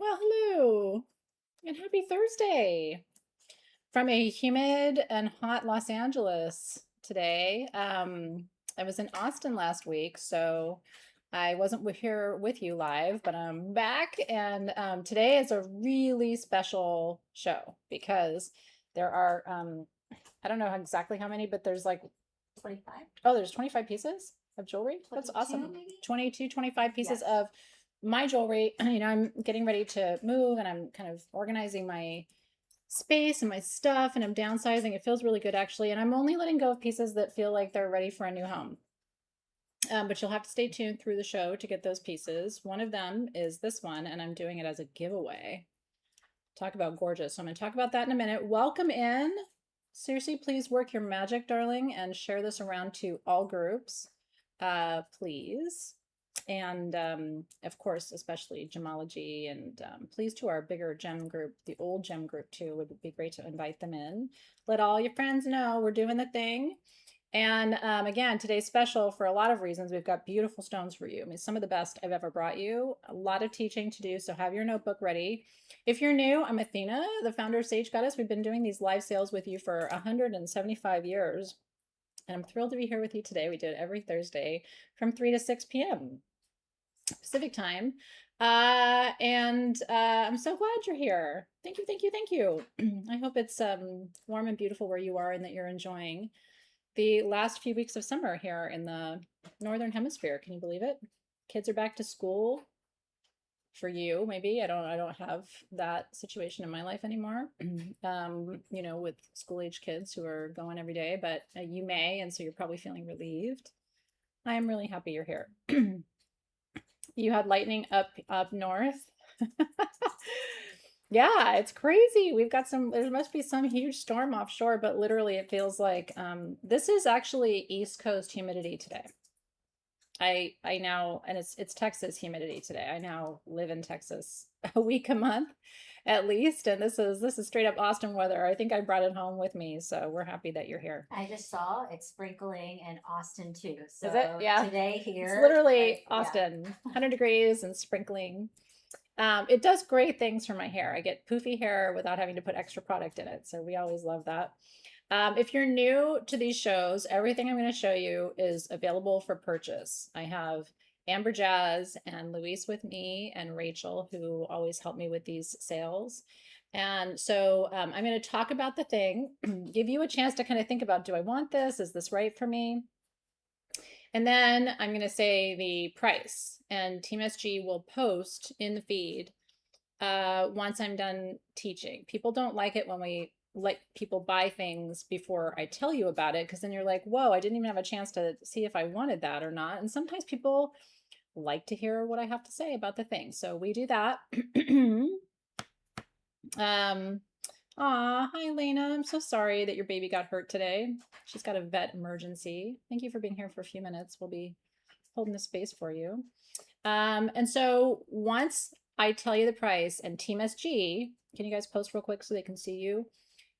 Well, hello and happy Thursday from a humid and hot Los Angeles today. I was in Austin last week, so I wasn't here with you live, but I'm back. And today is a really special show because there are, I don't know exactly how many, but there's like 25? Oh, there's 25 pieces of jewelry. That's 22 awesome. maybe? 22, 25 pieces Yes. of my jewelry. I'm getting ready to move and I'm kind of organizing my space and my stuff and I'm downsizing. It feels really good actually. And I'm only letting go of pieces that feel like they're ready for a new home. But you'll have to stay tuned through the show to get those pieces. One of them is this one, and I'm doing it as a giveaway. Talk about gorgeous. So I'm going to talk about that in a minute. Welcome in. Seriously, please work your magic, darling, and share this around to all groups, please. And of course, especially gemology, and please to our bigger gem group, the old gem group too. Would be great to invite them in. Let all your friends know we're doing the thing. And again, today's special for a lot of reasons. We've got beautiful stones for you. I mean, some of the best I've ever brought you. A lot of teaching to do, so have your notebook ready. If you're new, I'm Athena, the founder of Sage Goddess. We've been doing these live sales with you for 175 years. And I'm thrilled to be here with you today. We do it every Thursday from 3 to 6 p.m. Pacific time. I'm so glad you're here. Thank you, thank you, thank you. I hope it's warm and beautiful where you are and that you're enjoying the last few weeks of summer here in the northern hemisphere. Can you believe it? Kids are back to school. For you, maybe I don't have that situation in my life anymore. With school age kids who are going every day, but you may, and so you're probably feeling relieved. I am really happy you're here. You had lightning up north. Yeah, it's crazy. We've got there must be some huge storm offshore, but literally it feels like this is actually East Coast humidity today. I now, and it's Texas humidity today. I now live in Texas a week a month at least, and this is straight up Austin weather. I think I brought it home with me, so we're happy that you're here. I just saw it's sprinkling in Austin too. Is it? So Yeah. today It's here, literally yeah. Austin, 100 degrees and sprinkling. It does great things for my hair. I get poofy hair without having to put extra product in it. So we always love that. If you're new to these shows, everything I'm going to show you is available for purchase. I have Amber Jazz and Luis with me and Rachel, who always help me with these sales. And so I'm going to talk about the thing, give you a chance to kind of think about, do I want this? Is this right for me? And then I'm going to say the price, and Team SG will post in the feed once I'm done teaching. People don't like it when we let people buy things before I tell you about it, because then you're like, whoa, I didn't even have a chance to see if I wanted that or not. And sometimes people like to hear what I have to say about the thing. So we do that. um, hi, Lena. I'm so sorry that your baby got hurt today. She's got a vet emergency. Thank you for being here for a few minutes. We'll be holding the space for you. And so once I tell you the price and Team SG, can you guys post real quick so they can see you?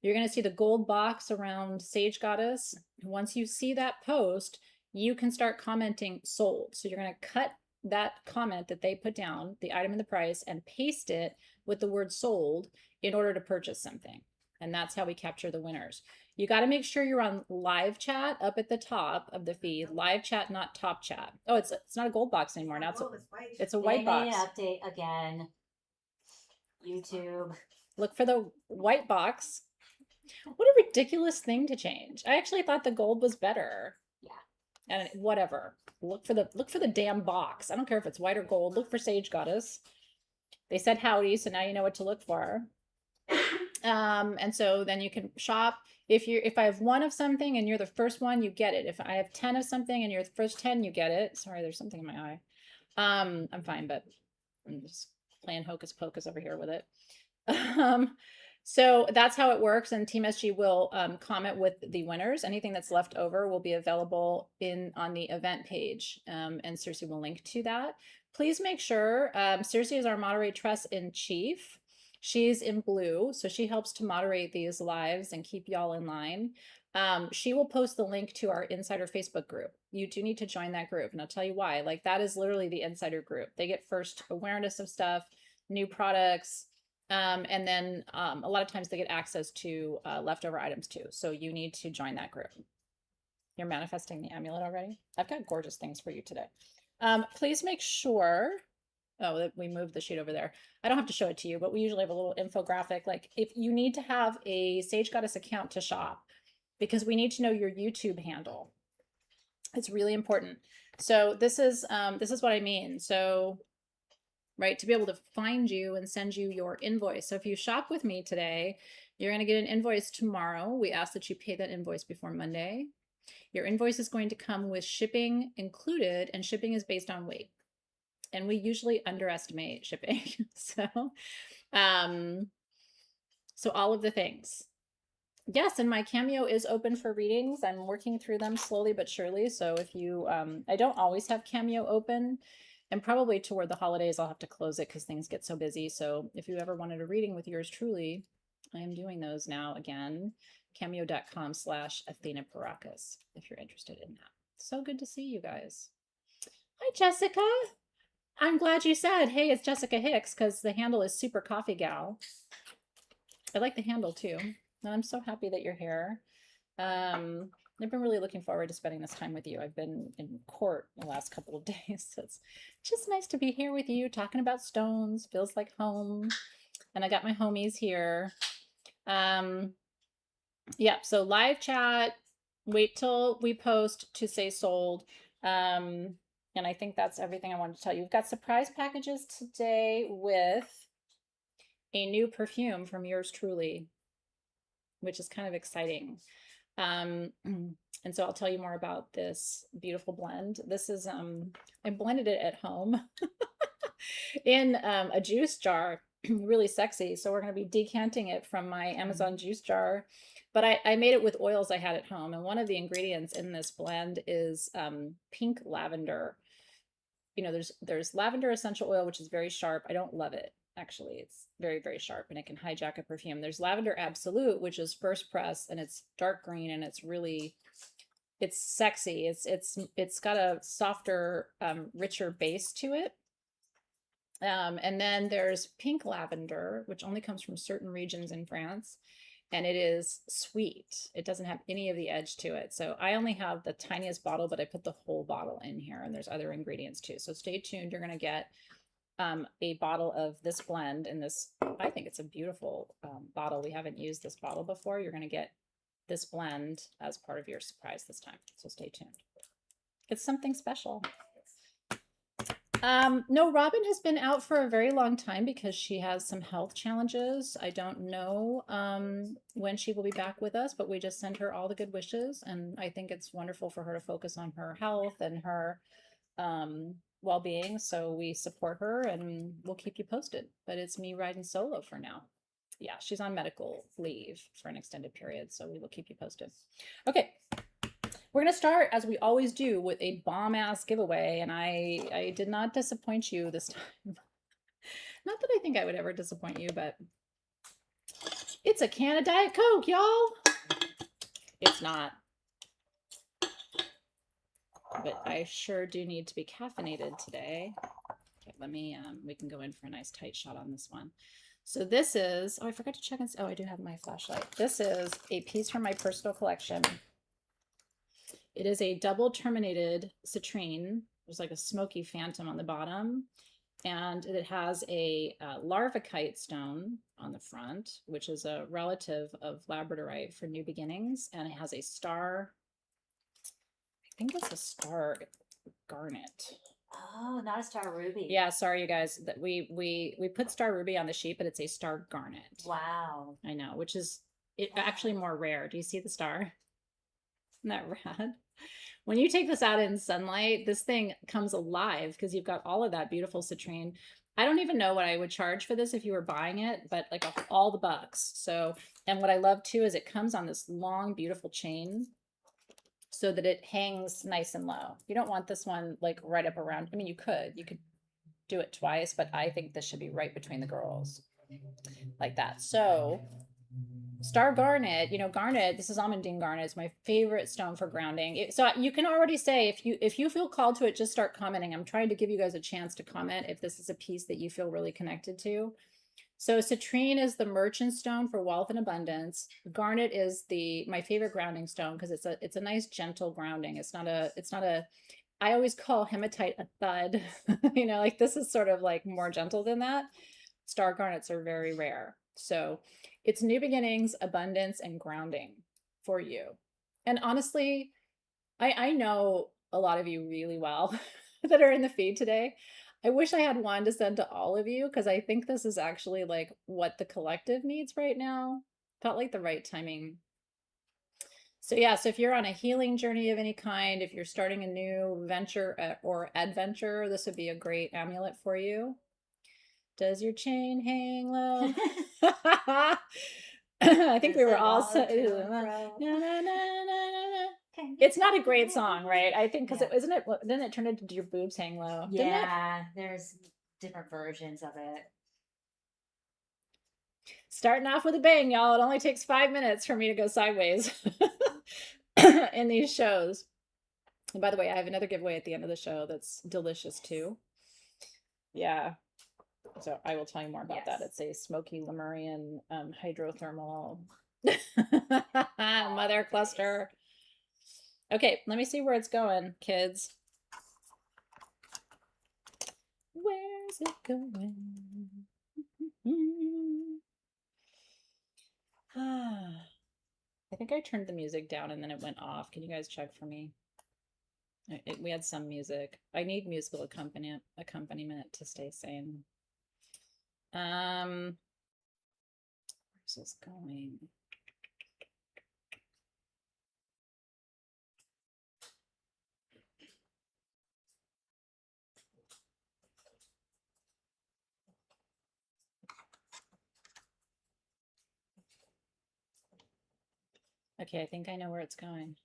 You're going to see the gold box around Sage Goddess. Once you see that post, you can start commenting sold. So you're going to cut that comment that they put down, the item and the price, and paste it with the word sold in order to purchase something. And that's how we capture the winners. You got to make sure you're on live chat up at the top of the feed. Live chat, not top chat. Oh, it's not a gold box anymore. Now it's a They white made an box. update again. YouTube. Look for the white box. What a ridiculous thing to change. I actually thought the gold was better. Yeah. And whatever. Look for the damn box. I don't care if it's white or gold. Look for Sage Goddess. They said howdy, so now you know what to look for. And so then you can shop. If I have one of something and you're the first one, you get it. If I have 10 of something and you're the first 10, you get it. Sorry, there's something in my eye. I'm fine, but I'm just playing hocus pocus over here with it. So that's how it works, and Team SG will comment with the winners. Anything that's left over will be available on the event page, and Circe will link to that. Please make sure, Circe is our moderatress in chief. She's in blue, so she helps to moderate these lives and keep y'all in line. She will post the link to our insider Facebook group. You do need to join that group, and I'll tell you why. Like, that is literally the insider group. They get first awareness of stuff. new products. And then a lot of times they get access to leftover items too. So you need to join that group. You're manifesting the amulet already? I've got gorgeous things for you today. Please make sure, oh, we moved the sheet over there. I don't have to show it to you, but we usually have a little infographic. Like if you need to have a Sage Goddess account to shop, because we need to know your YouTube handle. It's really important. So this is what I mean. So, right, to be able to find you and send you your invoice. So if you shop with me today, you're going to get an invoice tomorrow. We ask that you pay that invoice before Monday. Your invoice is going to come with shipping included, and shipping is based on weight. And we usually underestimate shipping. So all of the things. Yes, and my Cameo is open for readings. I'm working through them slowly but surely. So if you, I don't always have Cameo open, and probably toward the holidays, I'll have to close it because things get so busy. So if you ever wanted a reading with yours truly, I am doing those now again. Cameo.com/Athena Paracas if you're interested in that. So good to see you guys. Hi, Jessica. I'm glad you said, hey, it's Jessica Hicks, because the handle is Super Coffee Gal. I like the handle too. And I'm so happy that you're here. I've been really looking forward to spending this time with you. I've been in court the last couple of days, so it's just nice to be here with you, talking about stones. Feels like home. And I got my homies here. Yeah, so live chat, wait till we post to say sold. And I think that's everything I wanted to tell you. We've got surprise packages today with a new perfume from yours truly, which is kind of exciting. And so I'll tell you more about this beautiful blend. This is, I blended it at home in a juice jar, really sexy. So we're going to be decanting it from my Amazon juice jar. But I made it with oils I had at home. And one of the ingredients in this blend is pink lavender. You know, there's lavender essential oil, which is very sharp. I don't love it. Actually, it's very, very sharp and it can hijack a perfume. There's lavender absolute, which is first press, and it's dark green and it's really, it's sexy. It's got a softer, richer base to it. And then there's pink lavender, which only comes from certain regions in France, and it is sweet. It doesn't have any of the edge to it. So I only have the tiniest bottle, but I put the whole bottle in here, and there's other ingredients too. So stay tuned. You're going to get a bottle of this blend, and this, I think it's a beautiful bottle. We haven't used this bottle before. You're going to get this blend as part of your surprise this time. So stay tuned. It's something special. No, Robin has been out for a very long time because she has some health challenges. I don't know when she will be back with us, but we just send her all the good wishes. And I think it's wonderful for her to focus on her health and her well-being. So we support her and we'll keep you posted. But it's me riding solo for now. Yeah, she's on medical leave for an extended period. So we will keep you posted. Okay. We're going to start, as we always do, with a bomb-ass giveaway, and I did not disappoint you this time. Not that I think I would ever disappoint you, but it's a can of Diet Coke, y'all. It's not. But I sure do need to be caffeinated today. Okay, let me, we can go in for a nice tight shot on this one. So this is, oh, I forgot to check and, oh, I do have my flashlight. This is a piece from my personal collection. It is a double terminated citrine. There's like a smoky phantom on the bottom. And it has a larvikite stone on the front, which is a relative of labradorite for new beginnings. And it has a star, I think it's a star garnet. Oh, not a star ruby. Yeah, sorry you guys. That we put star ruby on the sheet, but it's a star garnet. Wow. I know, which is actually more rare. Do you see the star? Isn't that rad? When you take this out in sunlight, this thing comes alive because you've got all of that beautiful citrine. I don't even know what I would charge for this if you were buying it, but like all the bucks. So, and what I love too is it comes on this long, beautiful chain so that it hangs nice and low. You don't want this one like right up around. I mean, you could do it twice, but I think this should be right between the girls like that. So Star garnet, garnet, this is almandine garnet. It's my favorite stone for grounding. So you can already say, if you feel called to it, just start commenting. I'm trying to give you guys a chance to comment if this is a piece that you feel really connected to. So citrine is the merchant stone for wealth and abundance. Garnet is my favorite grounding stone because it's a nice gentle grounding. It's not a I always call hematite a thud. Like this is sort of like more gentle than that. Star garnets are very rare. So it's new beginnings, abundance, and grounding for you. And honestly, I know a lot of you really well that are in the feed today. I wish I had one to send to all of you because I think this is actually like what the collective needs right now. Felt like the right timing. So yeah, so if you're on a healing journey of any kind, if you're starting a new venture or adventure, this would be a great amulet for you. Does your chain hang low? I think we were all so. It's not a great song, right? I think because isn't it? Didn't it turn into your boobs hang low? Yeah, there's different versions of it. Starting off with a bang, y'all. It only takes 5 minutes for me to go sideways in these shows. And by the way, I have another giveaway at the end of the show that's delicious too. Yeah. So I will tell you more about that. It's a smoky Lemurian hydrothermal mother cluster. Okay, let me see where it's going, kids. Where's it going? I think I turned the music down and then it went off. Can you guys check for me? We had some music. I need musical accompaniment to stay sane. Where's this going? Okay, I think I know where it's going.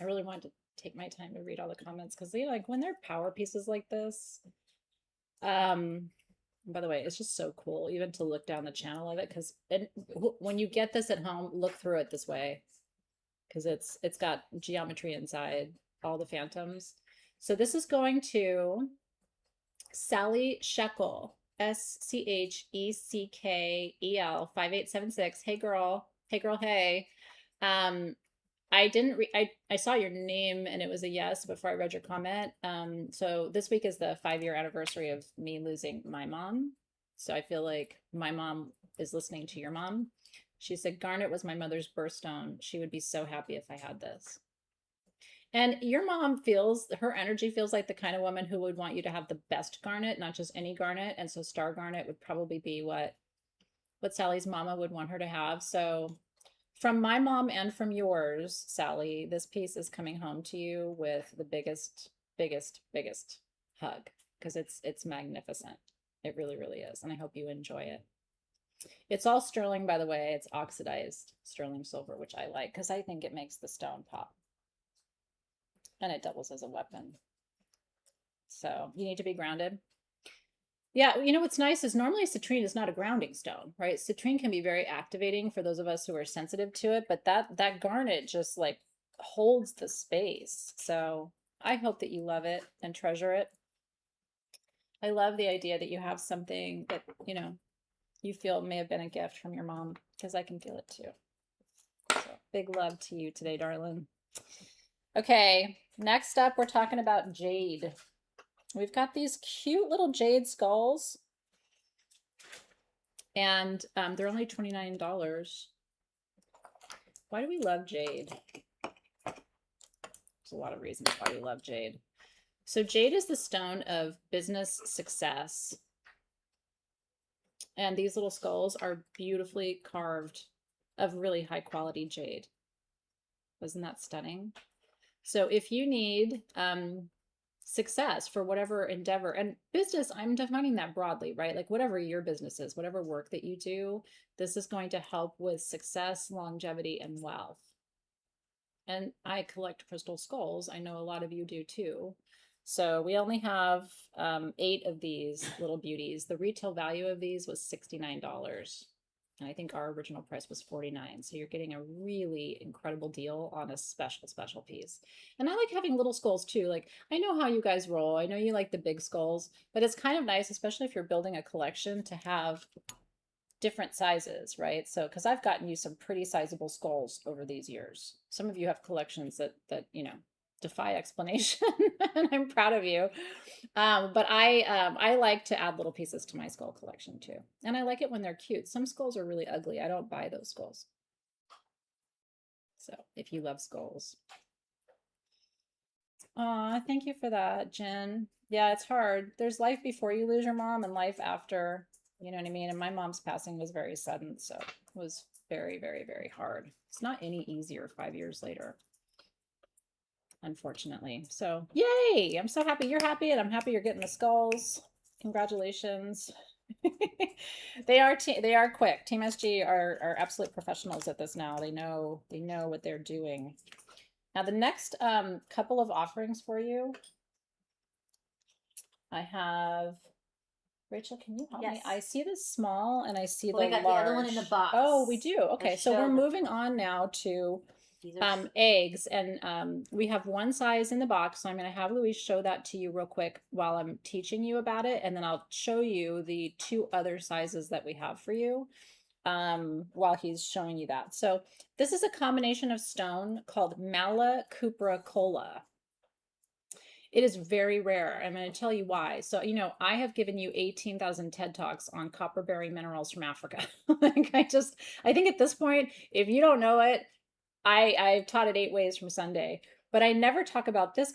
I really want to take my time to read all the comments because they like when they're power pieces like this. By the way, it's just so cool even to look down the channel of it because when you get this at home, look through it this way because it's got geometry inside, all the phantoms. So this is going to Sally Shekel, SCHECKEL 5876. Hey girl, hey girl, hey. I didn't I saw your name and it was a yes before I read your comment. So this week is the 5-year anniversary of me losing my mom. So I feel like my mom is listening to your mom. She said garnet was my mother's birthstone. She would be so happy if I had this. And your mom her energy feels like the kind of woman who would want you to have the best garnet, not just any garnet. And so star garnet would probably be what Sally's mama would want her to have. So from my mom and from yours, Sally, this piece is coming home to you with the biggest hug because it's magnificent. It really, really is. And I hope you enjoy it. It's all sterling, by the way. It's oxidized sterling silver, which I like because I think it makes the stone pop. And it doubles as a weapon. So you need to be grounded. Yeah, what's nice is normally citrine is not a grounding stone, right? Citrine can be very activating for those of us who are sensitive to it, but that garnet just like holds the space. So I hope that you love it and treasure it. I love the idea that you have something that, you feel may have been a gift from your mom because I can feel it too. So big love to you today, darling. Okay, next up, we're talking about jade. We've got these cute little jade skulls. And they're only $29. Why do we love jade? There's a lot of reasons why we love jade. So jade is the stone of business success. And these little skulls are beautifully carved of really high quality jade. Wasn't that stunning? So if you need success for whatever endeavor and business, I'm defining that broadly, right? Like whatever your business is, whatever work that you do, this is going to help with success, longevity, and wealth. And I collect crystal skulls. I know a lot of you do too. So we only have 8 of these little beauties. The retail value of these was $69. And I think our original price was $49. So you're getting a really incredible deal on a special piece. And I like having little skulls too. Like, I know how you guys roll. I know you like the big skulls, but it's kind of nice, especially if you're building a collection, to have different sizes, right? So, because I've gotten you some pretty sizable skulls over these years. Some of you have collections that defy explanation, and I'm proud of you. But I like to add little pieces to my skull collection too, and I like it when they're cute. Some skulls are really ugly. I don't buy those skulls. So, if you love skulls, thank you for that, Jen. Yeah, it's hard. There's life before you lose your mom and life after. You know what I mean? And my mom's passing was very sudden, so it was very, very, very hard. It's not any easier 5 years later, unfortunately. So, yay! I'm so happy you're happy, and I'm happy you're getting the skulls. Congratulations. They are quick. Team SG are absolute professionals at this now. They know what they're doing. Now the next couple of offerings for you, I have. Rachel, can you help me? I see the small and I see the we got large. the other one in the box. Oh, we do. Okay, so we're moving on now to eggs, and we have one size in the box. So I'm going to have Louise show that to you real quick while I'm teaching you about it, and then I'll show you the two other sizes that we have for you while he's showing you that. So this is a combination of stone called Malacupricola. It is very rare. I'm going to tell you why. So, I have given you 18,000 TED Talks on copper bearing minerals from Africa. Like I think at this point, if you don't know it, I've taught it 8 ways from Sunday, but I never talk about this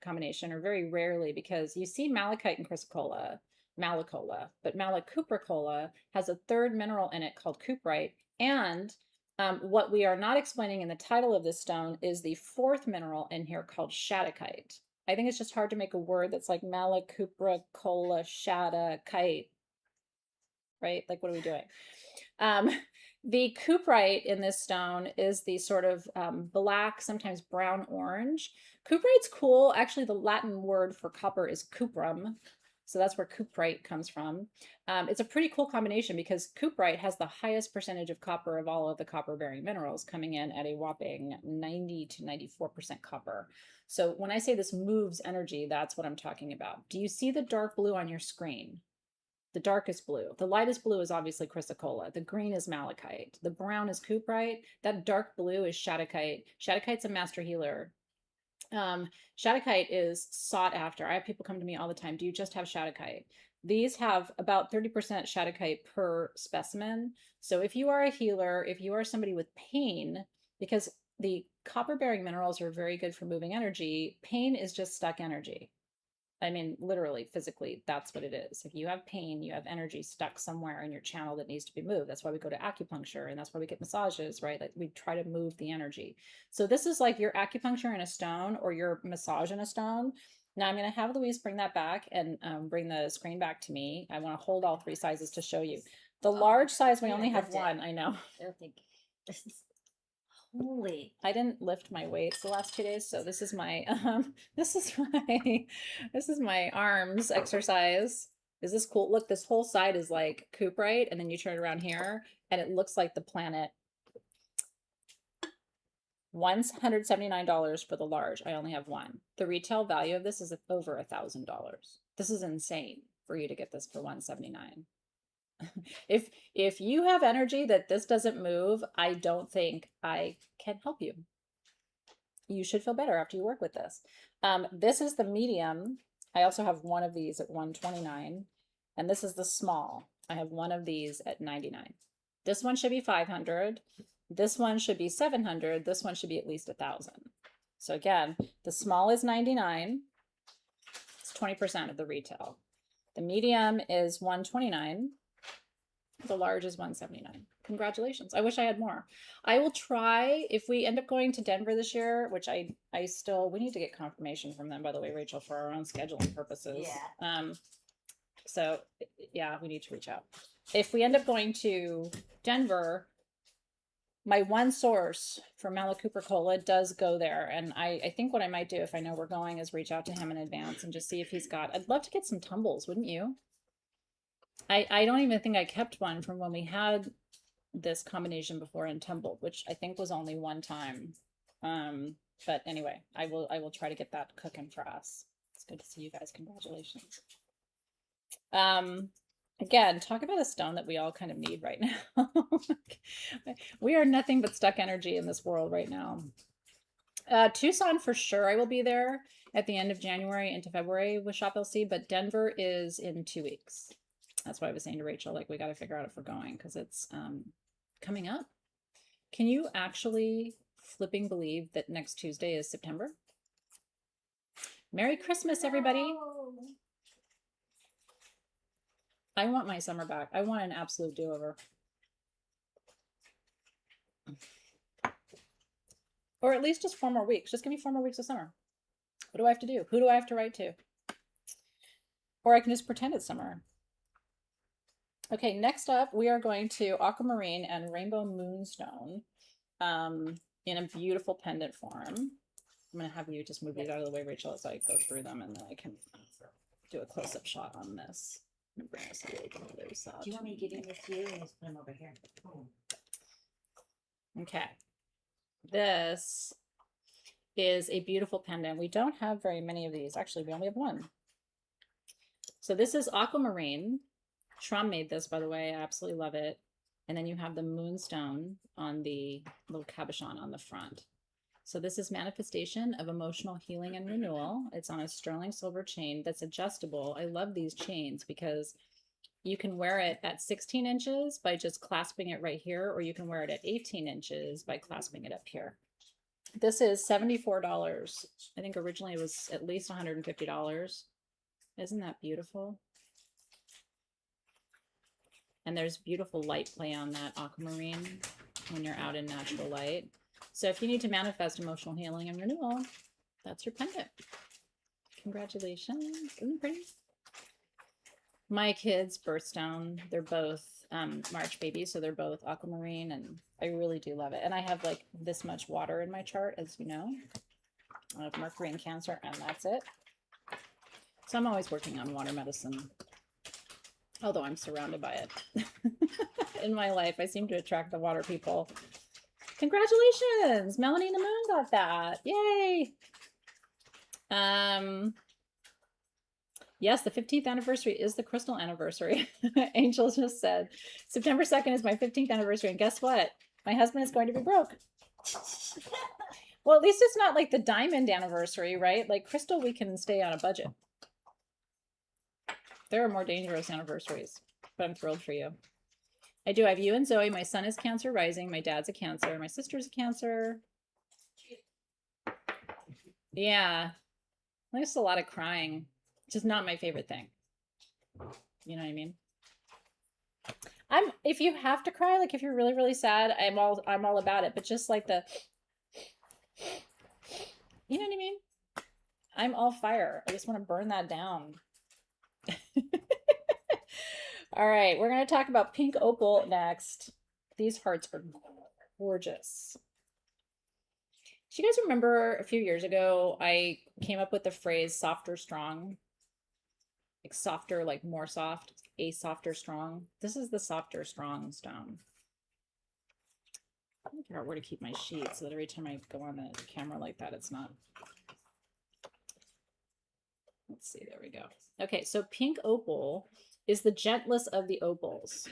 combination, or very rarely, because you see malachite and chrysocolla, malacola, but malacupricola has a third mineral in it called cuprite. And what we are not explaining in the title of this stone is the fourth mineral in here called shattuckite. I think it's just hard to make a word that's like malacupricola shattuckite, right? Like, what are we doing? The cuprite in this stone is the sort of black, sometimes brown orange. Cuprite's cool. Actually, the Latin word for copper is cuprum. So that's where cuprite comes from. It's a pretty cool combination because cuprite has the highest percentage of copper of all of the copper-bearing minerals, coming in at a whopping 90 to 94% copper. So when I say this moves energy, that's what I'm talking about. Do you see the dark blue on your screen? The darkest blue. The lightest blue is obviously chrysocolla. The green is malachite. The brown is cuprite. That dark blue is shattuckite. Shattuckite's a master healer. Shattuckite is sought after. I have people come to me all the time. Do you just have shattuckite? These have about 30% shattuckite per specimen. So if you are a healer, if you are somebody with pain, because the copper bearing minerals are very good for moving energy, pain is just stuck energy. I mean, literally, physically, that's what it is. If you have pain, you have energy stuck somewhere in your channel that needs to be moved. That's why we go to acupuncture, and that's why we get massages, right? Like, we try to move the energy. So this is like your acupuncture in a stone or your massage in a stone. Now I'm going to have Louise bring that back and bring the screen back to me. I want to hold all 3 sizes to show you. The large size, we only have one. I know. I don't think this is. Holy! I didn't lift my weights the last 2 days, so this is my this is my arms exercise. Is this cool? Look, this whole side is like cuprite, and then you turn it around here, and it looks like the planet. $179 for the large. I only have one. The retail value of this is over $1,000. This is insane for you to get this for $179. If you have energy that this doesn't move, I don't think I can help you. You should feel better after you work with this. This is the medium. I also have one of these at $129, and this is the small. I have one of these at $99. This one should be $500. This one should be $700. This one should be at least $1,000. So again, the small is $99. It's 20% of the retail. The medium is $129. The large is $179. Congratulations. I wish I had more. I will try, if we end up going to Denver this year, which we need to get confirmation from them, by the way, Rachel, for our own scheduling purposes. Yeah. So yeah, we need to reach out. If we end up going to Denver, my one source for Malacupricola does go there. And I think what I might do if I know we're going is reach out to him in advance and just see if he's got, I'd love to get some tumbles, wouldn't you? I don't even think I kept one from when we had this combination before and tumbled, which I think was only one time. But anyway, I will try to get that cooking for us. It's good to see you guys. Congratulations. Again, talk about a stone that we all kind of need right now. We are nothing but stuck energy in this world right now. Tucson for sure. I will be there at the end of January into February with Shop LC, but Denver is in 2 weeks. That's why I was saying to Rachel, like, we got to figure out if we're going because it's coming up. Can you actually flipping believe that next Tuesday is September? Merry Christmas, everybody. I want my summer back. I want an absolute do-over. Or at least just 4 more weeks. Just give me 4 more weeks of summer. What do I have to do? Who do I have to write to? Or I can just pretend it's summer. Okay, next up, we are going to aquamarine and rainbow moonstone in a beautiful pendant form. I'm going to have you just move these out of the way, Rachel, as I go through them, and then I can do a close-up shot on this. I'm going to bring this a little close up. Do you want me to give this to you and just put them over here? Okay. This is a beautiful pendant. We don't have very many of these. Actually, we only have one. So this is aquamarine. Shram made this, by the way. I absolutely love it. And then you have the moonstone on the little cabochon on the front. So this is manifestation of emotional healing and renewal. It's on a sterling silver chain that's adjustable. I love these chains because you can wear it at 16 inches by just clasping it right here, or you can wear it at 18 inches by clasping it up here. This is $74. I think originally it was at least $150. Isn't that beautiful? And there's beautiful light play on that aquamarine when you're out in natural light. So if you need to manifest emotional healing and renewal, that's your pendant. Congratulations. Isn't it pretty? My kids' birthstone, they're both March babies, so they're both aquamarine, and I really do love it. And I have like this much water in my chart, as you know. I have Mercury and Cancer, and that's it. So I'm always working on water medicine, although I'm surrounded by it. In my life, I seem to attract the water people. Congratulations! Melanie and the Moon got that. Yay! Yes, the 15th anniversary is the crystal anniversary. Angel just said, September 2nd is my 15th anniversary. And guess what? My husband is going to be broke. Well, at least it's not like the diamond anniversary, right? Like crystal, we can stay on a budget. There are more dangerous anniversaries, but I'm thrilled for you. I do have you and Zoe. My son is Cancer rising. My dad's a Cancer. My sister's a Cancer. Yeah. There's a lot of crying. Which is not my favorite thing. You know what I mean? If you have to cry, like if you're really, really sad, I'm all about it. But just like you know what I mean? I'm all fire. I just want to burn that down. All right, we're going to talk about pink opal next. These hearts are gorgeous. Do you guys remember a few years ago, I came up with the phrase softer, strong? Like softer, like more soft, a softer, strong. This is the softer, strong stone. I'm gonna figure out where to keep my sheet so that every time I go on the camera like that, it's not. Let's see, there we go. Okay, so pink opal is the gentlest of the opals,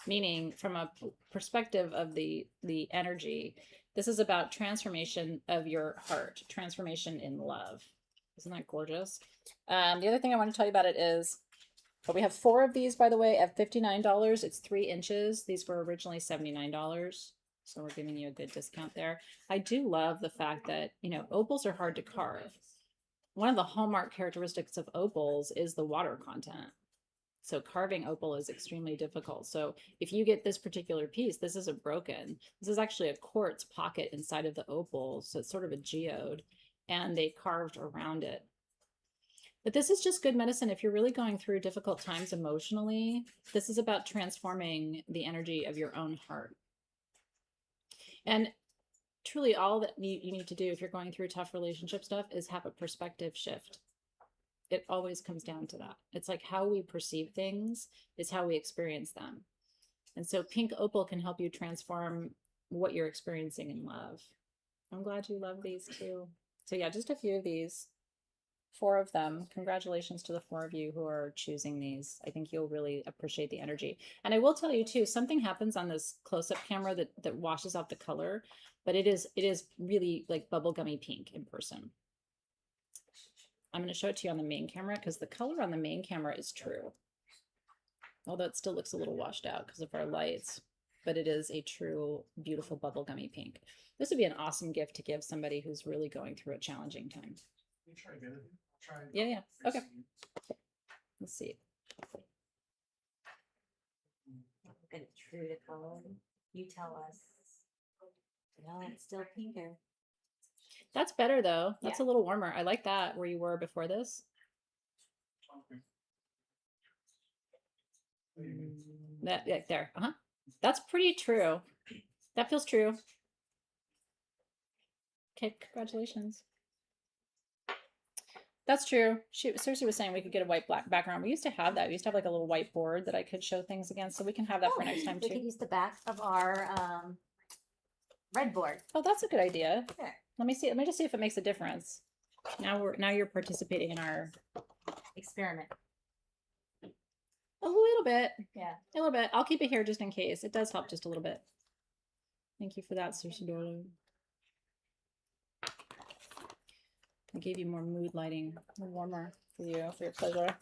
meaning from a perspective of the energy, this is about transformation of your heart, transformation in love. Isn't that gorgeous? The other thing I want to tell you about it is, we have 4 of these, by the way, at $59. It's 3 inches. These were originally $79. So we're giving you a good discount there. I do love the fact that, you know, opals are hard to carve. One of the hallmark characteristics of opals is the water content. So carving opal is extremely difficult. So if you get this particular piece, this isn't broken. This is actually a quartz pocket inside of the opal. So it's sort of a geode, and they carved around it. But this is just good medicine. If you're really going through difficult times emotionally, this is about transforming the energy of your own heart. And truly all that you need to do if you're going through tough relationship stuff is have a perspective shift. It always comes down to that. It's like how we perceive things is how we experience them. And so pink opal can help you transform what you're experiencing in love. I'm glad you love these too. So yeah, just a few of these. 4 of them. Congratulations to the 4 of you who are choosing these. I think you'll really appreciate the energy. And I will tell you too, something happens on this close-up camera that washes out the color, but it is really like bubblegummy pink in person. I'm going to show it to you on the main camera because the color on the main camera is true. Although it still looks a little washed out because of our lights, but it is a true, beautiful bubblegummy pink. This would be an awesome gift to give somebody who's really going through a challenging time. Yeah. Okay. Let's see. Get it true to color. You tell us. No, it's still pinker. That's better though. That's Yeah. a little warmer. I like that where you were before this. That there. That's pretty true. That feels true. Okay, congratulations. That's true. She seriously was saying we could get a white black background. We used to have that. We used to have like a little white board that I could show things against, so we can have that for next time We too. could use the back of our red board. Oh, that's a good idea. Sure. Let me see. Let me just see if it makes a difference. Now you're participating in our Experiment. a little bit. Yeah. A little bit. I'll keep it here just in case. It does help just a little bit. Thank you for that, Susie Dorlo. I gave you more mood lighting, warmer for you, for your pleasure.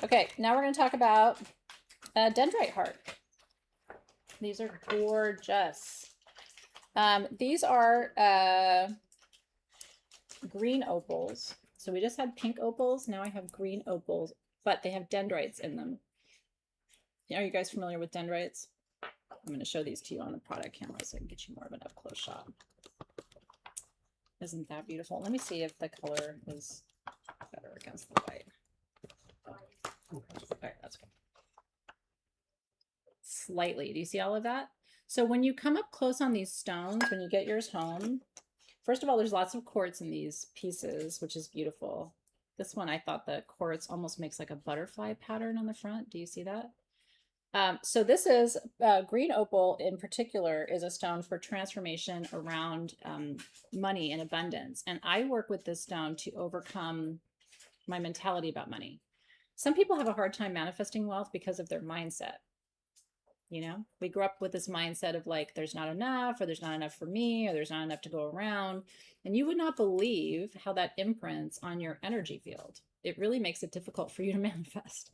Okay, now we're going to talk about dendrite heart. These are gorgeous. These are green opals. So we just had pink opals. Now I have green opals, but they have dendrites in them. Are you guys familiar with dendrites? I'm going to show these to you on the product camera so I can get you more of an up close shot. Isn't that beautiful? Let me see if the color is better against the white. Oh. All right, that's good. Slightly. Do you see all of that? So when you come up close on these stones, when you get yours home, first of all, there's lots of quartz in these pieces, which is beautiful. This one, I thought the quartz almost makes like a butterfly pattern on the front. Do you see that? So this is green opal in particular is a stone for transformation around money and abundance. And I work with this stone to overcome my mentality about money. Some people have a hard time manifesting wealth because of their mindset. You know, we grew up with this mindset of like, there's not enough, or there's not enough for me, or there's not enough to go around. And you would not believe how that imprints on your energy field. It really makes it difficult for you to manifest.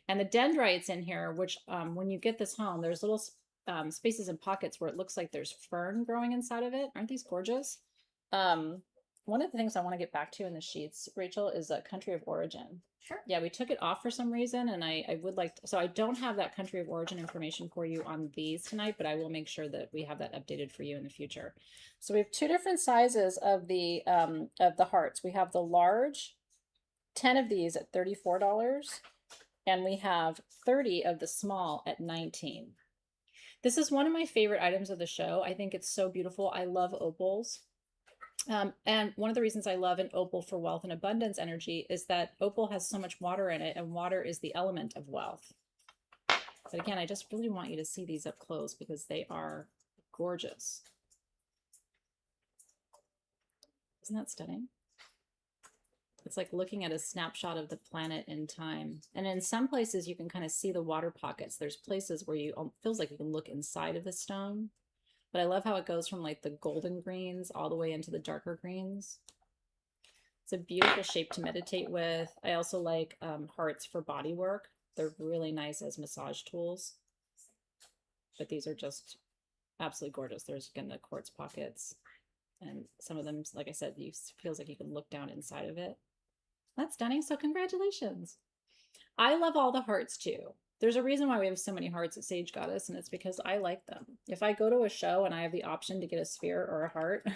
And the dendrites in here, which when you get this home, there's little spaces and pockets where it looks like there's fern growing inside of it. Aren't these gorgeous? One of the things I want to get back to in the sheets, Rachel, is a country of origin. Sure. Yeah, we took it off for some reason, and I would like to, so I don't have that country of origin information for you on these tonight, but I will make sure that we have that updated for you in the future. So we have 2 different sizes of the hearts. We have the large, 10 of these at $34, and we have 30 of the small at $19. This is one of my favorite items of the show. I think it's so beautiful. I love opals. And one of the reasons I love an opal for wealth and abundance energy is that opal has so much water in it, and water is the element of wealth. But again, I just really want you to see these up close because they are gorgeous. Isn't that stunning? It's like looking at a snapshot of the planet in time. And in some places you can kind of see the water pockets. There's places where you it feels like you can look inside of the stone. But I love how it goes from like the golden greens all the way into the darker greens. It's a beautiful shape to meditate with. I also like hearts for body work. They're really nice as massage tools. But these are just absolutely gorgeous. There's again the quartz pockets. And some of them, like I said, feels like you can look down inside of it. That's stunning. So congratulations. I love all the hearts too. There's a reason why we have so many hearts at Sage Goddess, and it's because I like them. If I go to a show and I have the option to get a sphere or a heart,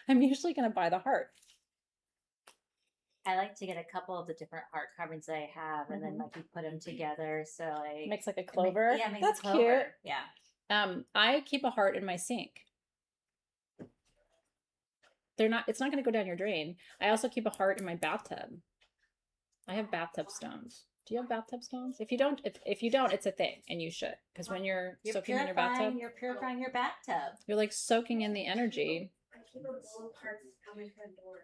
I'm usually going to buy the heart. I like to get a couple of the different heart carvings that I have, and then like you put them together. So like Makes like a clover. Yeah, it makes That's a clover. cute. Yeah. I keep a heart in my sink. It's not going to go down your drain. I also keep a heart in my bathtub. I have bathtub stones. Do you have bathtub stones? If you don't, if you don't, it's a thing, and you should, because when you're soaking in your bathtub, You're purifying your bathtub. you're like soaking in the energy. I keep a bowl of hearts on my front door.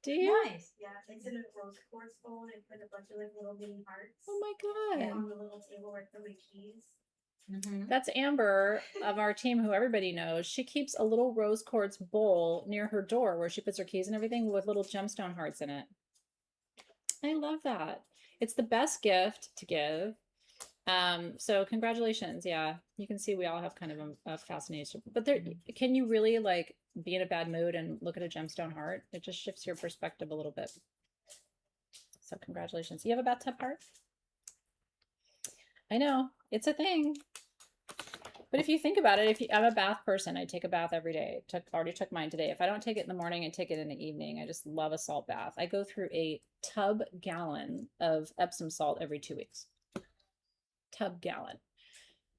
Do you? Nice. Yeah, it's in a rose quartz bowl, and I put a bunch of like little mini hearts. Oh my god. On the little table where I put my keys. Mm-hmm. That's Amber of our team, who everybody knows. She keeps a little rose quartz bowl near her door where she puts her keys and everything with little gemstone hearts in it. I love that. It's the best gift to give. So congratulations. Yeah, you can see we all have kind of a fascination. But there, can you really like be in a bad mood and look at a gemstone heart? It just shifts your perspective a little bit. So congratulations. You have a bathtub heart? I know, it's a thing. But if you think about it, I'm a bath person, I take a bath every day. Already took mine today. If I don't take it in the morning, I take it in the evening. I just love a salt bath. I go through a tub gallon of Epsom salt every 2 weeks. Tub gallon.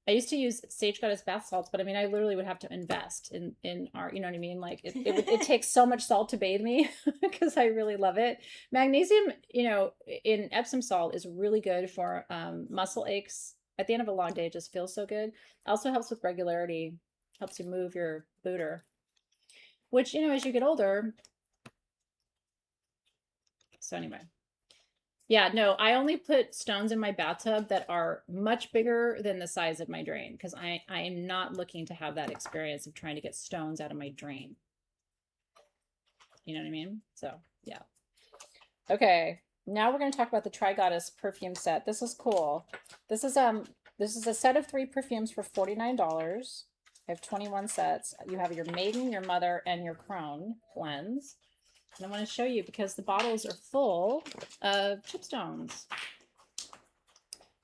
I used to use Sage Goddess bath salts, but I mean, I literally would have to invest in our, you know what I mean? Like it takes so much salt to bathe me because I really love it. Magnesium, you know, in Epsom salt is really good for muscle aches. At the end of a long day, it just feels so good. Also helps with regularity, helps you move your booter, which, you know, as you get older. So anyway. Yeah, no, I only put stones in my bathtub that are much bigger than the size of my drain because I am not looking to have that experience of trying to get stones out of my drain. You know what I mean? So, yeah. Okay, now we're going to talk about the Tri-Goddess perfume set. This is cool. This is a set of 3 perfumes for $49. I have 21 sets. You have your Maiden, your Mother, and your Crone blends. And I want to show you because the bottles are full of chipstones.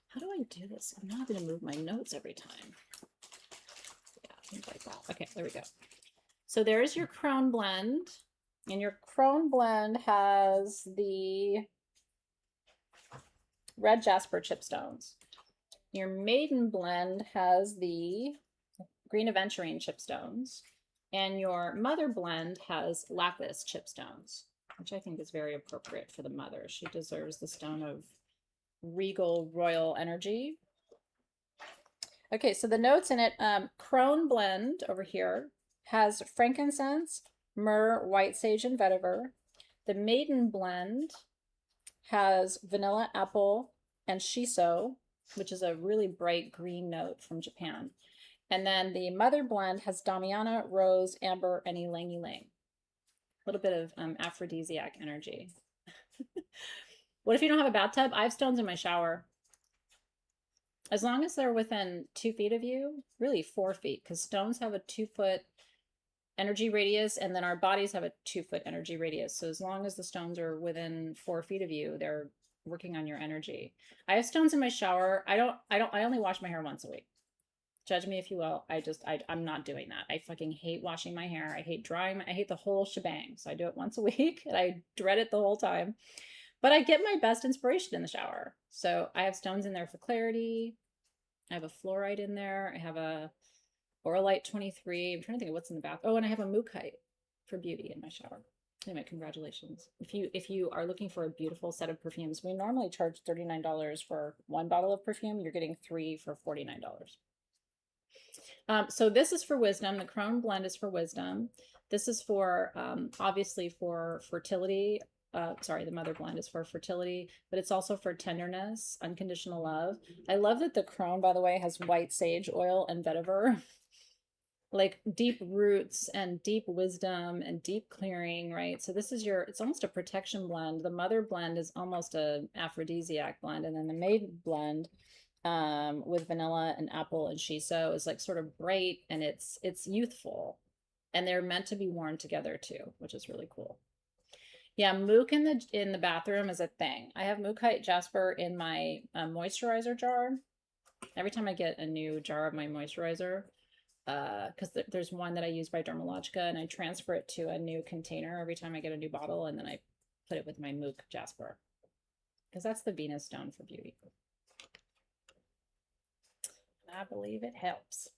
How do I do this? I'm not going to move my notes every time. Yeah, things like that. Okay, there we go. So there's your Crone blend. And your Crone blend has the red jasper chipstones. Your Maiden blend has the green aventurine chipstones. And your Mother blend has lapis chipstones, which I think is very appropriate for the mother. She deserves the stone of regal royal energy. Okay, so the notes in it, Crone blend over here has frankincense, myrrh, white sage, and vetiver. The Maiden blend has vanilla, apple, and shiso, which is a really bright green note from Japan. And then the Mother blend has Damiana, Rose, Amber, and Ylang Ylang. A little bit of aphrodisiac energy. What if you don't have a bathtub? I have stones in my shower. As long as they're within 2 feet of you, really 4 feet, because stones have a 2-foot energy radius, and then our bodies have a 2-foot energy radius. So as long as the stones are within 4 feet of you, they're working on your energy. I have stones in my shower. I only wash my hair once a week. Judge me if you will. I'm not doing that. I fucking hate washing my hair. I hate drying. I hate the whole shebang. So I do it once a week and I dread it the whole time. But I get my best inspiration in the shower. So I have stones in there for clarity. I have a fluorite in there. I have a Oralite 23. I'm trying to think of what's in the bath. Oh, and I have a mookaite for beauty in my shower. Anyway, congratulations. If you are looking for a beautiful set of perfumes, we normally charge $39 for 1 bottle of perfume. You're getting 3 for $49. So this is for wisdom. The Crone blend is for wisdom. This is for, obviously for fertility. Sorry, the Mother blend is for fertility, but it's also for tenderness, unconditional love. I love that the Crone, by the way, has white sage oil and vetiver. Like deep roots and deep wisdom and deep clearing, right? So this is it's almost a protection blend. The Mother blend is almost a aphrodisiac blend. And then the Maiden blend, with vanilla and apple and shiso is like sort of bright and it's youthful, and they're meant to be worn together too, which is really cool. Yeah, mook in the bathroom is a thing. I have mookite jasper in my moisturizer jar. Every time I get a new jar of my moisturizer, because there's one that I use by Dermalogica, and I transfer it to a new container every time I get a new bottle, and then I put it with my mook jasper because that's the Venus stone for beauty. I believe it helps.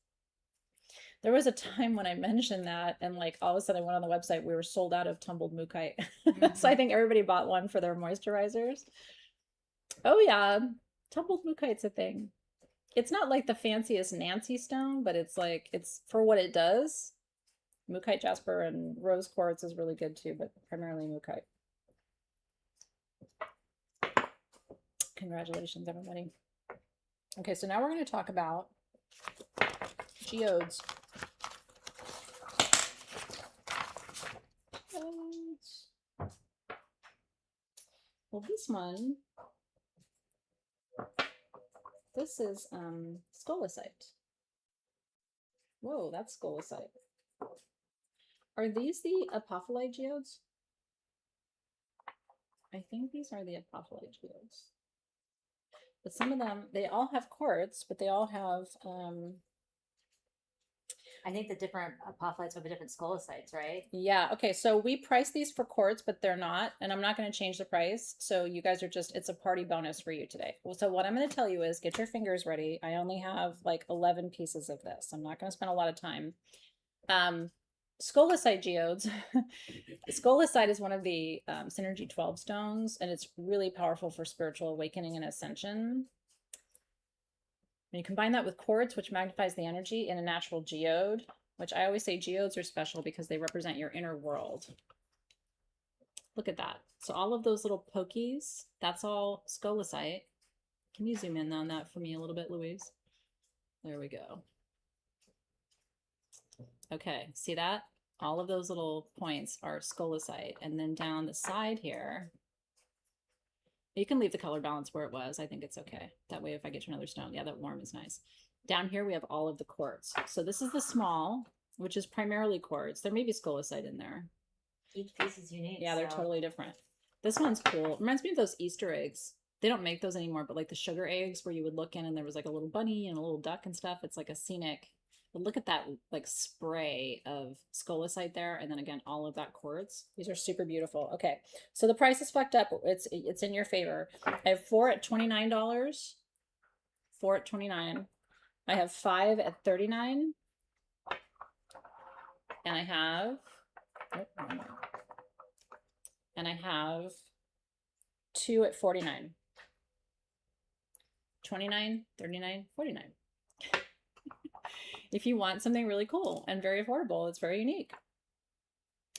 There was a time when I mentioned that, and like all of a sudden I went on the website, we were sold out of tumbled mookite. So I think everybody bought one for their moisturizers. Oh yeah, tumbled mookaite's a thing. It's not like the fanciest Nancy stone, but it's like it's for what it does. Mookaite jasper and rose quartz is really good too, but primarily mookaite. Congratulations, everybody. Okay, so now we're going to talk about geodes. Well, this is scolecite. Whoa, that's scolecite. Are these the apophyllite geodes? I think these are the apophyllite geodes. But some of them, they all have quartz, but they all have I think the different apophylites have the different scolicites, right? yeah, okay, so we price these for quartz, but they're not, and I'm not going to change the price. So you guys are just, it's a party bonus for you today. Well, so what I'm going to tell you is get your fingers ready. I only have like 11 pieces of this. I'm not going to spend a lot of time. Scolecite geodes. Scolecite is one of the Synergy 12 stones, and it's really powerful for spiritual awakening and ascension. And you combine that with quartz, which magnifies the energy, in a natural geode, which I always say geodes are special because they represent your inner world. Look at that. So all of those little pokies, that's all scolecite. Can you zoom in on that for me a little bit, Louise? There we go. Okay, see that? All of those little points are scolecite. And then down the side here, you can leave the color balance where it was. I think it's okay. That way, if I get to another stone, yeah, that warm is nice. Down here, we have all of the quartz. So this is the small, which is primarily quartz. There may be scolecite in there. Each piece is unique. Yeah, they're totally different. This one's cool. It reminds me of those Easter eggs. They don't make those anymore, but like the sugar eggs where you would look in and there was like a little bunny and a little duck and stuff. It's like a scenic. But look at that like spray of scolecite there, and then again all of that quartz. These are super beautiful. Okay, so the price is fucked up. It's in your favor. I have 4 at $29, 4 at $29. I have 5 at $39, and I have and I have 2 at $49. 29, 39, 49. If you want something really cool and very affordable, it's very unique.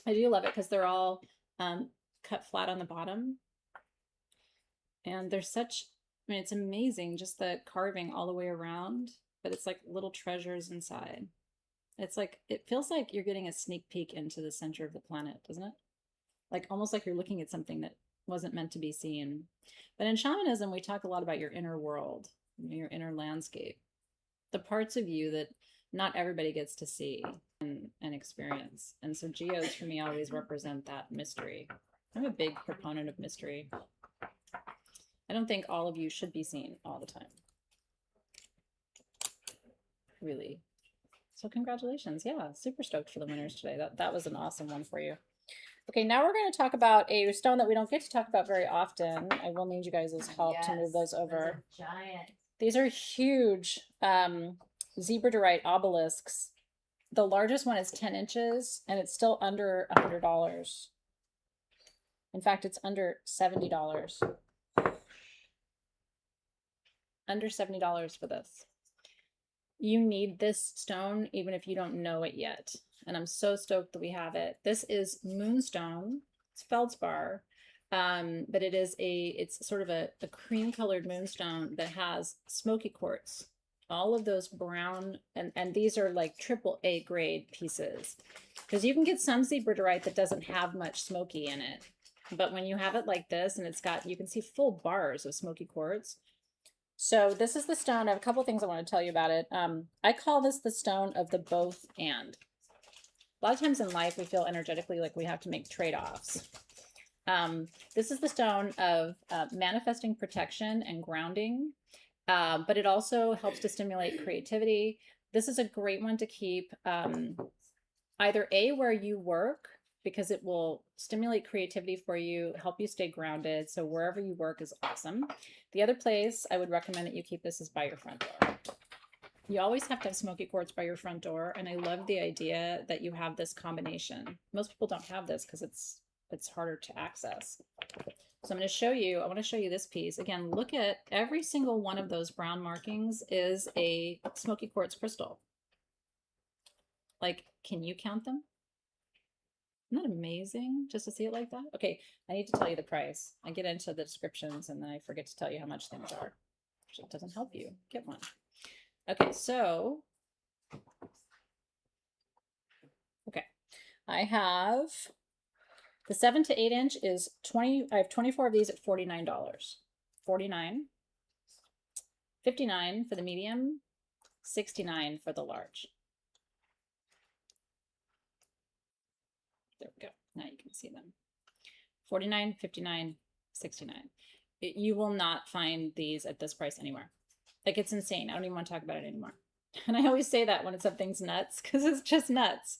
I do love it because they're all cut flat on the bottom. And they're such, I mean, it's amazing just the carving all the way around, but it's like little treasures inside. It's like, it feels like you're getting a sneak peek into the center of the planet, doesn't it? Like almost like you're looking at something that wasn't meant to be seen. But in shamanism, we talk a lot about your inner world, your inner landscape, the parts of you that not everybody gets to see and experience. And so geodes for me always represent that mystery. I'm a big proponent of mystery. I don't think all of you should be seen all the time. Really. So congratulations. Yeah, super stoked for the winners today. That was an awesome one for you. Okay, now we're going to talk about a stone that we don't get to talk about very often. I will need you guys' help to move those over. Giant. These are huge zebra obelisks. The largest one is 10 inches, and it's still under $100. In fact, it's under $70. Under $70 for this. You need this stone even if you don't know it yet. And I'm so stoked that we have it. This is moonstone. It's feldspar. But it's sort of a cream colored moonstone that has smoky quartz. All of those brown, and these are like AAA grade pieces. Because you can get some zebra that doesn't have much smoky in it. But when you have it like this, and it's got, you can see full bars of smoky quartz. So this is the stone. I have a couple things I want to tell you about it. I call this the stone of the both and. A lot of times in life, we feel energetically like we have to make trade-offs. This is the stone of manifesting protection and grounding, but it also helps to stimulate creativity. This is a great one to keep either where you work, because it will stimulate creativity for you, help you stay grounded. So wherever you work is awesome. The other place I would recommend that you keep this is by your front door. You always have to have smoky quartz by your front door. And I love the idea that you have this combination. Most people don't have this because it's harder to access. So I'm going to show you, I want to show you this piece. Again, look at every single one of those brown markings is a smoky quartz crystal. Like, can you count them? Isn't that amazing just to see it like that? Okay, I need to tell you the price. I get into the descriptions and then I forget to tell you how much things are. It doesn't help you get one. Okay, so, okay, I have the 7 to 8 inch is 20. I have 24 of these at $49. $49, $59 for the medium, $69 for the large. There we go. Now you can see them. $49, $59, $69. You will not find these at this price anywhere. Like, it's insane. I don't even want to talk about it anymore. And I always say that when something's nuts, because it's just nuts.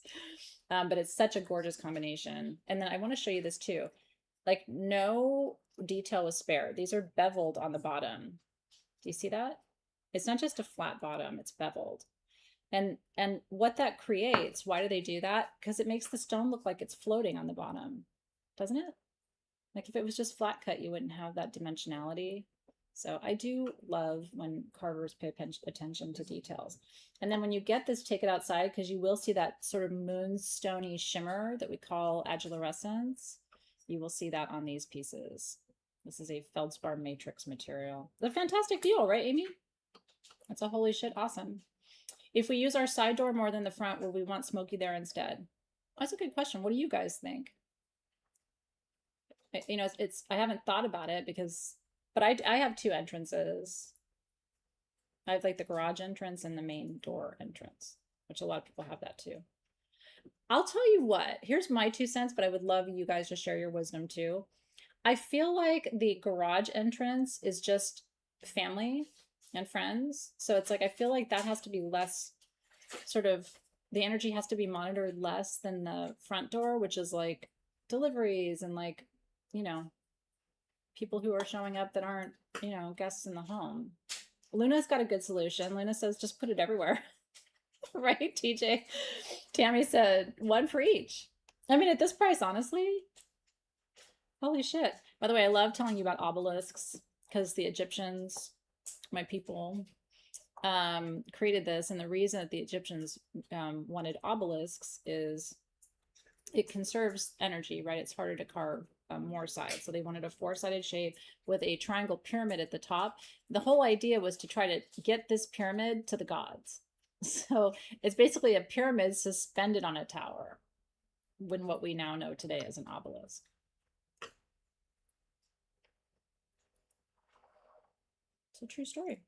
But it's such a gorgeous combination. And then I want to show you this too. Like, no detail was spared. These are beveled on the bottom. Do you see that? It's not just a flat bottom, it's beveled. And what that creates, why do they do that? Because it makes the stone look like it's floating on the bottom, doesn't it? Like, if it was just flat cut, you wouldn't have that dimensionality. So I do love when carvers pay attention to details. And then when you get this, take it outside, because you will see that sort of moonstony shimmer that we call agilurescence. You will see that on these pieces. This is a feldspar matrix material. It's a fantastic deal, right, Amy? That's a holy shit awesome. If we use our side door more than the front, will we want smoky there instead? That's a good question. What do you guys think? You know, I haven't thought about it because, but I have two entrances. I have like the garage entrance and the main door entrance, which a lot of people have that too. I'll tell you what, here's my 2 cents, but I would love you guys to share your wisdom too. I feel like the garage entrance is just family and friends. So it's like, I feel like that has to be less sort of, the energy has to be monitored less than the front door, which is like deliveries and like, you know, people who are showing up that aren't, you know, guests in the home. Luna's got a good solution. Luna says, just put it everywhere. Right, TJ? Tammy said, one for each. I mean, at this price, honestly, holy shit. By the way, I love telling you about obelisks because the Egyptians, my people, created this. And the reason that the Egyptians wanted obelisks is it conserves energy, right? It's harder to carve more sides. So they wanted a 4-sided shape with a triangle pyramid at the top. The whole idea was to try to get this pyramid to the gods. So it's basically a pyramid suspended on a tower, when what we now know today as an obelisk. It's a true story.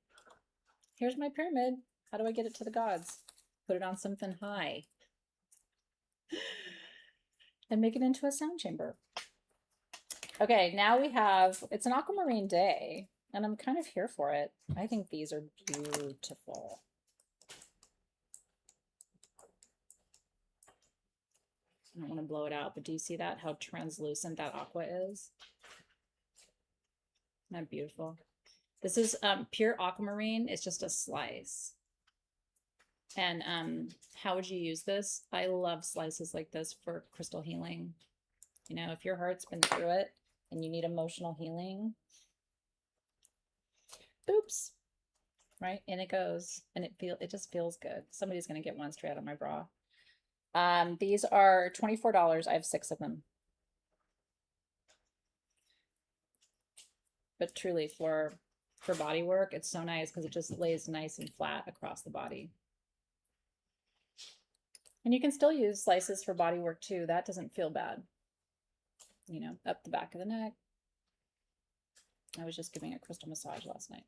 Here's my pyramid. How do I get it to the gods? Put it on something high and make it into a sound chamber. Okay, now we have, it's an aquamarine day, and I'm kind of here for it. I think these are beautiful. I don't want to blow it out, but do you see that? How translucent that aqua is? Isn't that beautiful? This is pure aquamarine. It's just a slice. And how would you use this? I love slices like this for crystal healing. You know, if your heart's been through it and you need emotional healing, oops, right? And it goes, and it just feels good. Somebody's going to get one straight out of my bra. These are $24. I have 6 of them. But truly, for body work, it's so nice because it just lays nice and flat across the body. And you can still use slices for body work too. That doesn't feel bad. You know, up the back of the neck. I was just giving a crystal massage last night.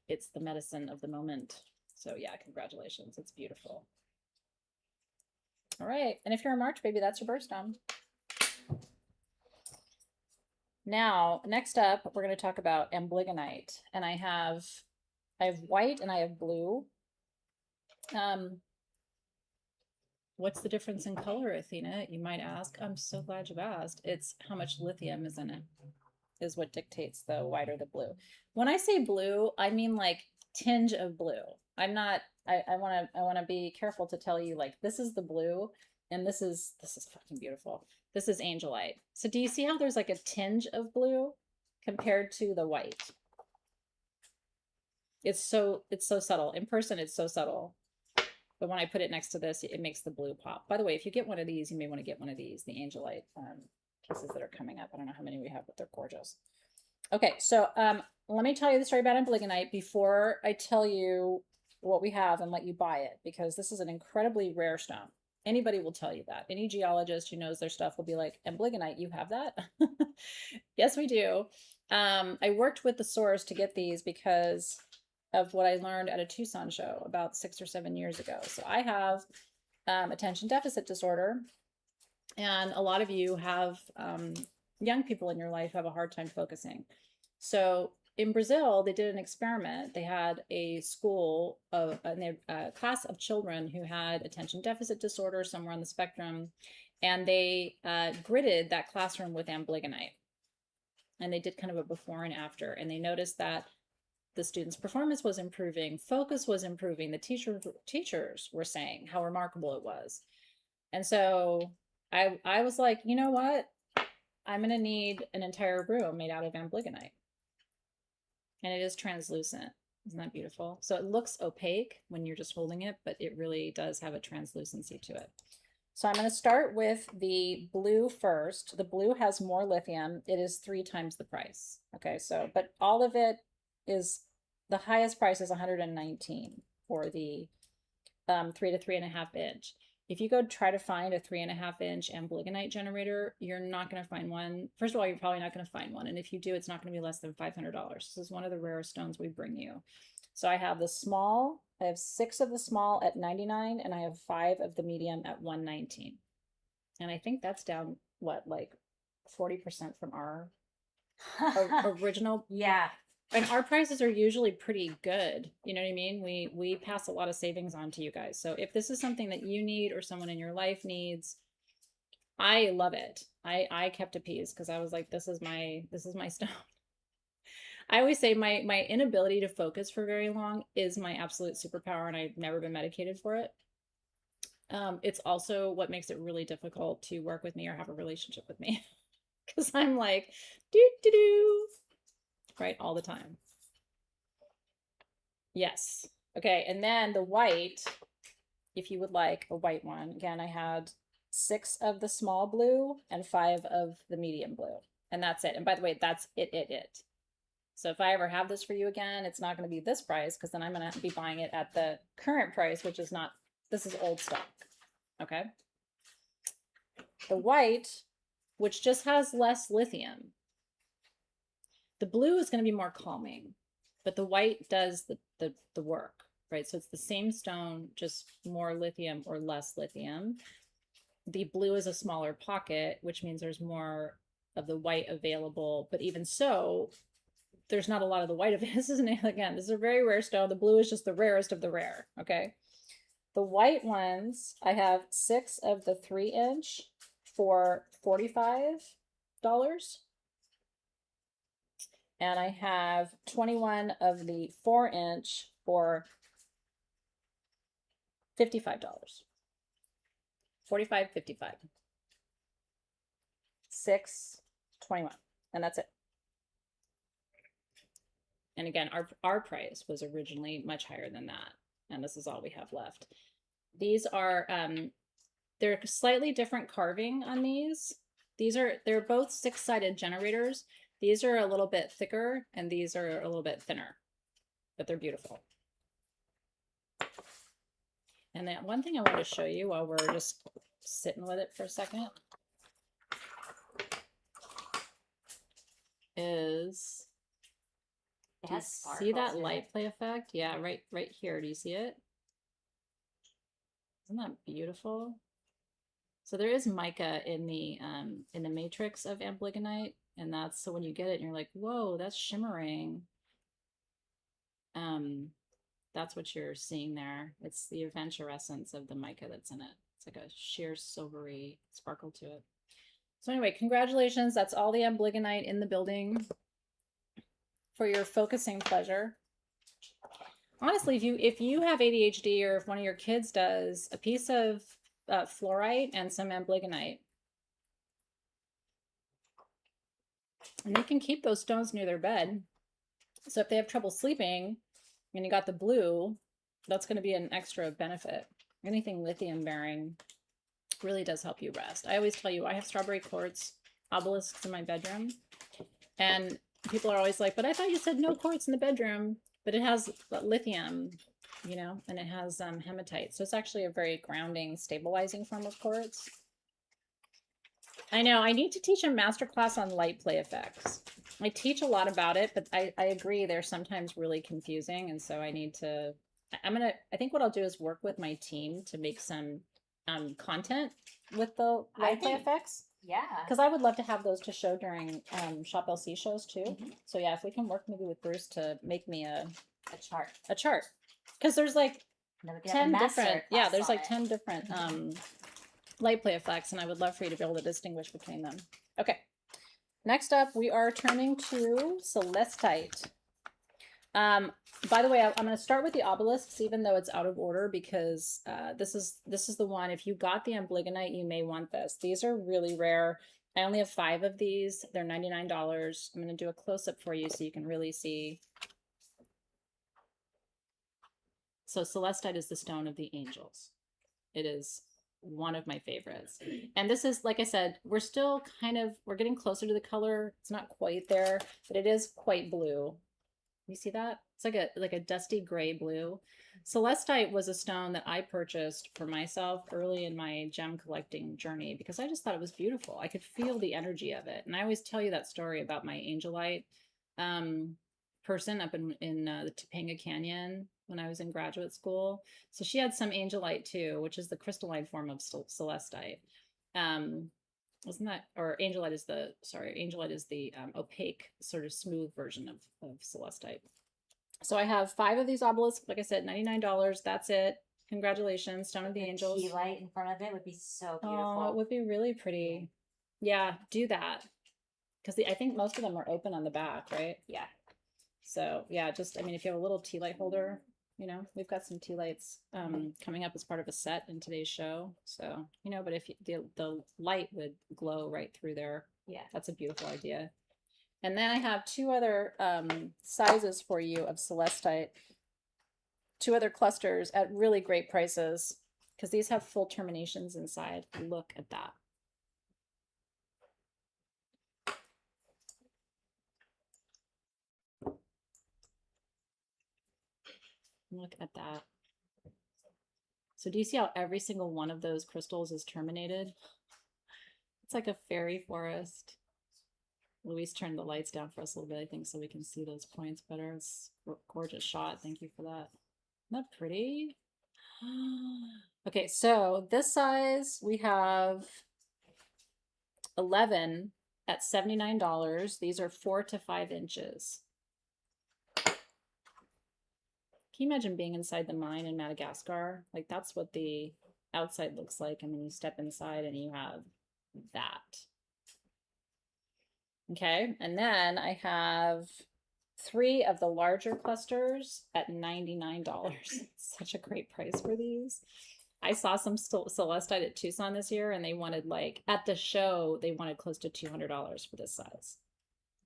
It's the medicine of the moment. So yeah, congratulations. It's beautiful. All right. And if you're a March baby, that's your birthstone. Now, next up, we're going to talk about amblygonite. And I have white and I have blue. What's the difference in color, Athena? You might ask. I'm so glad you've asked. It's how much lithium is in it, is what dictates the white or the blue. When I say blue, I mean like tinge of blue. I'm not, I want to be careful to tell you like, this is the blue. And this is fucking beautiful. This is angelite. So do you see how there's like a tinge of blue compared to the white? It's so subtle. In person, it's so subtle. But when I put it next to this, it makes the blue pop. By the way, if you get one of these, you may want to get one of these, the angelite pieces that are coming up. I don't know how many we have, but they're gorgeous. Okay, so let me tell you the story about amblygonite before I tell you what we have and let you buy it, because this is an incredibly rare stone. Anybody will tell you that. Any geologist who knows their stuff will be like, amblygonite, you have that? Yes, we do. I worked with the source to get these because of what I learned at a Tucson show about 6 or 7 years ago. So I have attention deficit disorder, and a lot of you have young people in your life who have a hard time focusing. So in Brazil, they did an experiment. They had a school of a class of children who had attention deficit disorder, somewhere on the spectrum, and they gridded that classroom with amblygonite. And they did kind of a before and after, and they noticed that the students' performance was improving, focus was improving. The teachers were saying how remarkable it was. And so I was like, you know what? I'm going to need an entire room made out of amblygonite. And it is translucent. Isn't that beautiful? So it looks opaque when you're just holding it, but it really does have a translucency to it. So I'm going to start with the blue first. The blue has more lithium. It is 3 times the price. Okay, so, but all of it is, the highest price is 119 for the 3 to 3.5 inch. If you go try to find a 3.5 inch amblygonite generator, you're not going to find one. First of all, you're probably not going to find one. And if you do, it's not going to be less than $500. This is one of the rarest stones we bring you. So I have the small, I have 6 of the small at 99, and I have 5 of the medium at 119. And I think that's down, what, like 40% from our original. Yeah. And our prices are usually pretty good. You know what I mean? We pass a lot of savings on to you guys. So if this is something that you need or someone in your life needs, I love it. I kept a piece because I was like, this is my stone. I always say my inability to focus for very long is my absolute superpower, and I've never been medicated for it. It's also what makes it really difficult to work with me or have a relationship with me, because I'm like, do right all the time. Yes. Okay, and then the white, if you would like a white one, again, I had 6 of the small blue and 5 of the medium blue, and that's it. And by the way, that's it. So if I ever have this for you again, it's not going to be this price, because then I'm going to be buying it at the current price, which is not, this is old stock. Okay. The white, which just has less lithium. The blue is going to be more calming, but the white does the work, right? So it's the same stone, just more lithium or less lithium. The blue is a smaller pocket, which means there's more of the white available. But even so, there's not a lot of the white of it. This isn't, again, this is a very rare stone. The blue is just the rarest of the rare, okay? The white ones, I have 6 of the 3 inch for $45. And I have 21 of the 4 inch for $55. 45, 55. 6, 21. And that's it. And again, our price was originally much higher than that. And this is all we have left. These are, they're slightly different carving on these. They're both 6-sided generators. These are a little bit thicker and these are a little bit thinner, but they're beautiful. And then one thing I want to show you while we're just sitting with it for a second is, do you see that light play effect? Yeah, right here. Do you see it? Isn't that beautiful? So there is mica in the matrix of amblygonite, and that's, so when you get it and you're like, whoa, that's shimmering. That's what you're seeing there. It's the evanescence of the mica that's in it. It's like a sheer silvery sparkle to it. So anyway, congratulations. That's all the amblygonite in the building for your focusing pleasure. Honestly, if you have ADHD, or if one of your kids does, a piece of fluorite and some amblygonite. And you can keep those stones near their bed. So if they have trouble sleeping and you got the blue, that's going to be an extra benefit. Anything lithium bearing really does help you rest. I always tell you, I have strawberry quartz obelisks in my bedroom. And people are always like, but I thought you said no quartz in the bedroom. But it has lithium, you know, and it has hematite. So it's actually a very grounding, stabilizing form of quartz. I know, I need to teach a masterclass on light play effects. I teach a lot about it, but I agree they're sometimes really confusing. And so I need to, I think what I'll do is work with my team to make some content with the light play effects. Yeah. Because I would love to have those to show during Shop LC shows too. So yeah, if we can work maybe with Bruce to make me a chart. Because there's like 10 different, yeah, there's like 10 different light play effects, and I would love for you to be able to distinguish between them. Okay, next up we are turning to celestite. By the way, I'm going to start with the obelisks, even though it's out of order, because this is the one. If you got the amblygonite, you may want this. These are really rare. I only have 5 of these. They're $99. I'm going to do a close-up for you so you can really see. So celestite is the stone of the angels. It is one of my favorites. And this is, like I said, we're still we're getting closer to the color. It's not quite there, but it is quite blue. You see that? It's like a dusty gray blue. Celestite was a stone that I purchased for myself early in my gem collecting journey because I just thought it was beautiful. I could feel the energy of it. And I always tell you that story about my angelite person up in the Topanga Canyon when I was in graduate school. So she had some angelite too, which is the crystalline form of celestite. Wasn't that, or angelite is the opaque, sort of smooth version of celestite. So I have 5 of these obelisks. Like I said, $99. That's it. Congratulations, Stone of the Angels. Tea light in front of it would be so beautiful. Oh, it would be really pretty. Yeah, do that. Because I think most of them are open on the back, right? Yeah. So yeah, just, I mean, if you have a little tea light holder, you know, we've got some tea lights coming up as part of a set in today's show. So, you know, but if the light would glow right through there, yeah, that's a beautiful idea. And then I have 2 other sizes for you of celestite, 2 other clusters at really great prices because these have full terminations inside. Look at that. Look at that. So do you see how every single one of those crystals is terminated? It's like a fairy forest. Louise turned the lights down for us a little bit, I think, so we can see those points better. It's a gorgeous shot. Thank you for that. Isn't that pretty? Okay, so this size, we have 11 at $79. These are 4 to 5 inches. Can you imagine being inside the mine in Madagascar? Like, that's what the outside looks like. And then you step inside and you have that. Okay, and then I have 3 of the larger clusters at $99. Such a great price for these. I saw some celestite at Tucson this year, and they wanted, like, at the show, they wanted close to $200 for this size.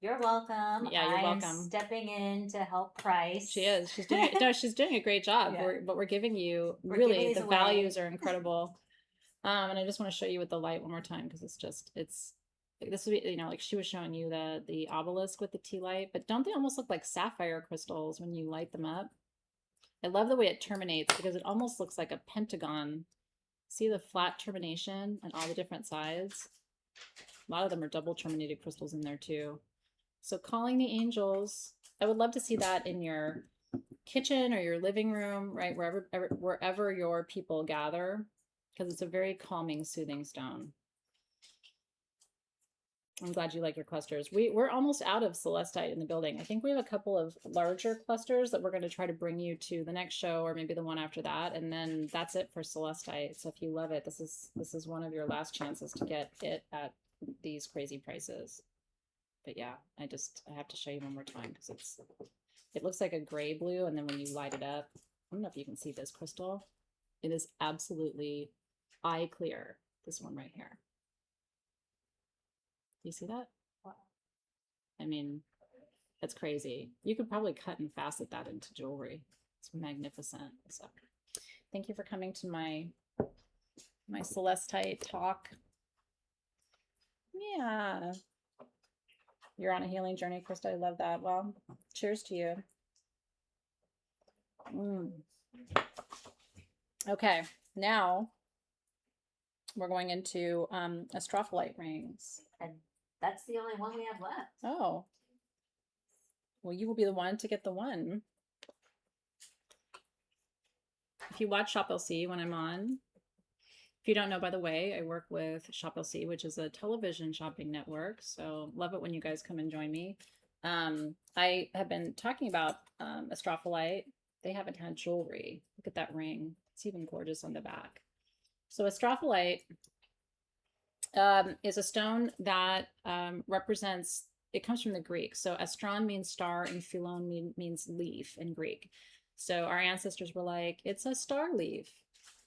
You're welcome. Yeah, you're welcome. I'm stepping in to help price. She is. She's doing no, she's doing a great job. Yeah. But we're giving you really the values are incredible. And I just want to show you with the light one more time because it's this would be, you know, like she was showing you the obelisk with the tea light, but don't they almost look like sapphire crystals when you light them up? I love the way it terminates because it almost looks like a pentagon. See the flat termination and all the different sides? A lot of them are double terminated crystals in there too. So calling the angels, I would love to see that in your kitchen or your living room, right? Wherever your people gather, because it's a very calming, soothing stone. I'm glad you like your clusters. We're almost out of celestite in the building. I think we have a couple of larger clusters that we're going to try to bring you to the next show or maybe the one after that. And then that's it for celestite. So if you love it, this is one of your last chances to get it at these crazy prices. But yeah, I have to show you one more time because it looks like a gray blue. And then when you light it up, I don't know if you can see this crystal. It is absolutely eye clear. This one right here. You see that? Wow. I mean, that's crazy. You could probably cut and facet that into jewelry. It's magnificent. So thank you for coming to my Celestite talk. Yeah. You're on a healing journey, Krista. I love that. Well, cheers to you. Okay, now we're going into astrophyllite rings. And that's the only one we have left. Oh. Well, you will be the one to get the one. If you watch Shop LC when I'm on, if you don't know, by the way, I work with Shop LC, which is a television shopping network. So love it when you guys come and join me. I have been talking about astrophyllite. They haven't had jewelry. Look at that ring. It's even gorgeous on the back. So astrophyllite is a stone that represents, it comes from the Greek. So astron means star and phylon means leaf in Greek. So our ancestors were like, it's a star leaf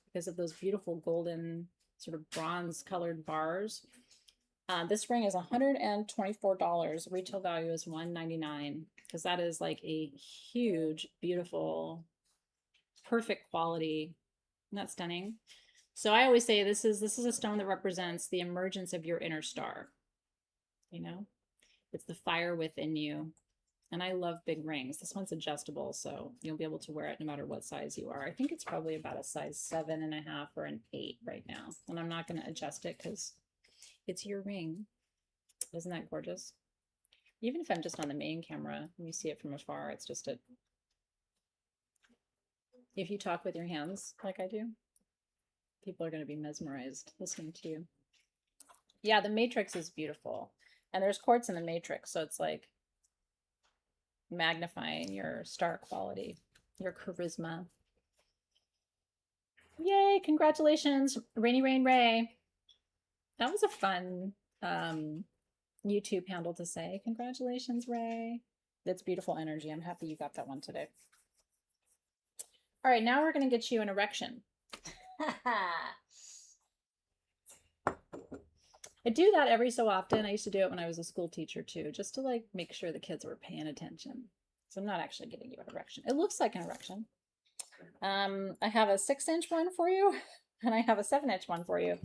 because of those beautiful golden sort of bronze colored bars. This ring is $124. Retail value is $199 because that is like a huge, beautiful, perfect quality. Isn't that stunning? So I always say this is a stone that represents the emergence of your inner star. You know, it's the fire within you. And I love big rings. This one's adjustable, so you'll be able to wear it no matter what size you are. I think it's probably about a size 7.5 or an 8 right now. And I'm not going to adjust it because it's your ring. Isn't that gorgeous? Even if I'm just on the main camera and you see it from afar, it's just a... If you talk with your hands like I do, people are going to be mesmerized listening to you. Yeah, the matrix is beautiful. And there's quartz in the matrix, so it's like magnifying your star quality, your charisma. Yay, congratulations, Rainy Rain Ray. That was a fun YouTube handle to say. Congratulations, Ray. That's beautiful energy. I'm happy you got that one today. All right, now we're going to get you an erection. I do that every so often. I used to do it when I was a school teacher too, just to like make sure the kids were paying attention. So I'm not actually getting you an erection. It looks like an erection. I have a 6-inch one for you, and I have a 7-inch one for you.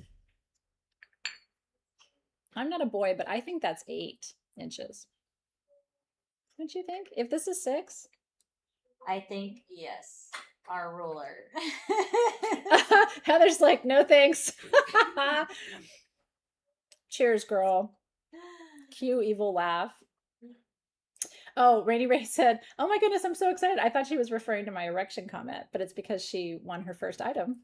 I'm not a boy, but I think that's 8 inches. Don't you think? If this is 6? I think, yes. Our ruler. Heather's like, no thanks. Cheers, girl. Cue evil laugh. Oh, Rainy Ray said, oh my goodness, I'm so excited. I thought she was referring to my erection comment, but it's because she won her first item.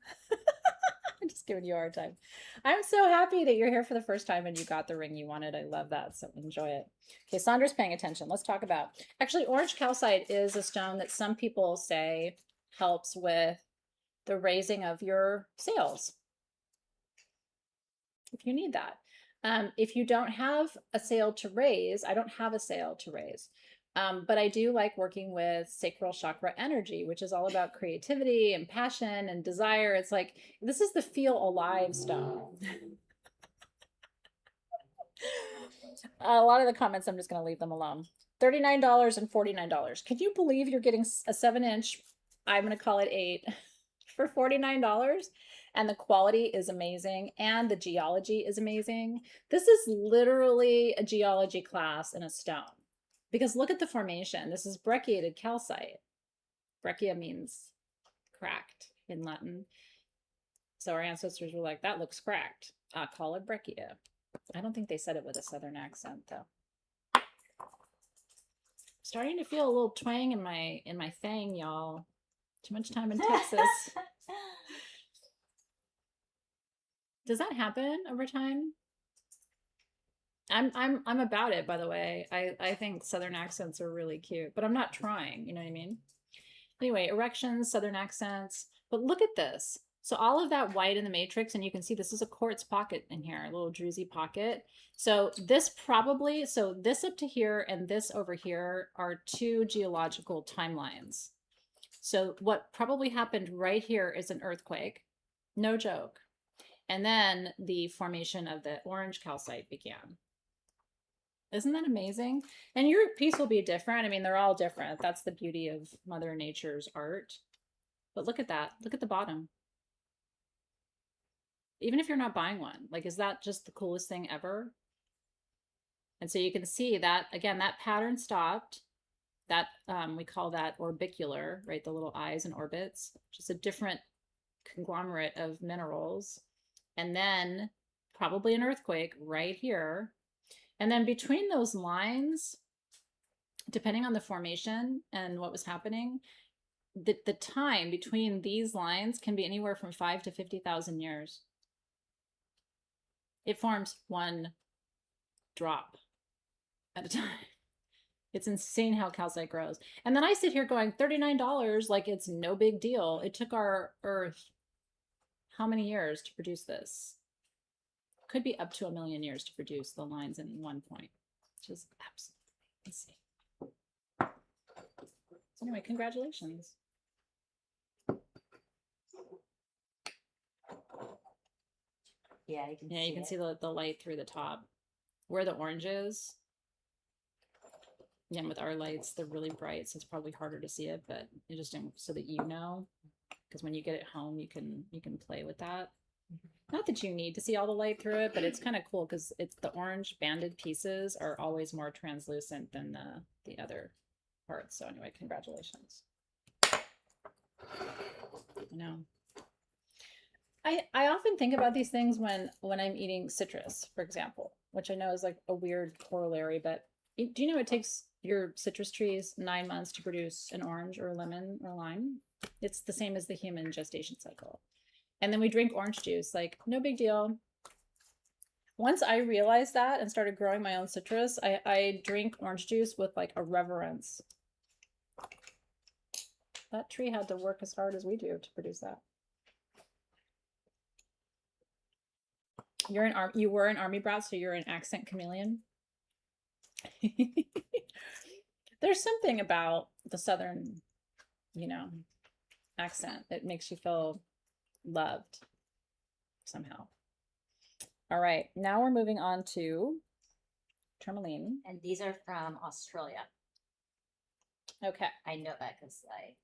I'm just giving you a hard time. I'm so happy that you're here for the first time and you got the ring you wanted. I love that. So enjoy it. Okay, Sandra's paying attention. Let's talk about, actually, orange calcite is a stone that some people say helps with the raising of your sales. If you need that. If you don't have a sale to raise, I don't have a sale to raise. But I do like working with sacral chakra energy, which is all about creativity and passion and desire. It's like, this is the feel alive stone. A lot of the comments, I'm just going to leave them alone. $39 and $49. Can you believe you're getting a 7-inch, I'm going to call it 8, for $49? And the quality is amazing. And the geology is amazing. This is literally a geology class in a stone. Because look at the formation. This is brecciated calcite. Breccia means cracked in Latin. So our ancestors were like, that looks cracked. Call it breccia. I don't think they said it with a southern accent though. Starting to feel a little twang in my thing, y'all. Too much time in Texas. Does that happen over time? I'm about it, by the way. I think southern accents are really cute, but I'm not trying, you know what I mean? Anyway, erections, southern accents, but look at this. So all of that white in the matrix, and you can see this is a quartz pocket in here, a little druzy pocket. So this probably, so this up to here and this over here are 2 geological timelines. So what probably happened right here is an earthquake. No joke. And then the formation of the orange calcite began. Isn't that amazing? And your piece will be different. I mean, they're all different. That's the beauty of Mother Nature's art. But look at that. Look at the bottom. Even if you're not buying one, like, is that just the coolest thing ever? And so you can see that, again, that pattern stopped. That we call that orbicular, right? The little eyes and orbits, just a different conglomerate of minerals. And then probably an earthquake right here. And then between those lines, depending on the formation and what was happening, the time between these lines can be anywhere from 5 to 50,000 years. It forms one drop at a time. It's insane how calcite grows. And then I sit here going, $39, like it's no big deal. It took our Earth how many years to produce this? Could be up to 1 million years to produce the lines in one point, which is absolutely insane. So anyway, congratulations. Yeah, you can Yeah, see you can it. see the light through the top. Where the orange is, again, with our lights, they're really bright, so it's probably harder to see it, but it just so that you know, because when you get it home, you can play with that. Not that you need to see all the light through it, but it's kind of cool because it's the orange banded pieces are always more translucent than the other parts. So anyway, congratulations. I know. I often think about these things when I'm eating citrus, for example, which I know is like a weird corollary, but do you know it takes your citrus trees 9 months to produce an orange or a lemon or a lime? It's the same as the human gestation cycle. And then we drink orange juice, like no big deal. Once I realized that and started growing my own citrus, I drink orange juice with like a reverence. That tree had to work as hard as we do to produce that. You were an army brat, so you're an accent chameleon. There's something about the Southern, accent that makes you feel loved somehow. All right, now we're moving on to tourmaline. And these are from Australia. Okay. I know that because I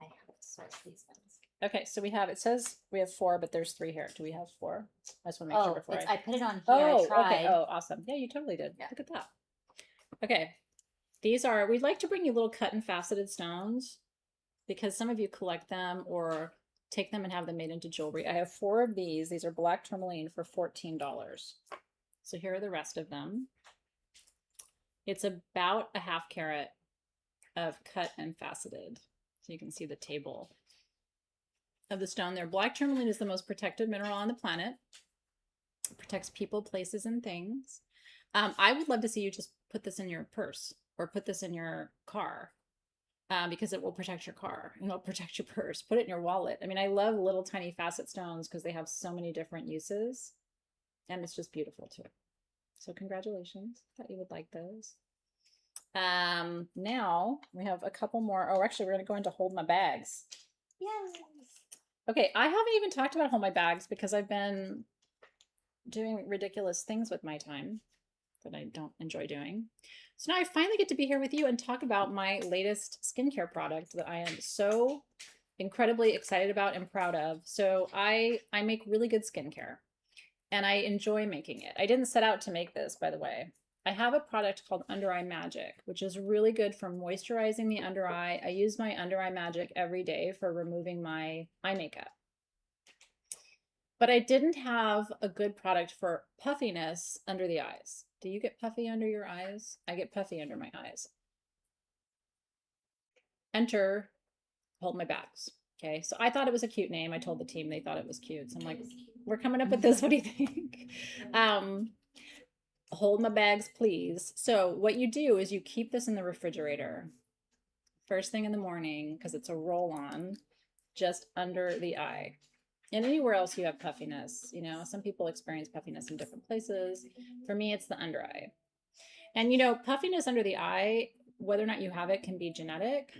have sourced these ones. Okay, so it says we have 4, but there's 3 here. Do we have 4? I just want to make sure before I put it on here. Oh, I tried. okay. Oh, awesome. Yeah, you totally did. Yeah. Look at that. Okay. We'd like to bring you little cut and faceted stones because some of you collect them or take them and have them made into jewelry. I have 4 of these. These are black tourmaline for $14. So here are the rest of them. It's about a ½ carat of cut and faceted. So you can see the table of the stone there. Black tourmaline is the most protected mineral on the planet. It protects people, places, and things. I would love to see you just put this in your purse or put this in your car because it will protect your car and it'll protect your purse. Put it in your wallet. I mean, I love little tiny facet stones because they have so many different uses and it's just beautiful too. So congratulations. Thought you would like those. Now we have a couple more. Oh, actually, we're going to go into hold my bags. Yes. Okay, I haven't even talked about hold my bags because I've been doing ridiculous things with my time that I don't enjoy doing. So now I finally get to be here with you and talk about my latest skincare product that I am so incredibly excited about and proud of. So I make really good skincare and I enjoy making it. I didn't set out to make this, by the way. I have a product called Under Eye Magic, which is really good for moisturizing the under eye. I use my Under Eye Magic every day for removing my eye makeup. But I didn't have a good product for puffiness under the eyes. Do you get puffy under your eyes? I get puffy under my eyes. Enter hold my bags. Okay, so I thought it was a cute name. I told the team they thought it was cute. So I'm like, we're coming up with this. What do you think? Hold my bags, please. So what you do is you keep this in the refrigerator first thing in the morning because it's a roll-on just under the eye. And anywhere else you have puffiness, some people experience puffiness in different places. For me, it's the under eye. And puffiness under the eye, whether or not you have it can be genetic.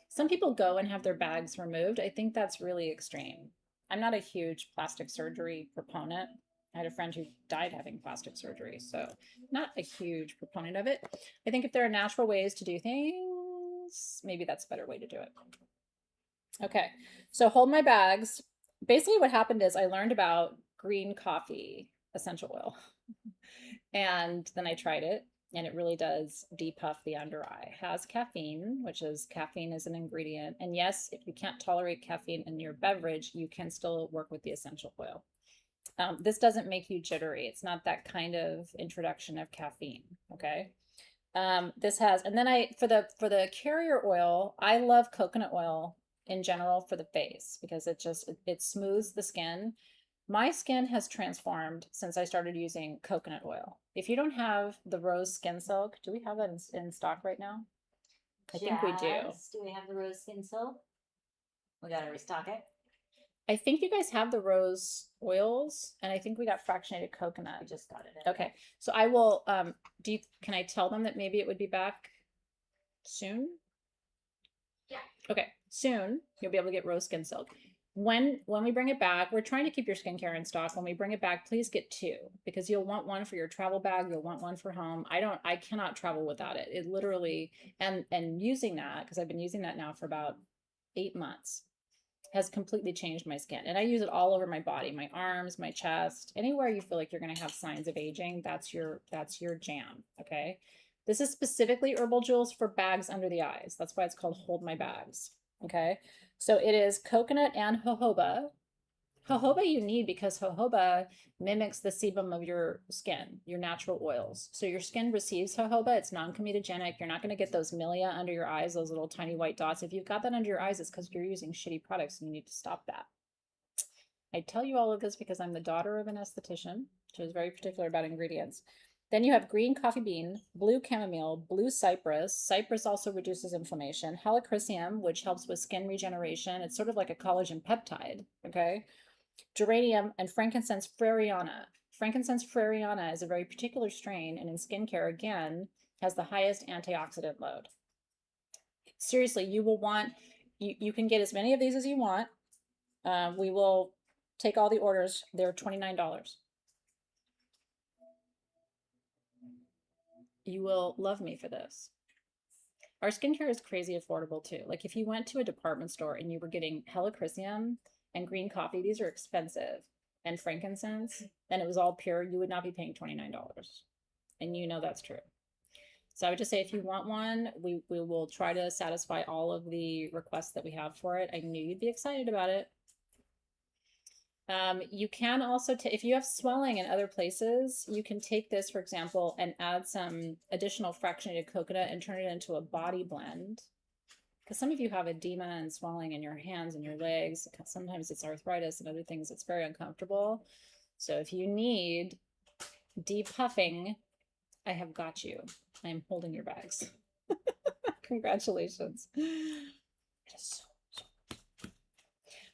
Some people go and have their bags removed. I think that's really extreme. I'm not a huge plastic surgery proponent. I had a friend who died having plastic surgery, so not a huge proponent of it. I think if there are natural ways to do things, maybe that's a better way to do it. Okay, so hold my bags. Basically, what happened is I learned about green coffee essential oil, and then I tried it, and it really does depuff the under eye. It has caffeine, which is caffeine is an ingredient. And yes, if you can't tolerate caffeine in your beverage, you can still work with the essential oil. This doesn't make you jittery. It's not that kind of introduction of caffeine. Okay. This has, and then for the carrier oil, I love coconut oil in general for the face because it smooths the skin. My skin has transformed since I started using coconut oil. If you don't have the rose skin silk, do we have that in stock right now? I think we do. Jazz, do we have the rose skin silk? We gotta restock it. I think you guys have the rose oils, and I think we got fractionated coconut. I just got it. Okay, so I will. Can I tell them that maybe it would be back soon? Yeah. Okay, soon you'll be able to get rose skin silk. When we bring it back, we're trying to keep your skincare in stock. When we bring it back, please get 2 because you'll want one for your travel bag. You'll want one for home. I cannot travel without it. It literally, and using that, because I've been using that now for about 8 months, has completely changed my skin. And I use it all over my body, my arms, my chest, anywhere you feel like you're going to have signs of aging. That's your jam. Okay. This is specifically Herbal Jewels for bags under the eyes. That's why it's called Hold My Bags. Okay. So it is coconut and jojoba. Jojoba you need because jojoba mimics the sebum of your skin, your natural oils. So your skin receives jojoba. It's non-comedogenic. You're not going to get those milia under your eyes, those little tiny white dots. If you've got that under your eyes, it's because you're using shitty products and you need to stop that. I tell you all of this because I'm the daughter of an esthetician. She was very particular about ingredients. Then you have green coffee bean, blue chamomile, blue cypress. Cypress also reduces inflammation. Helichrysum, which helps with skin regeneration. It's sort of like a collagen peptide, okay? Geranium and frankincense freriana. Frankincense freriana is a very particular strain, and in skincare, again, has the highest antioxidant load. Seriously, you will want, you can get as many of these as you want. We will take all the orders. They're $29. You will love me for this. Our skincare is crazy affordable too. Like if you went to a department store and you were getting helichrysum and green coffee, these are expensive, and frankincense, and it was all pure, you would not be paying $29. And you know that's true. So I would just say if you want one, we will try to satisfy all of the requests that we have for it. I knew you'd be excited about it. You can also, if you have swelling in other places, you can take this, for example, and add some additional fractionated coconut and turn it into a body blend. Because some of you have edema and swelling in your hands and your legs. Sometimes it's arthritis and other things. It's very uncomfortable. So if you need depuffing, I have got you. I am holding your bags. Congratulations. It is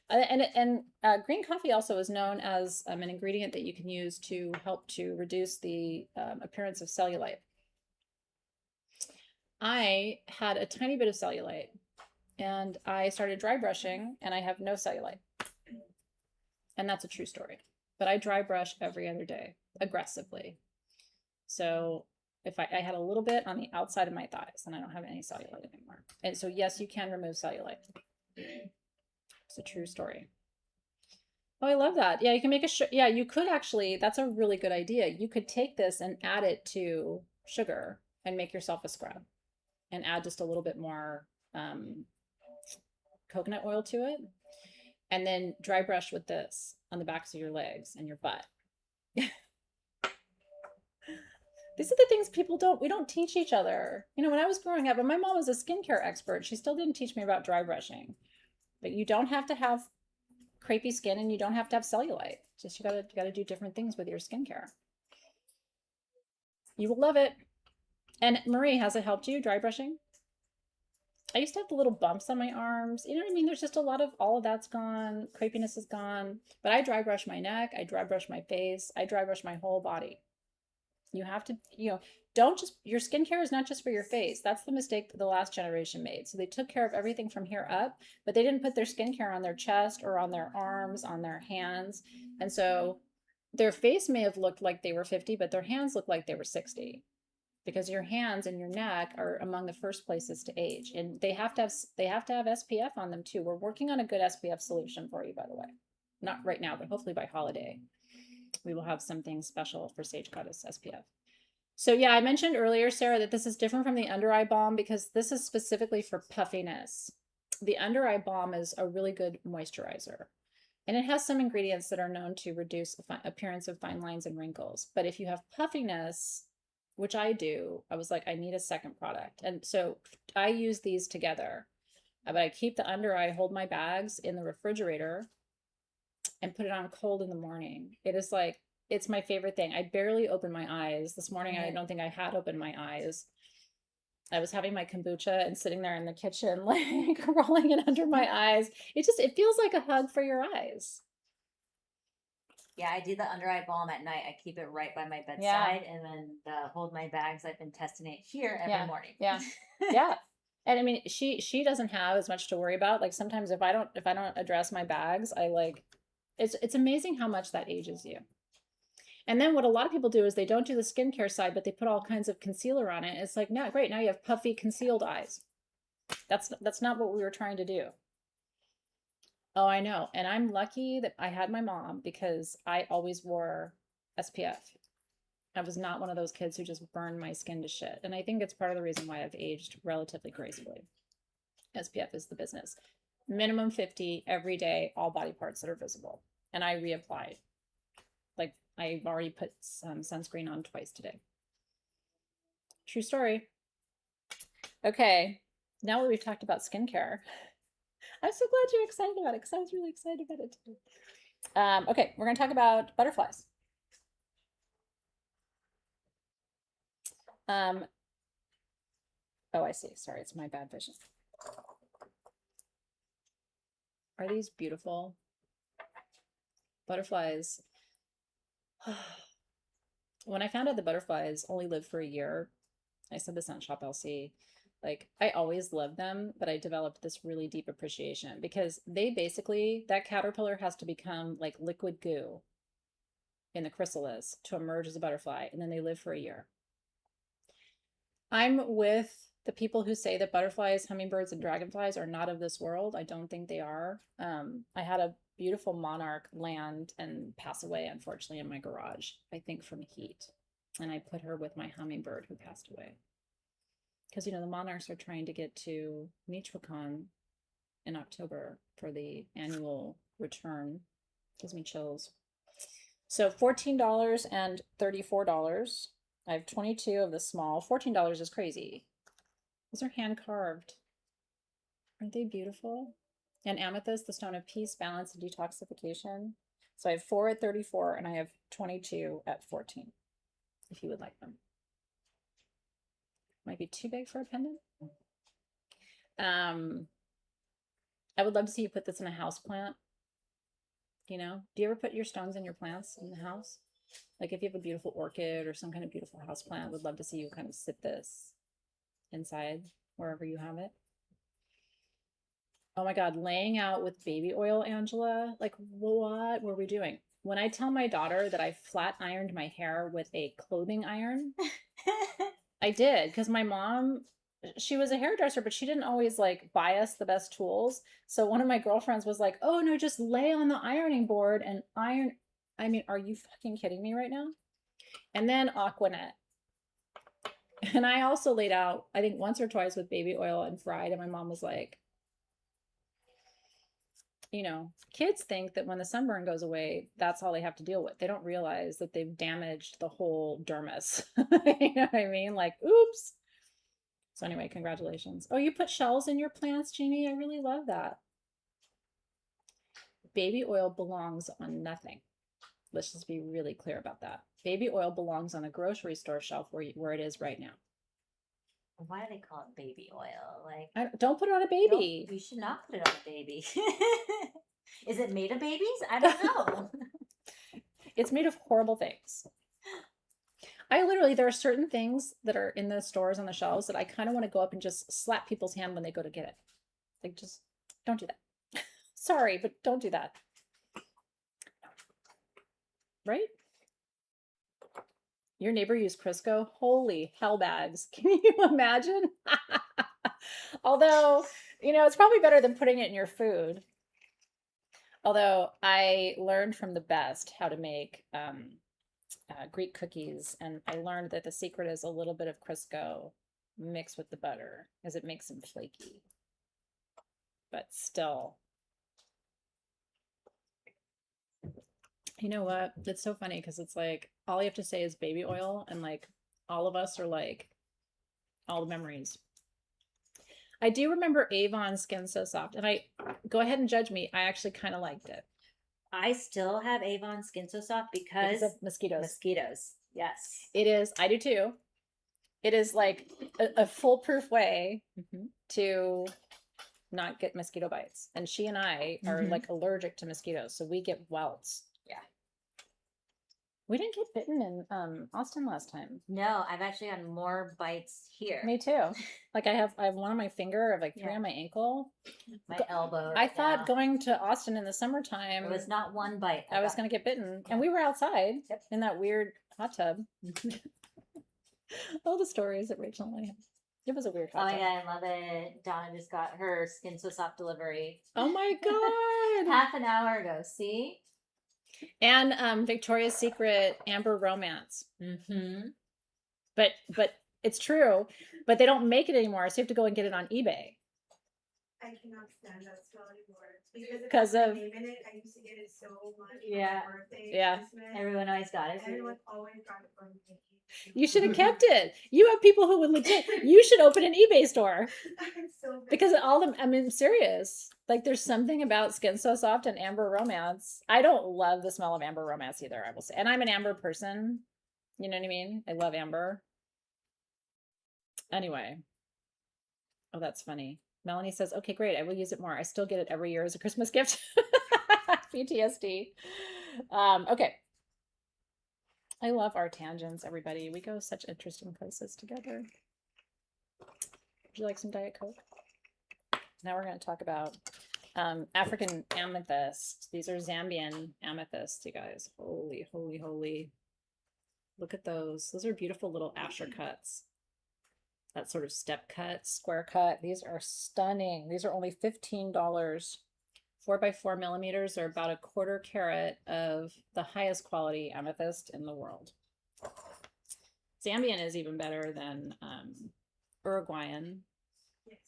and green coffee also is known as an ingredient that you can use to help to reduce the appearance of cellulite. I had a tiny bit of cellulite and I started dry brushing and I have no cellulite. And that's a true story. But I dry brush every other day aggressively. So if I had a little bit on the outside of my thighs and I don't have any cellulite anymore. And so yes, you can remove cellulite. It's a true story. Oh, I love that. Yeah, you can make yeah, you could actually, that's a really good idea. You could take this and add it to sugar and make yourself a scrub and add just a little bit more coconut oil to it. And then dry brush with this on the backs of your legs and your butt. These are the things we don't teach each other. You know, when I was growing up, and my mom was a skincare expert, she still didn't teach me about dry brushing. But you don't have to have crepey skin and you don't have to have cellulite. Just you gotta do different things with your skincare. You will love it. And Marie, has it helped you, dry brushing? I used to have the little bumps on my arms. You know what I mean? There's just a lot of, all of that's gone. Crepiness is gone. But I dry brush my neck. I dry brush my face. I dry brush my whole body. You have to, you know, don't just, your skincare is not just for your face. That's the mistake that the last generation made. So they took care of everything from here up, but they didn't put their skincare on their chest or on their arms, on their hands. And so their face may have looked like they were 50, but their hands looked like they were 60, because your hands and your neck are among the first places to age. And they have to have SPF on them too. We're working on a good SPF solution for you, by the way. Not right now, but hopefully by holiday, we will have something special for Sage Goddess SPF. So yeah, I mentioned earlier, Sarah, that this is different from the under eye balm because this is specifically for puffiness. The under eye balm is a really good moisturizer, and it has some ingredients that are known to reduce appearance of fine lines and wrinkles. But if you have puffiness, which I do, I was like, I need a second product. And so I use these together, but I keep the under eye, hold my bags in the refrigerator and put it on cold in the morning. It is like, it's my favorite thing. I barely open my eyes. This morning, I don't think I had opened my eyes. I was having my kombucha and sitting there in the kitchen, like rolling it under my eyes. It feels like a hug for your eyes. Yeah, I do the under eye balm at night. I keep it right by my bedside, and then the hold my bags. I've been testing it here every morning. Yeah, yeah. And I mean, she doesn't have as much to worry about. Like sometimes if I don't address my bags, I like, it's amazing how much that ages you. And then what a lot of people do is they don't do the skincare side, but they put all kinds of concealer on it. It's like, no, great. Now you have puffy concealed eyes. That's not what we were trying to do. Oh, I know. And I'm lucky that I had my mom because I always wore SPF. I was not one of those kids who just burned my skin to shit. And I think it's part of the reason why I've aged relatively gracefully. SPF is the business. Minimum 50 every day, all body parts that are visible. And I reapplied. Like I've already put some sunscreen on twice today. True story. Okay, now that we've talked about skincare, I'm so glad you're excited about it because I was really excited about it too. Okay, we're going to talk about butterflies. Oh, I see. Sorry, it's my bad vision. Are these beautiful butterflies? When I found out the butterflies only live for a year, I said this on Shop LC, like I always loved them, but I developed this really deep appreciation because they basically, that caterpillar has to become like liquid goo in the chrysalis to emerge as a butterfly, and then they live for a year. I'm with the people who say that butterflies, hummingbirds, and dragonflies are not of this world. I don't think they are. I had a beautiful monarch land and pass away, unfortunately, in my garage, I think from heat. And I put her with my hummingbird who passed away. Because, you know, the monarchs are trying to get to Michoacan in October for the annual return. Gives me chills. So $14 and $34. I have 22 of the small. $14 is crazy. These are hand carved. Aren't they beautiful? And amethyst, the stone of peace, balance, and detoxification. So I have 4 at 34 and I have 22 at 14, if you would like them. Might be too big for a pendant. I would love to see you put this in a house plant. You know, do you ever put your stones in your plants in the house? Like if you have a beautiful orchid or some kind of beautiful house plant, would love to see you kind of sit this inside wherever you have it. Oh my God, laying out with baby oil, Angela. Like what were we doing? When I tell my daughter that I flat ironed my hair with a clothing iron, I did, because my mom, she was a hairdresser, but she didn't always like buy us the best tools. So one of my girlfriends was like, oh no, just lay on the ironing board and iron. I mean, are you fucking kidding me right now? And then Aquanet. And I also laid out, I think once or twice with baby oil and fried. And my mom was like, you know, kids think that when the sunburn goes away, that's all they have to deal with. They don't realize that they've damaged the whole dermis. You know what I mean? Like, oops. So anyway, congratulations. Oh, you put shells in your plants, Jamie? I really love that. Baby oil belongs on nothing. Let's just be really clear about that. Baby oil belongs on the grocery store shelf where it is right now. Why do they call it baby oil? Like, don't put it on a baby. No, you should not put it on a baby. Is it made of babies? I don't know. It's made of horrible things. there are certain things that are in the stores on the shelves that I kind of want to go up and just slap people's hand when they go to get it. Like, just don't do that. Sorry, but don't do that. Right? Your neighbor used Crisco? Holy hell bags. Can you imagine? Although, it's probably better than putting it in your food. Although I learned from the best how to make Greek cookies, and I learned that the secret is a little bit of Crisco mixed with the butter, because it makes them flaky. But still, you know what? It's so funny because it's like all you have to say is baby oil, and like all of us are like all the memories. I do remember Avon Skin So Soft, and I go ahead and judge me. I actually kind of liked it. I still have Avon Skin So Soft because of mosquitoes. Mosquitoes. Yes. It is. I do too. It is like a foolproof way to not get mosquito bites. And she and I are like allergic to mosquitoes, so we get welts. Yeah. We didn't get bitten in Austin last time. No, I've actually had more bites here. Me too. Like I have one on my finger, I have like 3 on my ankle. My elbow. I thought going to Austin in the summertime, it was not one bite. I was going to get bitten. And we were outside in that weird hot tub. All the stories that Rachel and I had. It was a weird hot tub. Oh my God, I love it. Donna just got her Skin So Soft delivery. Oh my God. Half an hour ago. See? And Victoria's Secret Amber Romance. But it's true. But they don't make it anymore, so you have to go and get it on eBay. I cannot stand that smell anymore. Because of name in it, I used to get it so much. Yeah. For my birthday, Yeah. Christmas. Everyone always got it. Everyone always got it for me. You should have kept it. You have people who would legit. You should open an eBay store. I'm so bad. Because all the, I mean, I'm serious. Like, there's something about Skin So Soft and Amber Romance. I don't love the smell of Amber Romance either, I will say. And I'm an Amber person. You know what I mean? I love Amber. Anyway. Oh, that's funny. Melanie says, okay, great. I will use it more. I still get it every year as a Christmas gift. PTSD. Okay. I love our tangents, everybody. We go such interesting places together. Would you like some Diet Coke? Now we're going to talk about African amethyst. These are Zambian amethysts, you guys. Holy, holy, holy. Look at those. Those are beautiful little Asher cuts. That sort of step cut, square cut. These are stunning. These are only $15. 4 by 4 millimeters are about 1/4 carat of the highest quality amethyst in the world. Zambian is even better than Uruguayan. Yes.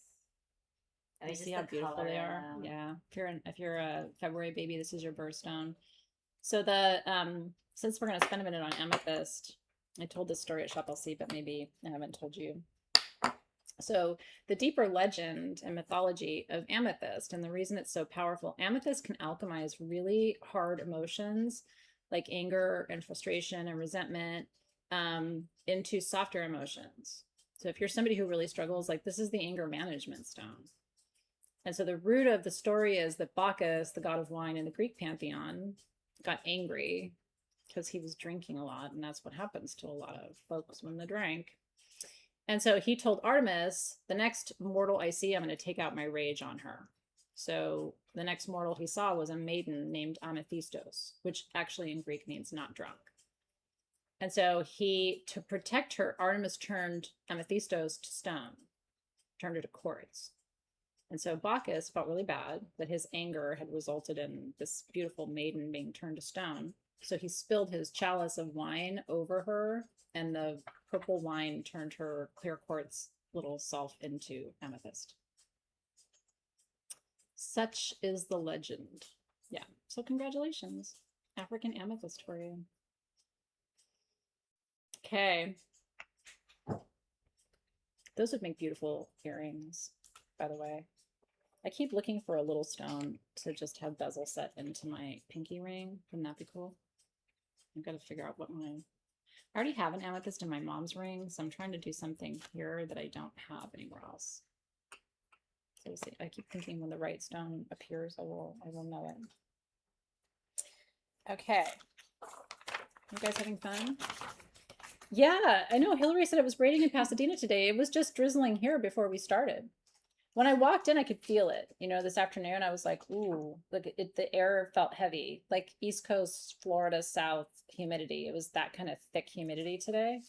You see how beautiful they are? Yeah. If you're a February baby, this is your birthstone. So the since we're gonna spend a minute on amethyst, I told this story at Shop LC, but maybe I haven't told you. So the deeper legend and mythology of amethyst, and the reason it's so powerful, amethyst can alchemize really hard emotions like anger and frustration and resentment into softer emotions. So if you're somebody who really struggles, like this is the anger management stone. And so the root of the story is that Bacchus, the god of wine in the Greek pantheon, got angry because he was drinking a lot. And that's what happens to a lot of folks when they drink. And so he told Artemis, the next mortal I see, I'm going to take out my rage on her. So the next mortal he saw was a maiden named Amethystos, which actually in Greek means not drunk. And so to protect her, Artemis turned Amethystos to stone, turned her to quartz. And so Bacchus felt really bad that his anger had resulted in this beautiful maiden being turned to stone. So he spilled his chalice of wine over her, and the purple wine turned her clear quartz little self into amethyst. Such is the legend. Yeah. So congratulations. African amethyst for you. Okay. Those would make beautiful earrings, by the way. I keep looking for a little stone to just have bezel set into my pinky ring. Wouldn't that be cool? I've got to figure out what I already have an amethyst in my mom's ring, so I'm trying to do something here that I don't have anywhere else. So we'll see. I keep thinking when the right stone appears, I will know it. Okay. You guys having fun? Yeah, I know. Hillary said it was raining in Pasadena today. It was just drizzling here before we started. When I walked in, I could feel it. This afternoon, I was like, ooh, look, the air felt heavy, like East Coast, Florida, South humidity. It was that kind of thick humidity today.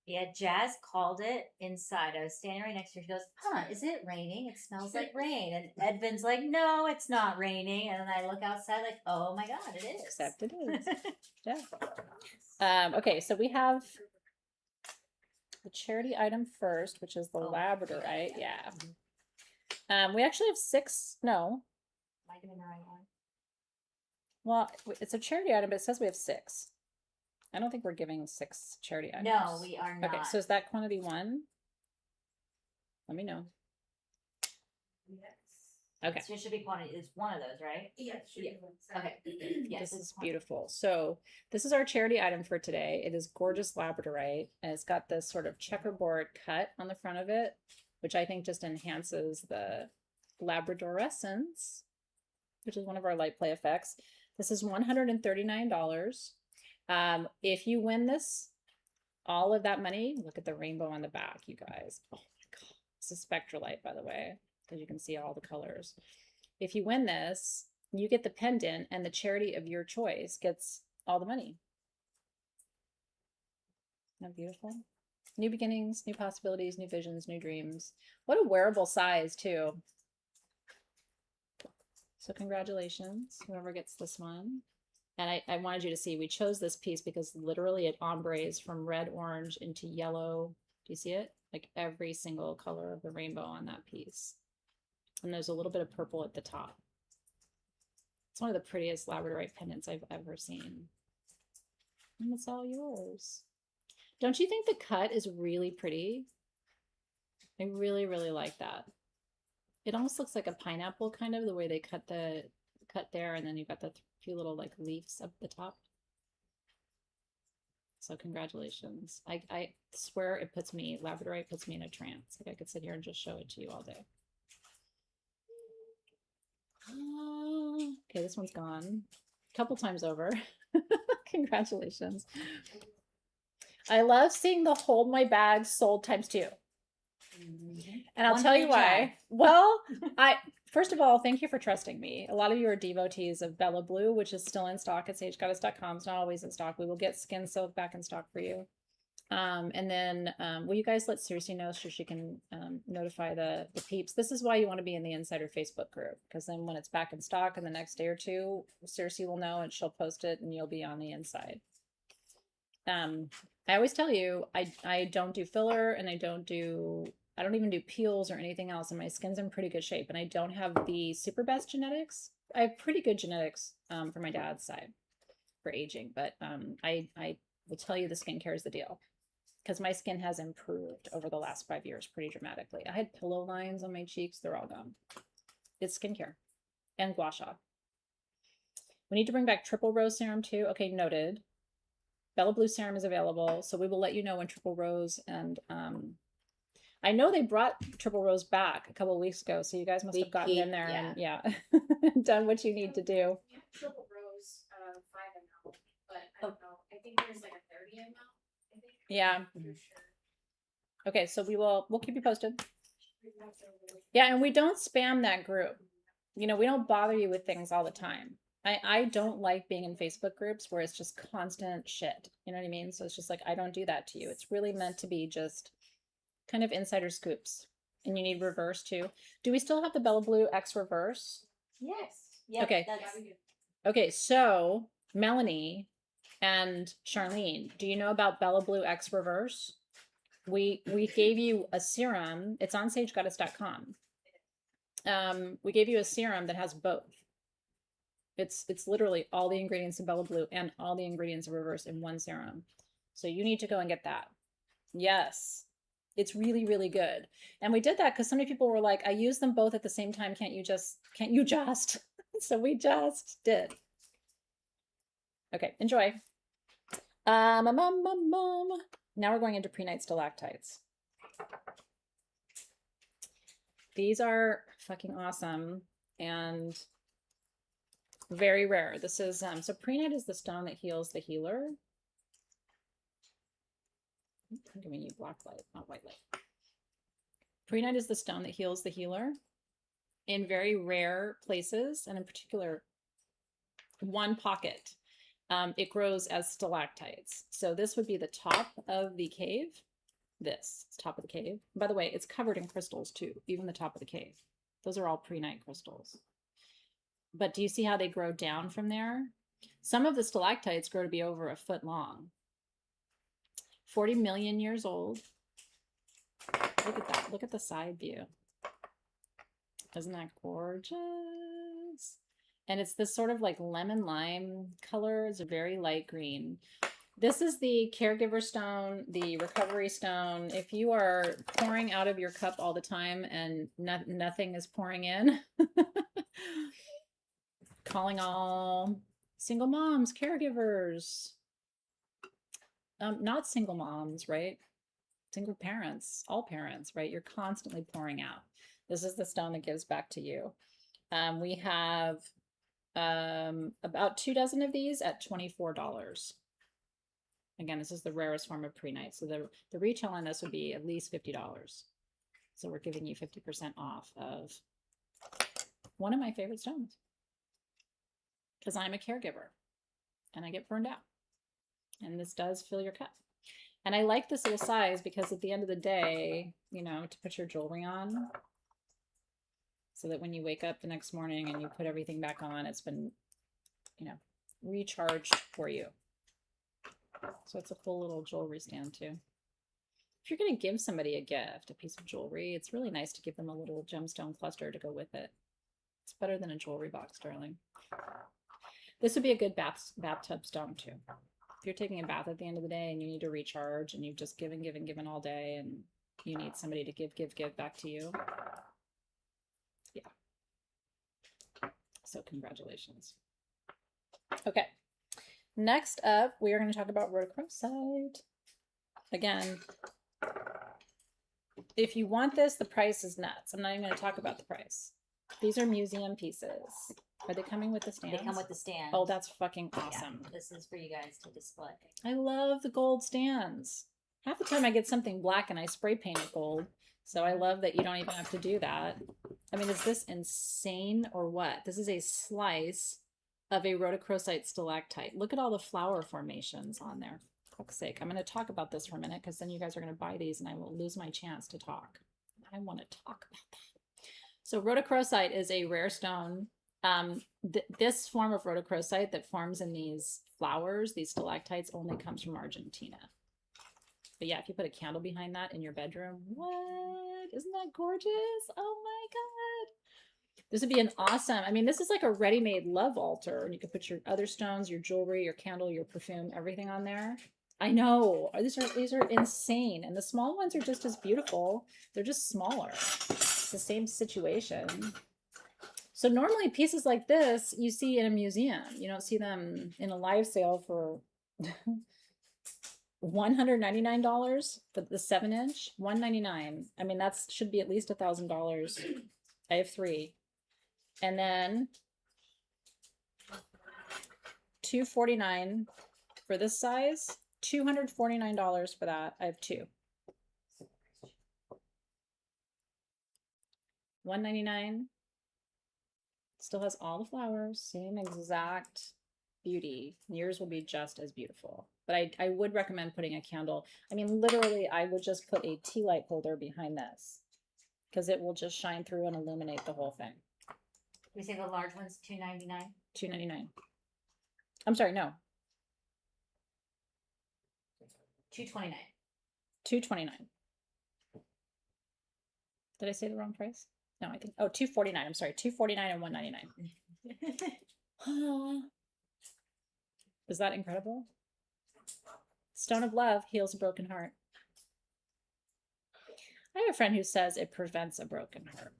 Yeah, Jazz called it inside. I was standing right next to her. She goes, "Huh, is it raining? It smells like rain." And Edvin's like, "No, it's not raining." And then I look outside, like, "Oh my God, it is." Except it is. Yeah. Okay, so we have the charity item first, which is the labradorite. Yeah. We actually have 6. No. Am I doing the right one? Well, it's a charity item, but it says we have 6. I don't think we're giving 6 charity items. No, we are not. Okay, so is that quantity 1? Let me know. Yes. Okay. So it should be quantity. It's one of those, right? Yes. Yeah. Okay. Yes, This is beautiful. So this is our charity item for today. It is gorgeous labradorite, and it's got this sort of checkerboard cut on the front of it, which I think just enhances the labradorescence, which is one of our light play effects. This is $139. If you win this, all of that money, look at the rainbow on the back, you guys. Oh my God. It's a spectralite, by the way, because you can see all the colors. If you win this, you get the pendant, and the charity of your choice gets all the money. Isn't that beautiful? New beginnings, new possibilities, new visions, new dreams. What a wearable size, too. So congratulations, whoever gets this one. And I wanted you to see, we chose this piece because literally it ombres from red, orange into yellow. Do you see it? Like every single color of the rainbow on that piece. And there's a little bit of purple at the top. It's one of the prettiest labradorite pendants I've ever seen. And it's all yours. Don't you think the cut is really pretty? I really, really like that. It almost looks like a pineapple, kind of the way they cut there, and then you've got the few little like leaves up the top. So congratulations. I swear it puts me, labradorite puts me in a trance. Like I could sit here and just show it to you all day. Okay, this one's gone a couple times over. Congratulations. I love seeing the hold my bag sold times 2. And I'll tell you why. Well, first of all, thank you for trusting me. A lot of you are devotees of Bella Blue, which is still in stock at sagegoddess.com. It's not always in stock. We will get Skin Silk back in stock for you. And then will you guys let Circe know so she can notify the peeps? This is why you want to be in the Insider Facebook group, because then when it's back in stock in the next day or 2, Circe will know and she'll post it and you'll be on the inside. I always tell you, I don't do filler, and I don't even do peels or anything else, and my skin's in pretty good shape, and I don't have the super best genetics. I have pretty good genetics for my dad's side for aging, but I will tell you the skincare is the deal, because my skin has improved over the last 5 years pretty dramatically. I had pillow lines on my cheeks. They're all gone. It's skincare and gua sha. We need to bring back triple rose serum too. Okay, noted. Bella Blue serum is available, so we will let you know when triple rose, and I know they brought triple rose back a couple of weeks ago, so you guys must have gotten in there and done what you need to do. Triple rose, 5 ml, but I don't know. I think there's like a 30 ml. I think. Yeah. For sure. Okay, so we'll keep you posted. Yeah, and we don't spam that group. We don't bother you with things all the time. I don't like being in Facebook groups where it's just constant shit. You know what I mean? So it's just like, I don't do that to you. It's really meant to be just kind of insider scoops. And you need reverse too. Do we still have the Bella Blue X reverse? Yes. Yep, okay. Okay, so Melanie and Charlene, do you know about Bella Blue X reverse? We gave you a serum. It's on sagegoddess.com. We gave you a serum that has both. It's literally all the ingredients of Bella Blue and all the ingredients of reverse in one serum. So you need to go and get that. Yes. It's really, really good. And we did that because so many people were like, I use them both at the same time. Can't you just? So we just did. Okay, enjoy. Now we're going into pre-night stalactites. These are fucking awesome and very rare. This is so prehnite is the stone that heals the healer. I'm giving you black light, not white light. Prehnite is the stone that heals the healer in very rare places, and in particular, one pocket. It grows as stalactites. So this would be the top of the cave. This is top of the cave. By the way, it's covered in crystals too, even the top of the cave. Those are all prehnite crystals. But do you see how they grow down from there? Some of the stalactites grow to be over a foot long. 40 million years old. Look at that. Look at the side view. Isn't that gorgeous? And it's this sort of like lemon lime color. It's a very light green. This is the caregiver stone, the recovery stone. If you are pouring out of your cup all the time and nothing is pouring in, calling all single moms, caregivers, not single moms, right? Single parents, all parents, right? You're constantly pouring out. This is the stone that gives back to you. We have about 2 dozen of these at $24. Again, this is the rarest form of prehnite. So the retail on this would be at least $50. So we're giving you 50% off of one of my favorite stones. Because I'm a caregiver and I get burned out. And this does fill your cup. And I like this little size because at the end of the day, you know, to put your jewelry on, so that when you wake up the next morning and you put everything back on, it's been, you know, recharged for you. So it's a cool little jewelry stand too. If you're going to give somebody a gift, a piece of jewelry, it's really nice to give them a little gemstone cluster to go with it. It's better than a jewelry box, darling. This would be a good bathtub stone too. If you're taking a bath at the end of the day and you need to recharge and you've just given all day and you need somebody to give back to you. Yeah. So congratulations. Okay. Next up, we are going to talk about rhodochrosite. Again, if you want this, the price is nuts. I'm not even going to talk about the price. These are museum pieces. Are they coming with the stands? They come with the stand. Oh, that's fucking awesome. Yeah, this is for you guys to display. I love the gold stands. Half the time I get something black and I spray paint it gold. So I love that you don't even have to do that. I mean, is this insane or what? This is a slice of a rhodochrosite stalactite. Look at all the flower formations on there. For fuck's sake. I'm going to talk about this for a minute because then you guys are going to buy these and I will lose my chance to talk. I want to talk about that. So rhodochrosite is a rare stone. This form of rhodochrosite that forms in these flowers, these stalactites, only comes from Argentina. But yeah, if you put a candle behind that in your bedroom, what? Isn't that gorgeous? Oh my God. This would be an awesome, I mean, this is like a ready-made love altar. And you could put your other stones, your jewelry, your candle, your perfume, everything on there. I know. These are insane. And the small ones are just as beautiful. They're just smaller. It's the same situation. So normally pieces like this you see in a museum. You don't see them in a live sale for $199 for the 7-inch. $199. I mean, that should be at least $1,000. I have 3. And then $249 for this size. $249 for that. I have 2. $199. Still has all the flowers, same exact beauty. Yours will be just as beautiful. But I would recommend putting a candle. I mean, literally, I would just put a tea light holder behind this because it will just shine through and illuminate the whole thing. We say the large one's $299. $299. I'm sorry, no. $229. $229. Did I say the wrong price? No, I think, oh, $249. I'm sorry, $249 and $199. Is that incredible? Stone of Love heals a broken heart. I have a friend who says it prevents a broken heart.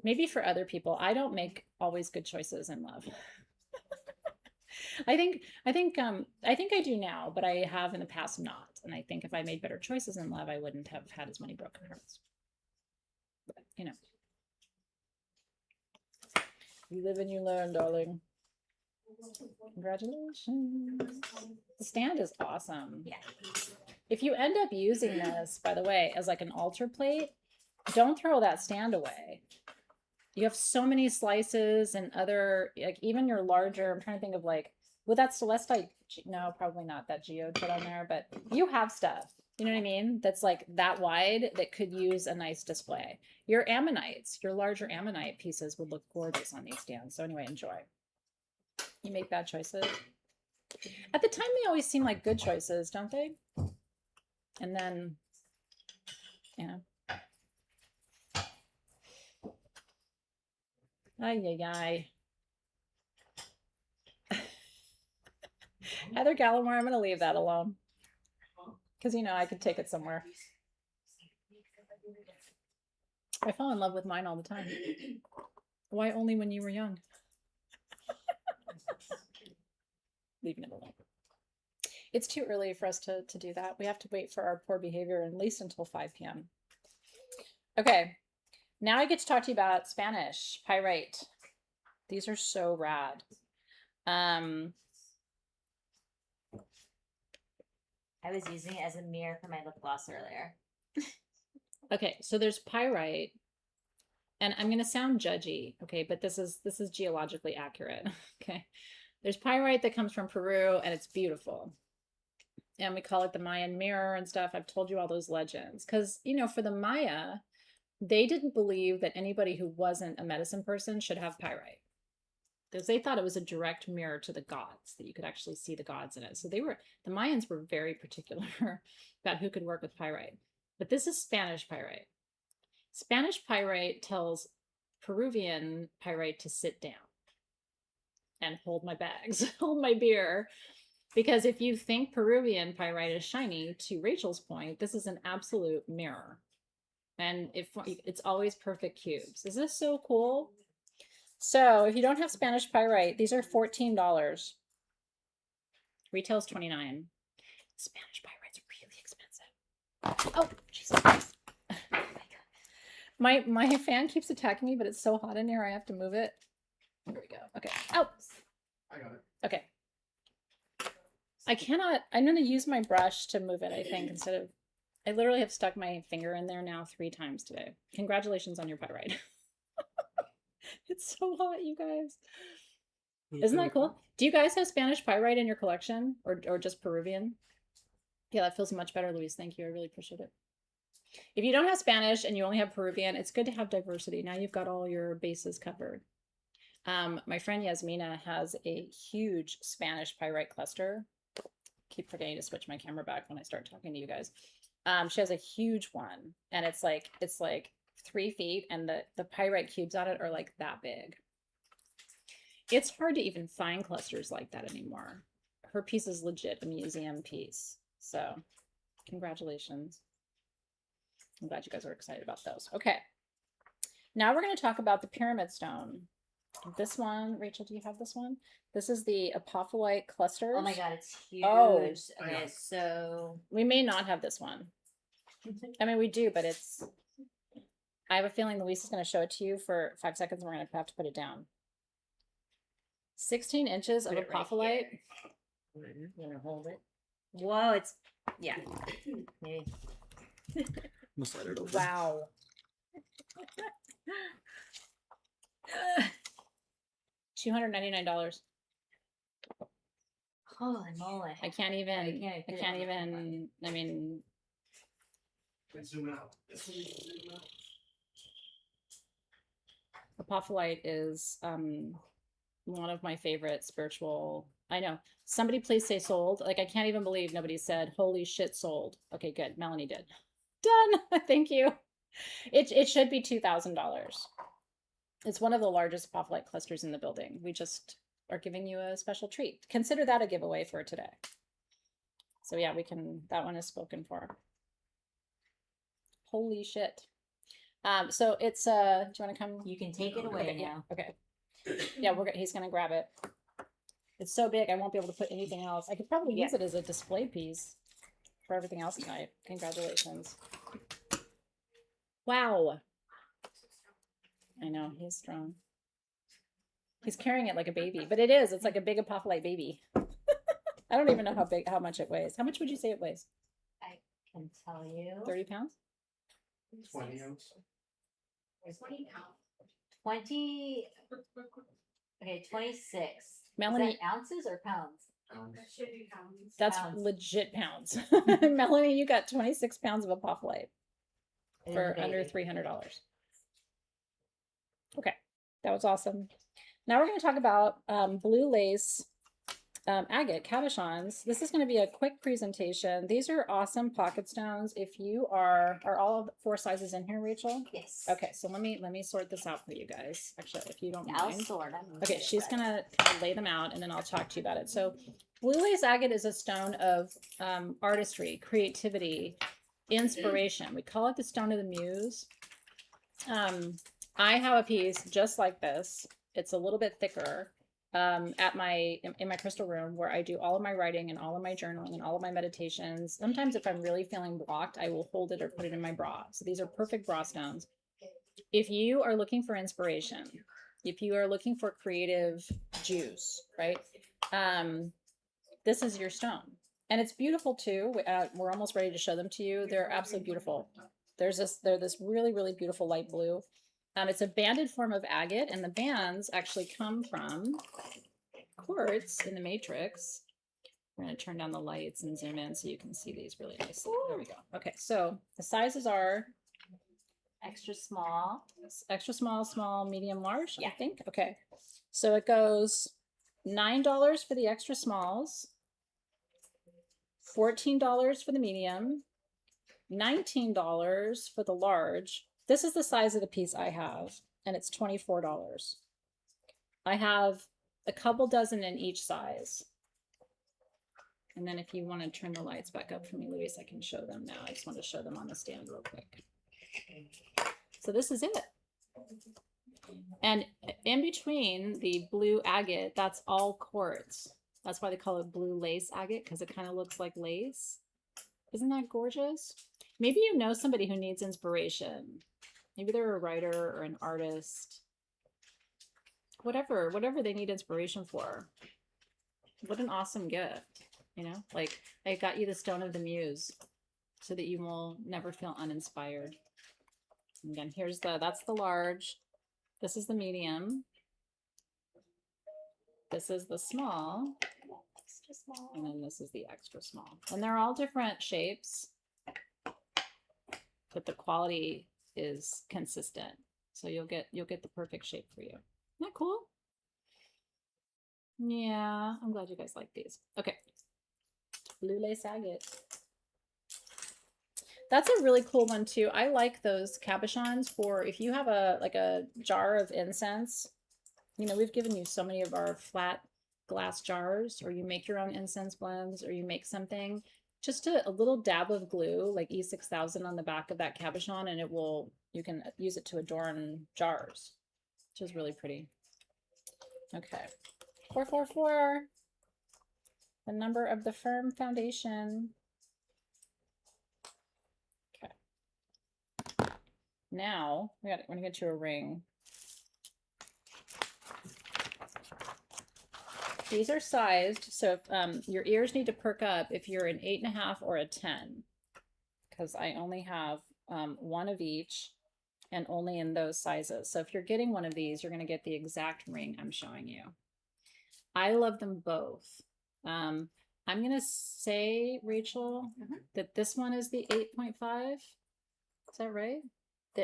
Maybe for other people, I don't make always good choices in love. I think I do now, but I have in the past not. And I think if I made better choices in love, I wouldn't have had as many broken hearts. But, you know. You live and you learn, darling. Congratulations. The stand is awesome. Yeah. If you end up using this, by the way, as like an altar plate, don't throw that stand away. You have so many slices and other, like even your larger, I'm trying to think of like, would that celestite, no, probably not that geode put on there, but you have stuff, you know what I mean? That's like that wide that could use a nice display. Your ammonites, your larger ammonite pieces would look gorgeous on these stands. So anyway, enjoy. You make bad choices. At the time, they always seem like good choices, don't they? And then, you know. Ay, ay, ay. Heather Gallimore, I'm going to leave that alone. Because, you know, I could take it somewhere. I fall in love with mine all the time. Why only when you were young? Leaving it alone. It's too early for us to do that. We have to wait for our poor behavior at least until 5 p.m. Okay. Now I get to talk to you about Spanish pyrite. These are so rad. I was using it as a mirror for my lip gloss earlier. Okay, so there's pyrite, and I'm gonna sound judgy, okay, but this is geologically accurate. Okay. There's pyrite that comes from Peru, and it's beautiful. And we call it the Mayan mirror and stuff. I've told you all those legends. Because, you know, for the Maya, they didn't believe that anybody who wasn't a medicine person should have pyrite. Because they thought it was a direct mirror to the gods, that you could actually see the gods in it. So the Mayans were very particular about who could work with pyrite. But this is Spanish pyrite. Spanish pyrite tells Peruvian pyrite to sit down and hold my bags, hold my beer. Because if you think Peruvian pyrite is shiny, to Rachel's point, this is an absolute mirror. And it's always perfect cubes. Is this so cool? So if you don't have Spanish pyrite, these are $14. Retail's $29. Spanish pyrite's really expensive. Oh, Jesus Christ. My fan keeps attacking me, but it's so hot in here, I have to move it. Here we go. Okay. Oh. I got it. Okay. I cannot, I'm going to use my brush to move it, I think, instead of, I literally have stuck my finger in there now 3 times today. Congratulations on your pyrite. It's so hot, you guys. Isn't that cool? Do you guys have Spanish pyrite in your collection, or just Peruvian? Yeah, that feels much better, Louise. Thank you. I really appreciate it. If you don't have Spanish and you only have Peruvian, it's good to have diversity. Now you've got all your bases covered. My friend Yasmina has a huge Spanish pyrite cluster. Keep forgetting to switch my camera back when I start talking to you guys. She has a huge one, and it's like 3 feet, and the pyrite cubes on it are like that big. It's hard to even find clusters like that anymore. Her piece is legit a museum piece. So congratulations. I'm glad you guys are excited about those. Okay. Now we're going to talk about the pyramid stone. This one, Rachel, do you have this one? This is the apophyllite clusters. Oh my god, it's huge. Oh. Okay, so We may not have this one. I mean, we do, but it's... I have a feeling Louise is going to show it to you for 5 seconds, and we're going to have to put it down. 16 inches of apophyllite. You're gonna hold it. whoa, it's yeah. Maybe. We'll slide it over. Wow. $299. Holy moly. I can't even. I put it can't on the even. I mean, Zoom out. apophyllite is one of my favorite spiritual. I know. Somebody please say sold. Like, I can't even believe nobody said holy shit sold. Okay, good. Melanie did. Done. Thank you. It should be $2,000. It's one of the largest apophyllite clusters in the building. We just are giving you a special treat. Consider that a giveaway for today. So yeah, we can, that one is spoken for. Holy shit. So it's, do you want to come? You can take it away Okay, now. yeah, okay. Yeah, he's going to grab it. It's so big, I won't be able to put anything else. I could probably use it as a display piece for everything else tonight. Congratulations. Wow. I know, he's strong. He's carrying it like a baby, but it is. It's like a big apophyllite baby. I don't even know how much it weighs. How much would you say it weighs? I can tell you. 30 pounds? 20 ounce. 20 pounds. 20. Okay, 26. Melanie, Is that ounces or pounds? That should be pounds. that's Pounds. legit pounds. Melanie, you got 26 pounds of apophyllite It is for a under baby. $300. Okay, that was awesome. Now we're going to talk about blue lace agate cabochons. This is going to be a quick presentation. These are awesome pocket stones. If you are all 4 sizes in here, Rachel? Yes. Okay, so let me sort this out for you guys. Actually, if you don't I'll mind. sort them. Okay, she's gonna lay them out and then I'll talk to you about it. So blue lace agate is a stone of artistry, creativity, inspiration. We call it the stone of the muse. I have a piece just like this. It's a little bit thicker in my crystal room where I do all of my writing and all of my journaling and all of my meditations. Sometimes if I'm really feeling blocked, I will hold it or put it in my bra. So these are perfect bra stones. If you are looking for inspiration, if you are looking for creative juice, right? This is your stone. And it's beautiful too. We're almost ready to show them to you. They're absolutely beautiful. They're this really, really beautiful light blue. It's a banded form of agate, and the bands actually come from quartz in the matrix. We're going to turn down the lights and zoom in so you can see these really nicely. There we go. Okay, so the sizes are Extra small. extra small, small, medium, large, Yeah. I think. Okay, so it goes $9 for the extra smalls, $14 for the medium, $19 for the large. This is the size of the piece I have, and it's $24. I have a couple dozen in each size. And then if you want to turn the lights back up for me, Luis, I can show them now. I just want to show them on the stand real quick. So this is it. And in between the blue agate, that's all quartz. That's why they call it blue lace agate, because it kind of looks like lace. Isn't that gorgeous? Maybe you know somebody who needs inspiration. Maybe they're a writer or an artist. Whatever they need inspiration for. What an awesome gift. You know, like I got you the stone of the muse so that you will never feel uninspired. And again, that's the large. This is the medium. This is the small. Extra small. And then this is the extra small. And they're all different shapes, but the quality is consistent. So you'll get the perfect shape for you. Isn't that cool? Yeah, I'm glad you guys like these. Okay. Blue lace agate. That's a really cool one too. I like those cabochons for if you have a jar of incense. You know, we've given you so many of our flat glass jars, or you make your own incense blends, or you make something. Just a little dab of glue, like E6000 on the back of that cabochon, and you can use it to adorn jars, which is really pretty. Okay. 444. The number of the firm foundation. Okay. Now we're gonna get you a ring. These are sized, so if, your ears need to perk up if you're an 8.5 or a 10, because I only have one of each and only in those sizes. So if you're getting one of these, you're going to get the exact ring I'm showing you. I love them both. I'm going to say, Rachel, that this one is the 8.5. Is that right?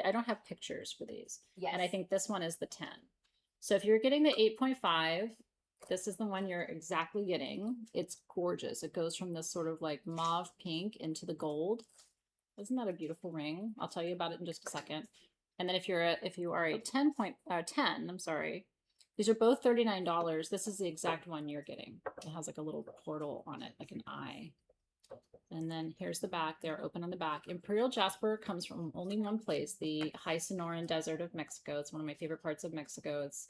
I don't have pictures for these. Yes. And I think this one is the 10. So if you're getting the 8.5, this is the one you're exactly getting. It's gorgeous. It goes from this sort of like mauve pink into the gold. Isn't that a beautiful ring? I'll tell you about it in just a second. And then if you are a 10, I'm sorry. These are both $39. This is the exact one you're getting. It has like a little portal on it, like an eye. And then here's the back. They're open on the back. Imperial jasper comes from only one place, the high Sonoran Desert of Mexico. It's one of my favorite parts of Mexico. It's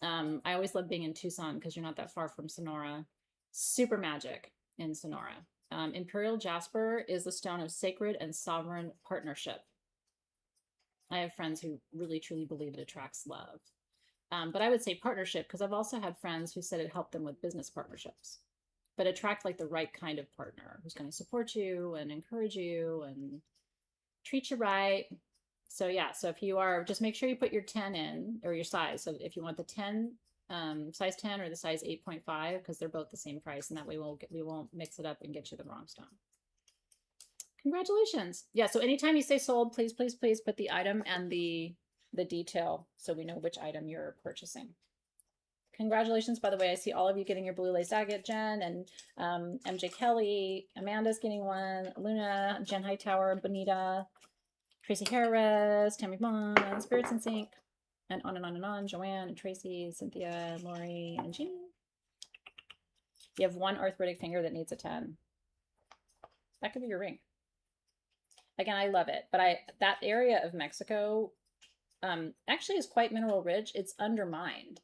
I always love being in Tucson because you're not that far from Sonora. Super magic in Sonora. Imperial jasper is the stone of sacred and sovereign partnership. I have friends who really truly believe it attracts love. But I would say partnership, because I've also had friends who said it helped them with business partnerships. But attract like the right kind of partner who's going to support you and encourage you and treat you right. So yeah, so if you are, just make sure you put your 10 in, or your size. So if you want the 10, size 10 or the size 8.5, because they're both the same price, and that way we won't mix it up and get you the wrong stone. Congratulations. Yeah, so anytime you say sold, please, please, please put the item and the detail so we know which item you're purchasing. Congratulations, by the way. I see all of you getting your blue lace agate, Jen, and MJ Kelly. Amanda's getting one. Luna, Jen Hightower, Bonita, Tracy Harris, Tammy Bond, Spirits in Sync, and on and on and on. Joanne and Tracy, Cynthia, Lori, and Jean. You have one arthritic finger that needs a 10. That could be your ring. Again, I love it, but that area of Mexico actually is quite mineral rich. It's undermined.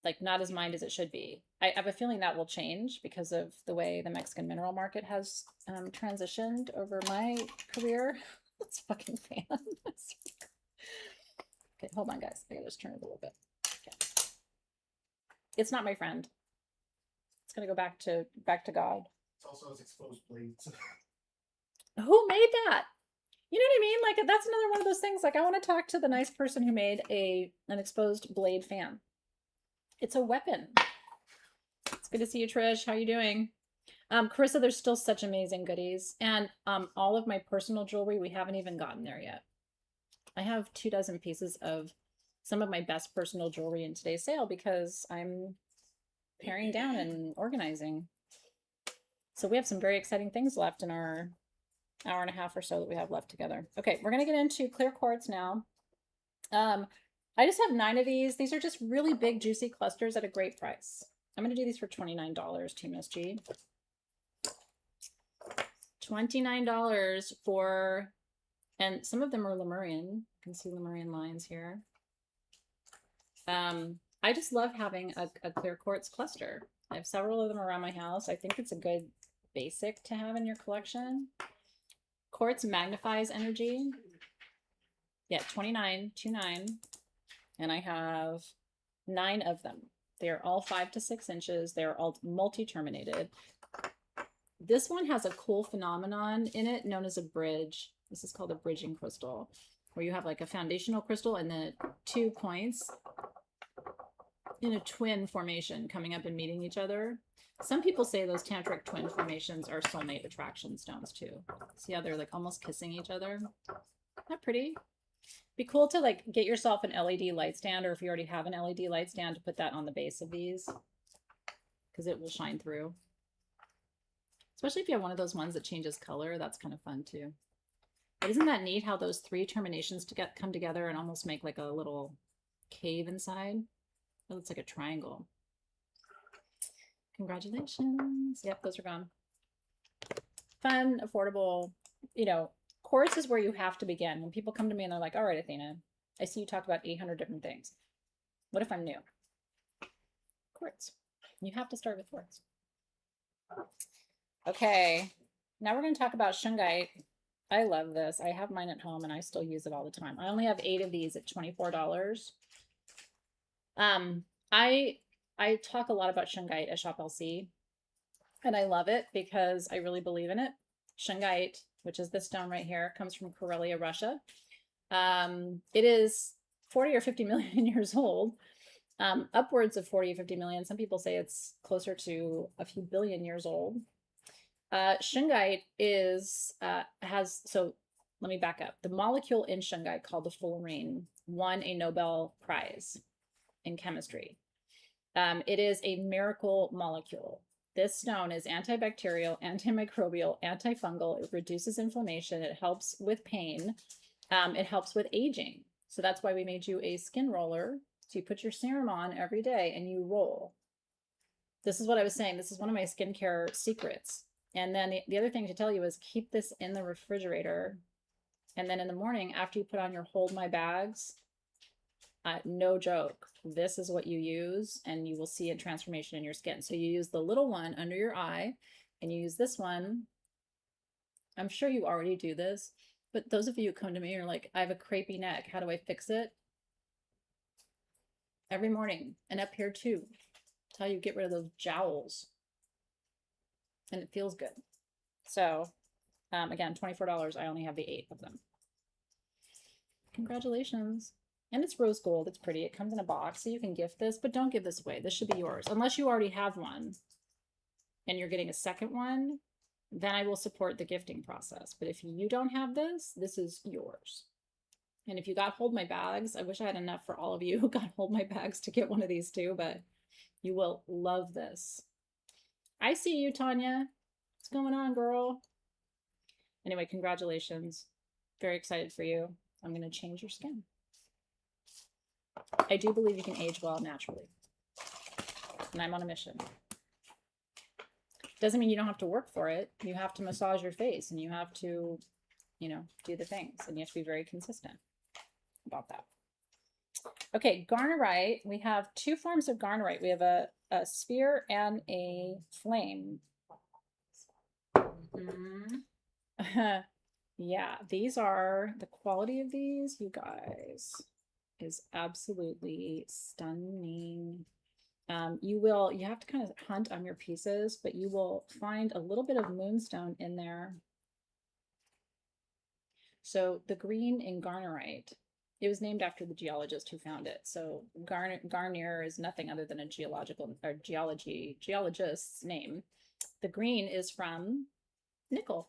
Like not as mined as it should be. I have a feeling that will change because of the way the Mexican mineral market has transitioned over my career. Let's fucking fan. Okay, hold on, guys. I gotta just turn it a little bit. Okay. It's not my friend. It's gonna go back to God. It's also has exposed blades. Who made that? You know what I mean? Like that's another one of those things. Like I want to talk to the nice person who made an exposed blade fan. It's a weapon. It's good to see you, Trish. How you doing? Carissa, there's still such amazing goodies. And all of my personal jewelry, we haven't even gotten there yet. I have 24 pieces of some of my best personal jewelry in today's sale because I'm paring down and organizing. So we have some very exciting things left in our hour and a half or so that we have left together. Okay, we're going to get into clear quartz now. I just have 9 of these. These are just really big, juicy clusters at a great price. I'm going to do these for $29, Team SG. $29 for, and some of them are Lemurian. You can see Lemurian lines here. I just love having a clear quartz cluster. I have several of them around my house. I think it's a good basic to have in your collection. Quartz magnifies energy. Yeah, 29, 29. And I have 9 of them. They are all 5 to 6 inches. They're all multi-terminated. This one has a cool phenomenon in it known as a bridge. This is called a bridging crystal, where you have like a foundational crystal and then 2 points in a twin formation coming up and meeting each other. Some people say those tantric twin formations are soulmate attraction stones too. See how they're like almost kissing each other? Isn't that pretty? Be cool to like get yourself an LED light stand, or if you already have an LED light stand, to put that on the base of these because it will shine through. Especially if you have one of those ones that changes color, that's kind of fun too. But isn't that neat how those 3 terminations come together and almost make like a little cave inside? It looks like a triangle. Congratulations. Yep, those are gone. Fun, affordable, you know, quartz is where you have to begin. When people come to me and they're like, all right, Athena, I see you talk about 800 different things. What if I'm new? Quartz. You have to start with quartz. Okay, now we're going to talk about shungite. I love this. I have mine at home and I still use it all the time. I only have 8 of these at $24. I talk a lot about shungite at Shop LC, and I love it because I really believe in it. Shungite, which is this stone right here, comes from Karelia, Russia. It is 40 or 50 million years old, upwards of 40 or 50 million. Some people say it's closer to a few billion years old. Shungite so let me back up. The molecule in shungite called the fullerene won a Nobel Prize in chemistry. It is a miracle molecule. This stone is antibacterial, antimicrobial, antifungal. It reduces inflammation. It helps with pain. It helps with aging. So that's why we made you a skin roller. So you put your serum on every day and you roll. This is what I was saying. This is one of my skincare secrets. And then the other thing to tell you is keep this in the refrigerator. And then in the morning, after you put on your hold my bags, no joke, this is what you use and you will see a transformation in your skin. So you use the little one under your eye and you use this one. I'm sure you already do this, but those of you who come to me are like, I have a crepey neck. How do I fix it? every morning, and up here too. It's how you get rid of those jowls. And it feels good. So, again, $24. I only have the 8 of them. Congratulations. And it's rose gold. It's pretty. It comes in a box, so you can gift this, but don't give this away. This should be yours. Unless you already have one and you're getting a second one, then I will support the gifting process. But if you don't have this, this is yours. And if you got hold my bags, I wish I had enough for all of you who got hold my bags to get one of these too, but you will love this. I see you, Tanya. What's going on, girl? Anyway, congratulations. Very excited for you. I'm going to change your skin. I do believe you can age well naturally. And I'm on a mission. Doesn't mean you don't have to work for it. You have to massage your face and you have to, you know, do the things. And you have to be very consistent about that. Okay, garnerite. We have 2 forms of garnerite. We have a sphere and a flame. Yeah, these are the quality of these, you guys, is absolutely stunning. You have to kind of hunt on your pieces, but you will find a little bit of moonstone in there. So the green in garnerite, it was named after the geologist who found it. So Garnier is nothing other than a geologist's name. The green is from nickel.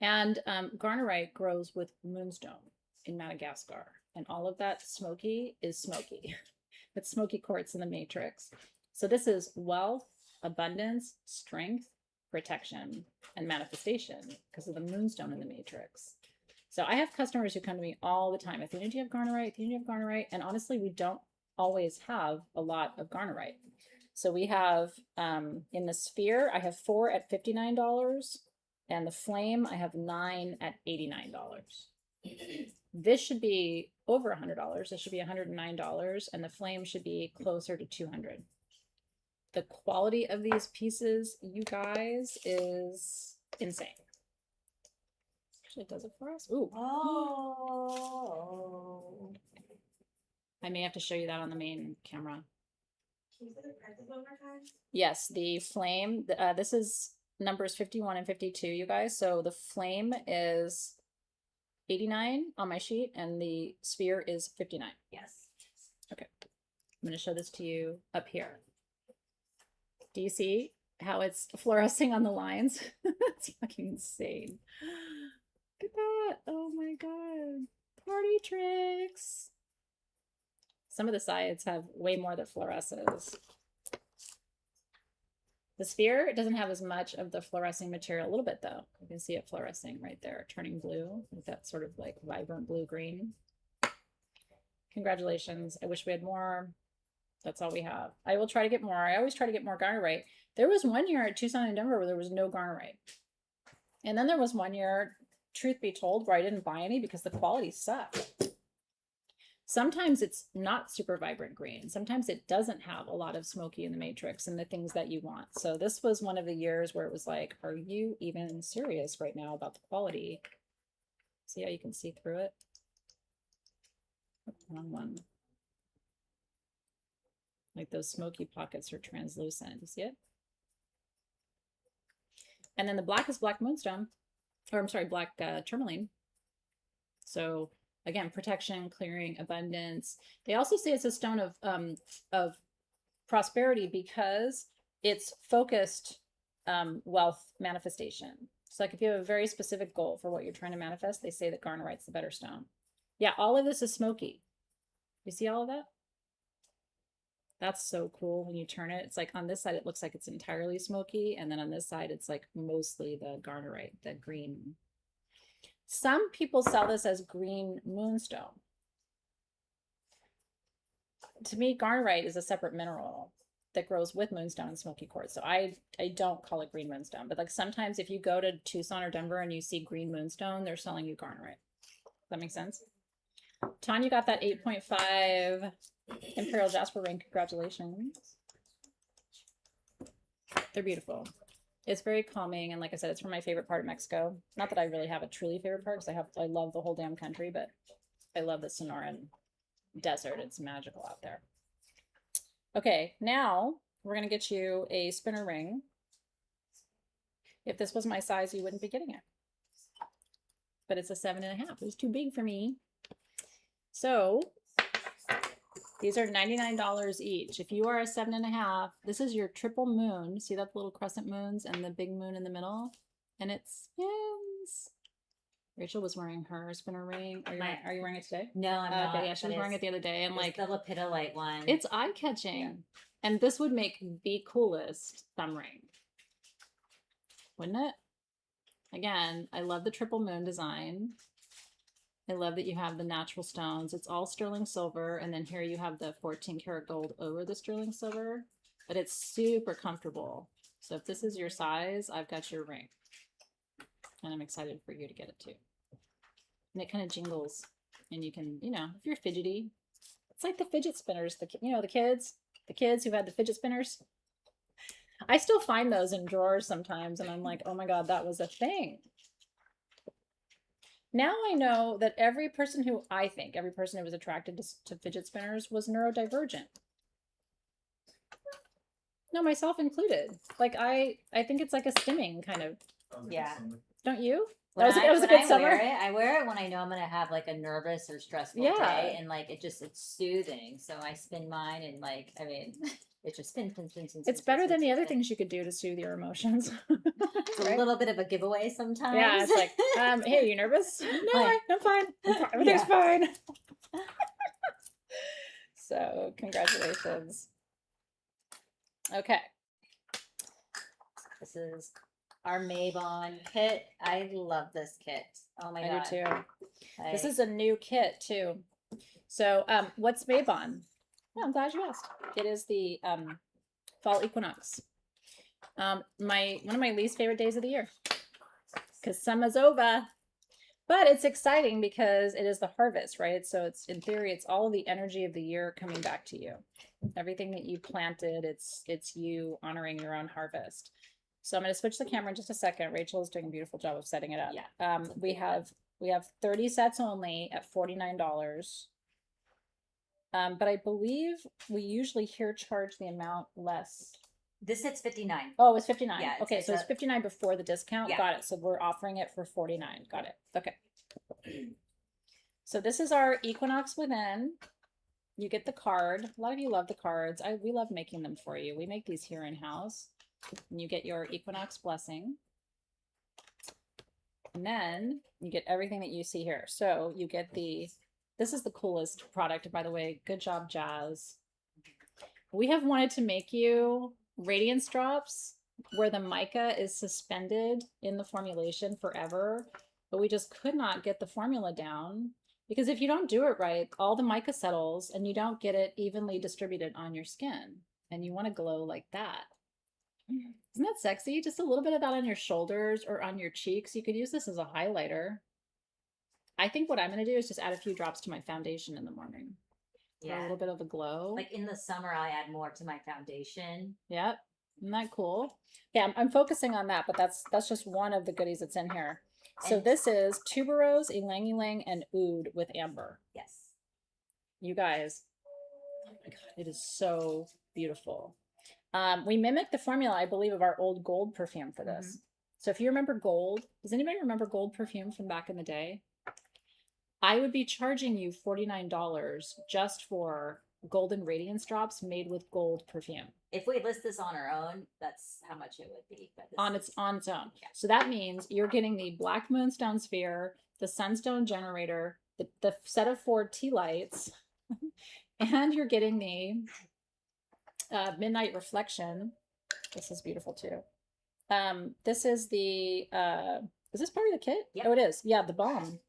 And garnerite grows with moonstone in Madagascar. And all of that smoky is smoky. It's smoky quartz in the matrix. So this is wealth, abundance, strength, protection, and manifestation because of the moonstone in the matrix. So I have customers who come to me all the time. Athena, do you have garnerite? Athena, do you have garnerite? And honestly, we don't always have a lot of garnerite. So we have, in the sphere, I have 4 at $59. And the flame, I have 9 at $89. This should be over $100. This should be $109. And the flame should be closer to $200. The quality of these pieces, you guys, is insane. Actually, it does it for us. Ooh. Oh. I may have to show you that on the main camera. Can you say the prices one more time? Yes, the flame, this is numbers 51 and 52, you guys. So the flame is 89 on my sheet and the sphere is 59. Yes. Okay. I'm going to show this to you up here. Do you see how it's fluorescing on the lines? It's fucking insane. Look at that. Oh my God. Party tricks. Some of the sides have way more that fluoresces. The sphere, it doesn't have as much of the fluorescing material, a little bit though. You can see it fluorescing right there, turning blue with that sort of like vibrant blue-green. Congratulations. I wish we had more. That's all we have. I will try to get more. I always try to get more garnerite. There was one year at Tucson and Denver where there was no garnerite. And then there was one year, truth be told, where I didn't buy any because the quality sucked. Sometimes it's not super vibrant green. Sometimes it doesn't have a lot of smoky in the matrix and the things that you want. So this was one of the years where it was like, are you even serious right now about the quality? See how you can see through it? Wrong one. Like those smoky pockets are translucent. You see it? And then the black is black moonstone, or I'm sorry, black tourmaline. So again, protection, clearing, abundance. They also say it's a stone of prosperity because it's focused wealth manifestation. So like if you have a very specific goal for what you're trying to manifest, they say that garnerite's the better stone. Yeah, all of this is smoky. You see all of that? That's so cool when you turn it. It's like on this side, it looks like it's entirely smoky. And then on this side, it's like mostly the garnerite, the green. Some people sell this as green moonstone. To me, garnerite is a separate mineral that grows with moonstone and smoky quartz. So I don't call it green moonstone. But like sometimes if you go to Tucson or Denver and you see green moonstone, they're selling you garnerite. Does that make sense? Tanya got that 8.5 Imperial Jasper ring. Congratulations. They're beautiful. It's very calming, and like I said, it's from my favorite part of Mexico. Not that I really have a truly favorite part, because I love the whole damn country, but I love the Sonoran desert. It's magical out there. Okay, now we're going to get you a spinner ring. If this was my size, you wouldn't be getting it. But it's a 7.5. It was too big for me. So these are $99 each. If you are a 7.5, this is your triple moon. See that little crescent moons and the big moon in the middle? And it spins. Rachel was wearing her spinner ring. Are you wearing it today? No, I'm not. Okay, yeah, she was wearing it the other day, and like the lapidolite one. it's eye catching. Yeah. And this would make the coolest thumb ring, wouldn't it? Again, I love the triple moon design. I love that you have the natural stones. It's all sterling silver, and then here you have the 14 karat gold over the sterling silver, but it's super comfortable. So if this is your size, I've got your ring, and I'm excited for you to get it too. And it kind of jingles, and you can, you know, if you're fidgety, it's like the fidget spinners, the kids who had the fidget spinners. I still find those in drawers sometimes, and I'm like, oh my God, that was a thing. Now I know that every person who was attracted to fidget spinners was neurodivergent. No, myself included. Like I think it's like a stimming kind of. Yeah. Don't you? When that was a good summer. I wear it when I know I'm gonna have like a nervous or stressful day, and like it's soothing. So I spin mine, and like it just spins. It's better than the other things you could do to soothe your emotions. It's right? A little bit of a giveaway sometimes. Yeah, it's like, hey, are you nervous? No, I'm fine. Everything's fine. So, congratulations. Okay. This is our Mabon kit. I love this kit. Oh my God. I do too. This is a new kit too. So, what's Mabon? Yeah, I'm glad you asked. It is the fall equinox. One of my least favorite days of the year, because summer's over. But it's exciting because it is the harvest, right? So it's, in theory, it's all of the energy of the year coming back to you. Everything that you planted, it's you honoring your own harvest. So I'm going to switch the camera in just a second. Rachel is doing a beautiful job of setting it up. Yeah. We have 30 sets only at $49. But I believe we usually here charge the amount less. This set's $59. Oh, it's $59. Yeah, okay, so it's $59 before the discount. Yeah. Got it. So we're offering it for $49. Got it. Okay. So this is our Equinox Within. You get the card. A lot of you love the cards. We love making them for you. We make these here in house. And you get your Equinox blessing. And then you get everything that you see here. So you get this is the coolest product, by the way. Good job, Jazz. We have wanted to make you radiance drops where the mica is suspended in the formulation forever, but we just could not get the formula down, because if you don't do it right, all the mica settles and you don't get it evenly distributed on your skin, and you want to glow like that. Isn't that sexy? Just a little bit of that on your shoulders or on your cheeks. You could use this as a highlighter. I think what I'm going to do is just add a few drops to my foundation in the morning. Yeah. A little bit of a glow. Like in the summer, I add more to my foundation. Yep. Isn't that cool? Yeah, I'm focusing on that, but that's just one of the goodies that's in here. So And this is tuberose, ylang ylang, and oud with amber. yes. You guys, oh my God, it is so beautiful. We mimicked the formula, I believe, of our old gold perfume for this. Mm-hmm. So if you remember gold, does anybody remember gold perfume from back in the day? I would be charging you $49 just for golden radiance drops made with gold perfume. If we list this on our own, that's how much it would be. But on its own. Yeah. So that means you're getting the Black Moonstone Sphere, the Sunstone Generator, the set of 4 tea lights, and you're getting the Midnight Reflection. This is beautiful too. This is the, is this part of the kit? Yep. Oh, it is. Yeah, the balm.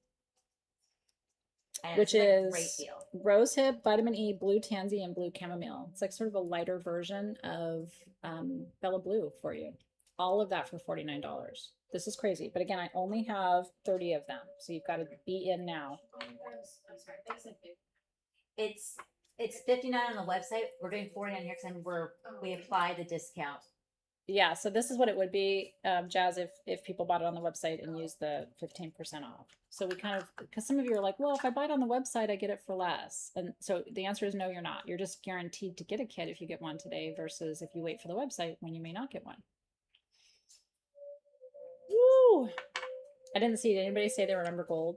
And Which it's is great deal. rosehip, vitamin E, blue tansy, and blue chamomile. It's like sort of a lighter version of Bella Blue for you. All of that for $49. This is crazy. But again, I only have 30 of them. So you've got to be in now. I'm sorry, they said 50. It's $59 on the website. We're doing $49 here because we apply the discount. yeah, so this is what it would be, Jazz, if people bought it on the website and used the 15% off. So we kind of, because some of you are like, well, if I buy it on the website, I get it for less. And so the answer is no, you're not. You're just guaranteed to get a kit if you get one today versus if you wait for the website when you may not get one. Woo! I didn't see anybody say they remember gold.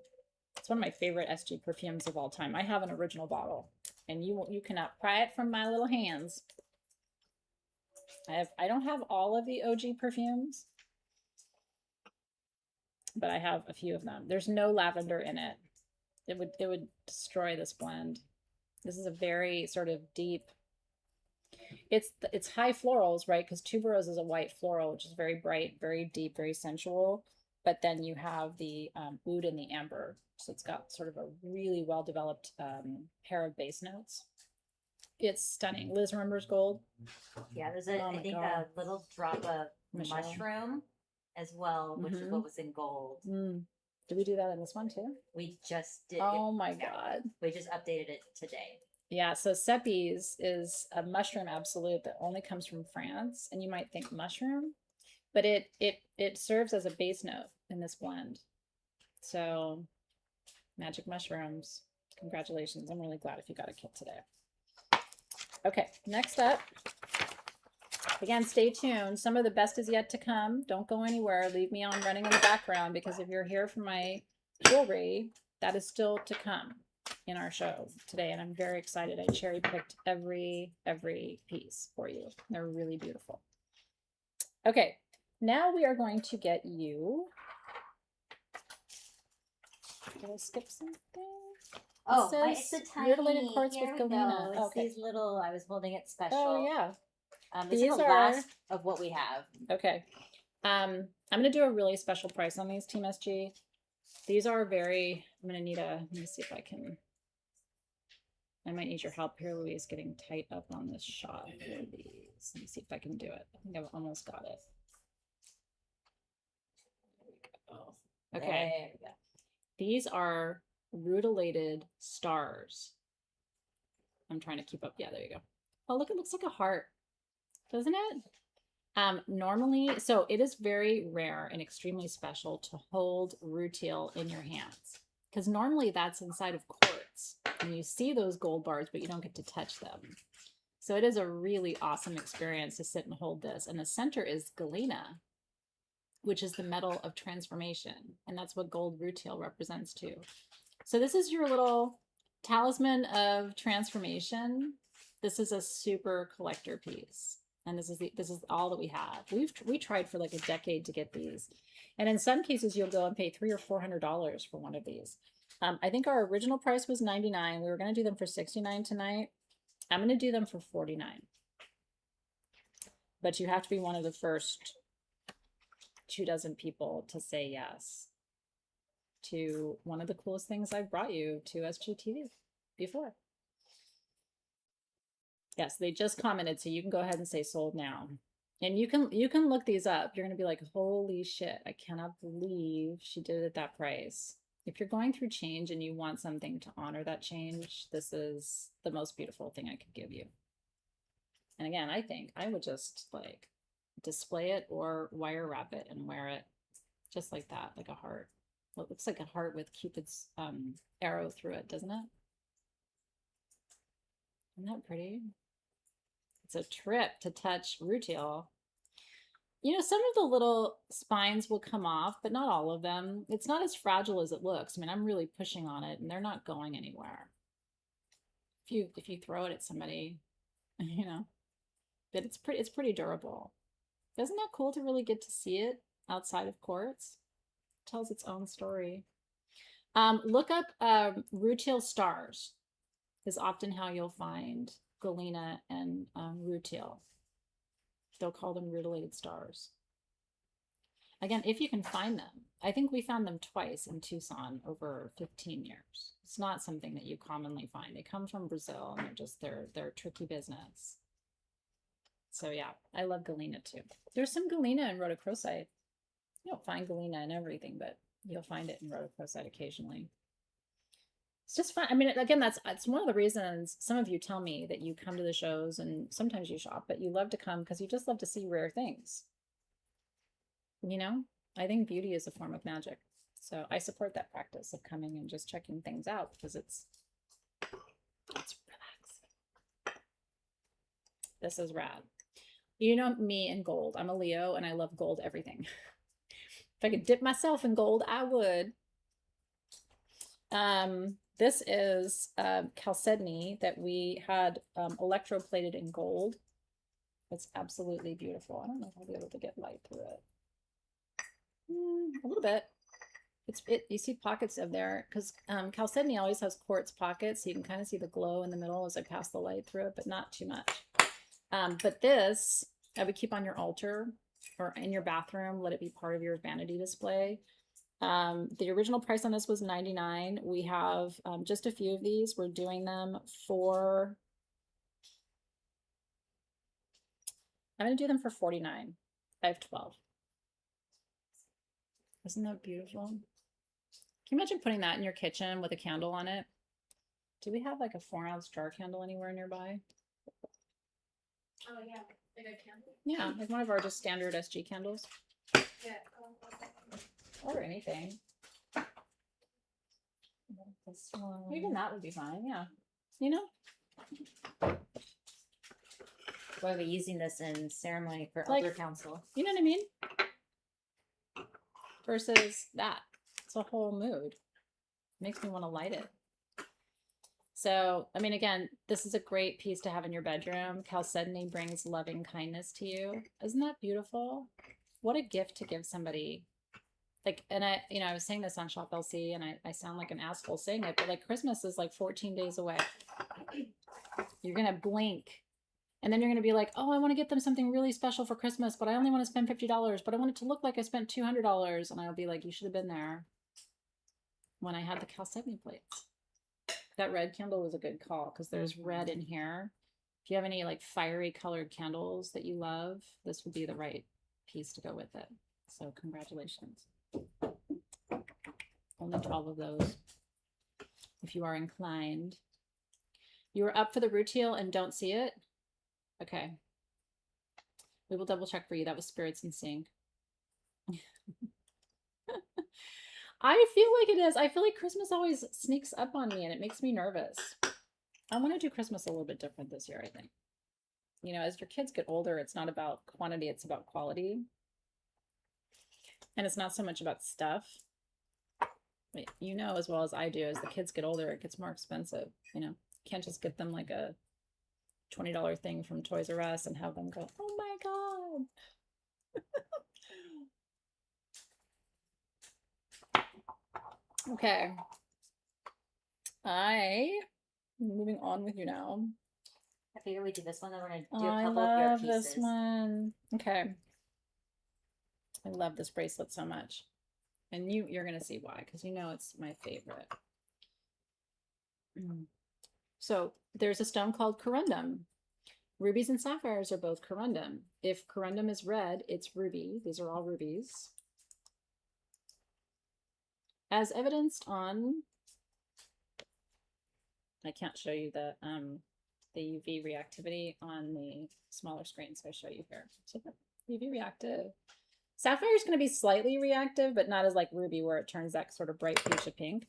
It's one of my favorite SG perfumes of all time. I have an original bottle, and you cannot pry it from my little hands. I don't have all of the OG perfumes, but I have a few of them. There's no lavender in it. It would destroy this blend. This is a very sort of deep. It's high florals, right? Because tuberose is a white floral, which is very bright, very deep, very sensual. But then you have the oud and the amber, so it's got sort of a really well developed pair of base notes. It's stunning. Liz remembers gold. Yeah, there's Oh I my think God. a little drop of Michelle. mushroom as well, which is what was in gold. Did we do that in this one too? We just did. Oh my God. We just updated it today. Yeah, so Seppi's is a mushroom absolute that only comes from France, and you might think mushroom, but it serves as a base note in this blend. So magic mushrooms. Congratulations. I'm really glad if you got a kit today. Okay, next up. Again, stay tuned. Some of the best is yet to come. Don't go anywhere. Leave me on running in the background, because if you're here for my jewelry, that is still to come in our show today, and I'm very excited. I cherry picked every piece for you. They're really beautiful. Okay, now we are going to get you. Did I skip something? Oh, says it's a tiny. mutilated quartz Here with we galena. go. It's Okay. these little. I was holding it special. Oh yeah. This These is the are last of what we have. okay. I'm gonna do a really special price on these, Team SG. These are very. I'm gonna need a. Let me see if I can. I might need your help here, Louise, getting tight up on this shot for these. Let me see if I can do it. I think I've almost got it. There we go. Okay. There we go. These are rutilated stars. I'm trying to keep up. Yeah, there you go. Oh, look, it looks like a heart, doesn't it? Normally, so it is very rare and extremely special to hold rutile in your hands, because normally that's inside of quartz and you see those gold bars, but you don't get to touch them. So it is a really awesome experience to sit and hold this. And the center is galena, which is the metal of transformation. And that's what gold rutile represents too. So this is your little talisman of transformation. This is a super collector piece. And this is all that we have. We tried for like a decade to get these. And in some cases you'll go and pay $300 or $400 for one of these. I think our original price was $99. We were going to do them for $69 tonight. I'm going to do them for $49. But you have to be one of the first 24 people to say yes to one of the coolest things I've brought you to SGTV before. Yes, they just commented, so you can go ahead and say sold now. And you can look these up. You're going to be like, holy shit, I cannot believe she did it at that price. If you're going through change and you want something to honor that change, this is the most beautiful thing I could give you. And again, I think I would just like display it or wire wrap it and wear it just like that, like a heart. Well, it looks like a heart with Cupid's arrow through it, doesn't it? Isn't that pretty? It's a trip to touch rutile. You know, some of the little spines will come off, but not all of them. It's not as fragile as it looks. I mean, I'm really pushing on it and they're not going anywhere. If you throw it at somebody, you know, but it's pretty durable. Isn't that cool to really get to see it outside of quartz? It tells its own story. Look up rutile stars is often how you'll find galena and rutile. They'll call them rutilated stars. Again, if you can find them. I think we found them twice in Tucson over 15 years. It's not something that you commonly find. They come from Brazil and they're a tricky business. So yeah, I love galena too. There's some galena in rhodochrosite. You don't find galena in everything, but you'll find it in rhodochrosite occasionally. It's just fun. I mean, again, that's one of the reasons some of you tell me that you come to the shows and sometimes you shop, but you love to come because you just love to see rare things. You know, I think beauty is a form of magic. So I support that practice of coming and just checking things out because it's relaxing. This is rad. You know me and gold. I'm a Leo and I love gold everything. If I could dip myself in gold, I would. This is chalcedony that we had electroplated in gold. It's absolutely beautiful. I don't know if I'll be able to get light through it. A little bit. You see pockets of there because chalcedony always has quartz pockets, so you can kind of see the glow in the middle as I pass the light through it, but not too much. But this I would keep on your altar or in your bathroom. Let it be part of your vanity display. The original price on this was $99. We have just a few of these. We're doing them for, I'm going to do them for $49. I have 12. Isn't that beautiful? Can you imagine putting that in your kitchen with a candle on it? Do we have like a 4-ounce jar candle anywhere nearby? Oh yeah, like a candle. Yeah, like one of our just standard SG candles. Yeah. Or anything. Even that would be fine, yeah. You know? We'll be using this in ceremony for Like- elder council. You know what I mean? Versus that. It's a whole mood. Makes me want to light it. So, I mean, again, this is a great piece to have in your bedroom. Chalcedony brings loving kindness to you. Isn't that beautiful? What a gift to give somebody. Like, and I was saying this on Shop LC and I sound like an asshole saying it, but like Christmas is like 14 days away. You're going to blink. And then you're going to be like, oh, I want to get them something really special for Christmas, but I only want to spend $50, but I want it to look like I spent $200. And I'll be like, you should have been there when I had the chalcedony plates. That red candle was a good call because there's red in here. If you have any like fiery colored candles that you love, this would be the right piece to go with it. So congratulations. Only 12 of those. If you are inclined. You are up for the rutiel and don't see it? Okay. We will double check for you. That was spirits in sync. I feel like it is. I feel like Christmas always sneaks up on me and it makes me nervous. I want to do Christmas a little bit different this year, I think. You know, as your kids get older, it's not about quantity, it's about quality. And it's not so much about stuff. But you know as well as I do, as the kids get older, it gets more expensive. You know, you can't just get them like a $20 thing from Toys R Us and have them go, oh my God. Okay. I'm moving on with you now. I figure we do this one, then we're going to do Oh, a I couple of your love pieces. this one. Okay. I love this bracelet so much. And you're going to see why, because you know it's my favorite. So there's a stone called corundum. Rubies and sapphires are both corundum. If corundum is red, it's ruby. These are all rubies. As evidenced on, I can't show you the UV reactivity on the smaller screen, so I show you here. So UV reactive. Sapphire is going to be slightly reactive, but not as like ruby where it turns that sort of bright fuchsia pink.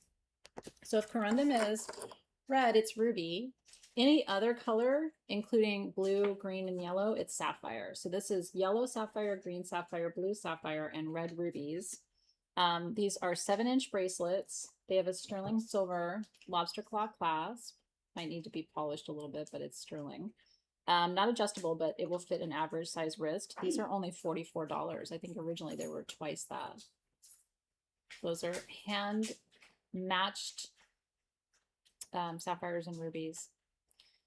So if corundum is red, it's ruby. Any other color, including blue, green, and yellow, it's sapphire. So this is yellow sapphire, green sapphire, blue sapphire, and red rubies. These are 7-inch bracelets. They have a sterling silver lobster claw clasp. Might need to be polished a little bit, but it's sterling. Not adjustable, but it will fit an average size wrist. These are only $44. I think originally they were twice that. Those are hand matched sapphires and rubies.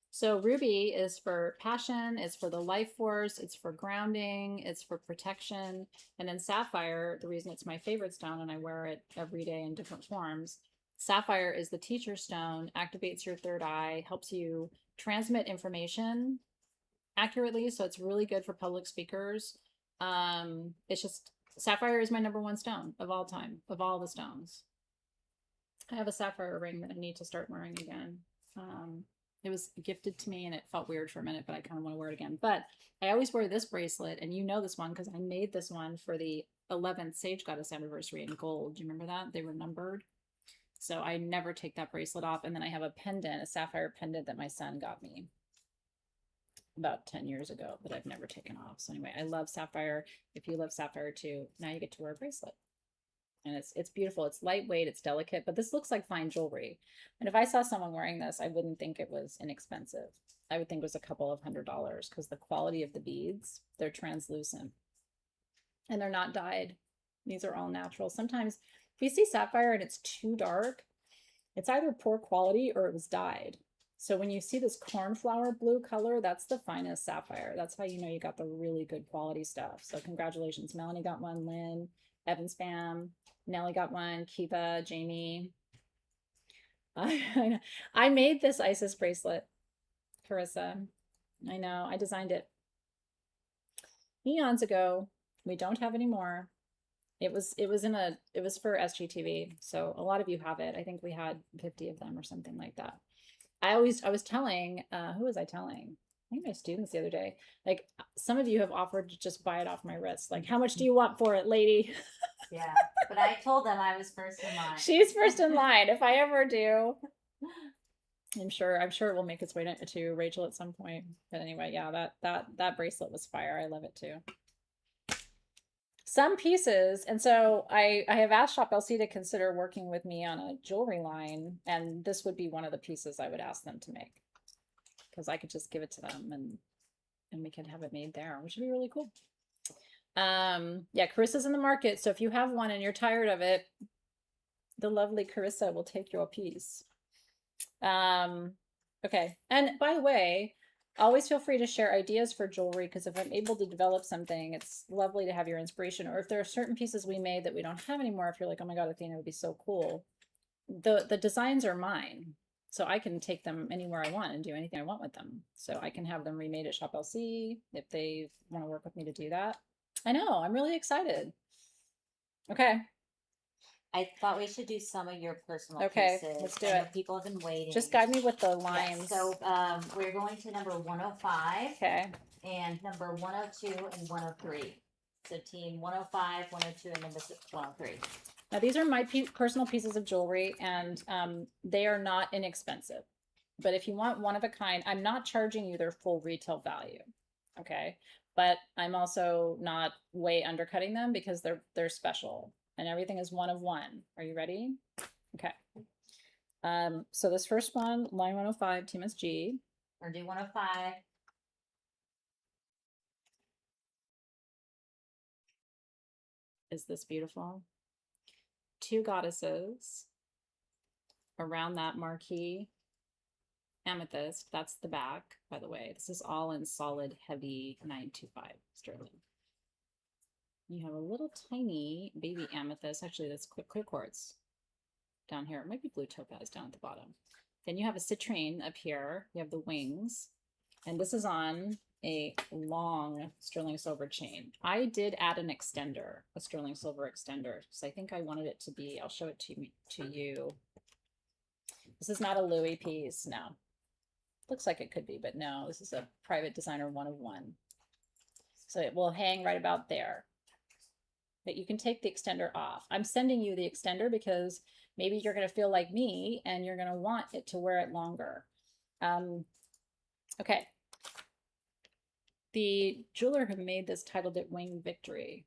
So ruby is for passion, it's for the life force, it's for grounding, it's for protection. And then sapphire, the reason it's my favorite stone and I wear it every day in different forms, sapphire is the teacher stone, activates your third eye, helps you transmit information accurately. So it's really good for public speakers. It's just, sapphire is my #1 stone of all time, of all the stones. I have a sapphire ring that I need to start wearing again. It was gifted to me and it felt weird for a minute, but I kind of want to wear it again. But I always wear this bracelet, and you know this one because I made this one for the 11th Sage Goddess anniversary in gold. Do you remember that? They were numbered. So I never take that bracelet off. And then I have a pendant, a sapphire pendant that my son got me about 10 years ago that I've never taken off. So anyway, I love sapphire. If you love sapphire too, now you get to wear a bracelet. And it's beautiful. It's lightweight, it's delicate, but this looks like fine jewelry. And if I saw someone wearing this, I wouldn't think it was inexpensive. I would think it was a couple of $100 because the quality of the beads, they're translucent and they're not dyed. These are all natural. Sometimes if you see sapphire and it's too dark, it's either poor quality or it was dyed. So when you see this cornflower blue color, that's the finest sapphire. That's how you know you got the really good quality stuff. So congratulations. Melanie got one, Lynn, Evans fam, Nellie got one, Kiva, Jamie. I made this Isis bracelet, Carissa. I know, I designed it eons ago. We don't have any more. It was for SGTV. So a lot of you have it. I think we had 50 of them or something like that. I was telling, who was I telling? I think my students the other day, like some of you have offered to just buy it off my wrist. Like, how much do you want for it, lady? Yeah, but I told them I was first in line. She's first in line. If I ever do, I'm sure it will make its way to Rachel at some point. But anyway, yeah, that bracelet was fire. I love it too. Some pieces, and so I have asked Shop LC to consider working with me on a jewelry line, and this would be one of the pieces I would ask them to make, because I could just give it to them and we could have it made there, which would be really cool. Yeah, Carissa's in the market, so if you have one and you're tired of it, the lovely Carissa will take your piece. Okay, and by the way, always feel free to share ideas for jewelry, because if I'm able to develop something, it's lovely to have your inspiration. Or if there are certain pieces we made that we don't have anymore, if you're like, oh my God, Athena, it would be so cool. The designs are mine, so I can take them anywhere I want and do anything I want with them. So I can have them remade at Shop LC if they want to work with me to do that. I know, I'm really excited. Okay. I thought we should do some of your personal Okay, pieces. let's do I know it. people have been waiting. Just guide me with the Yeah, lines. so we're going to number 105. Okay. And number 102 and 103. So team 105, 102, and number 103. Now these are my personal pieces of jewelry, and they are not inexpensive. But if you want one of a kind, I'm not charging you their full retail value. Okay. But I'm also not way undercutting them because they're special, and everything is one of one. Are you ready? Okay. So this first one, line 105, Team SG. Or do 105. Is this beautiful? Two goddesses around that marquee amethyst. That's the back, by the way. This is all in solid, heavy 925 sterling. You have a little tiny baby amethyst. Actually, that's clear quartz down here. It might be blue topaz down at the bottom. Then you have a citrine up here. You have the wings. And this is on a long sterling silver chain. I did add an extender, a sterling silver extender, because I think I wanted it to be, I'll show it to you. This is not a Louis piece, no. Looks like it could be, but no, this is a private designer one of one. So it will hang right about there. But you can take the extender off. I'm sending you the extender because maybe you're going to feel like me and you're going to want it to wear it longer. Okay. The jeweler who made this titled it Winged Victory.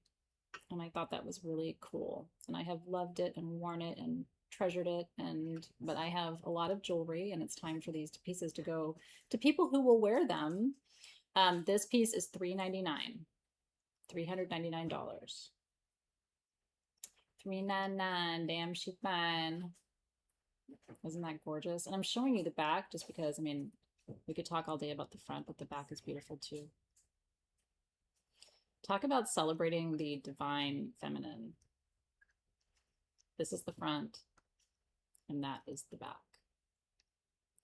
And I thought that was really cool. And I have loved it and worn it and treasured it. But I have a lot of jewelry, and it's time for these pieces to go to people who will wear them. This piece is $399. $399. $399. Damn, she fine. Isn't that gorgeous? And I'm showing you the back just because, I mean, we could talk all day about the front, but the back is beautiful too. Talk about celebrating the divine feminine. This is the front, and that is the back.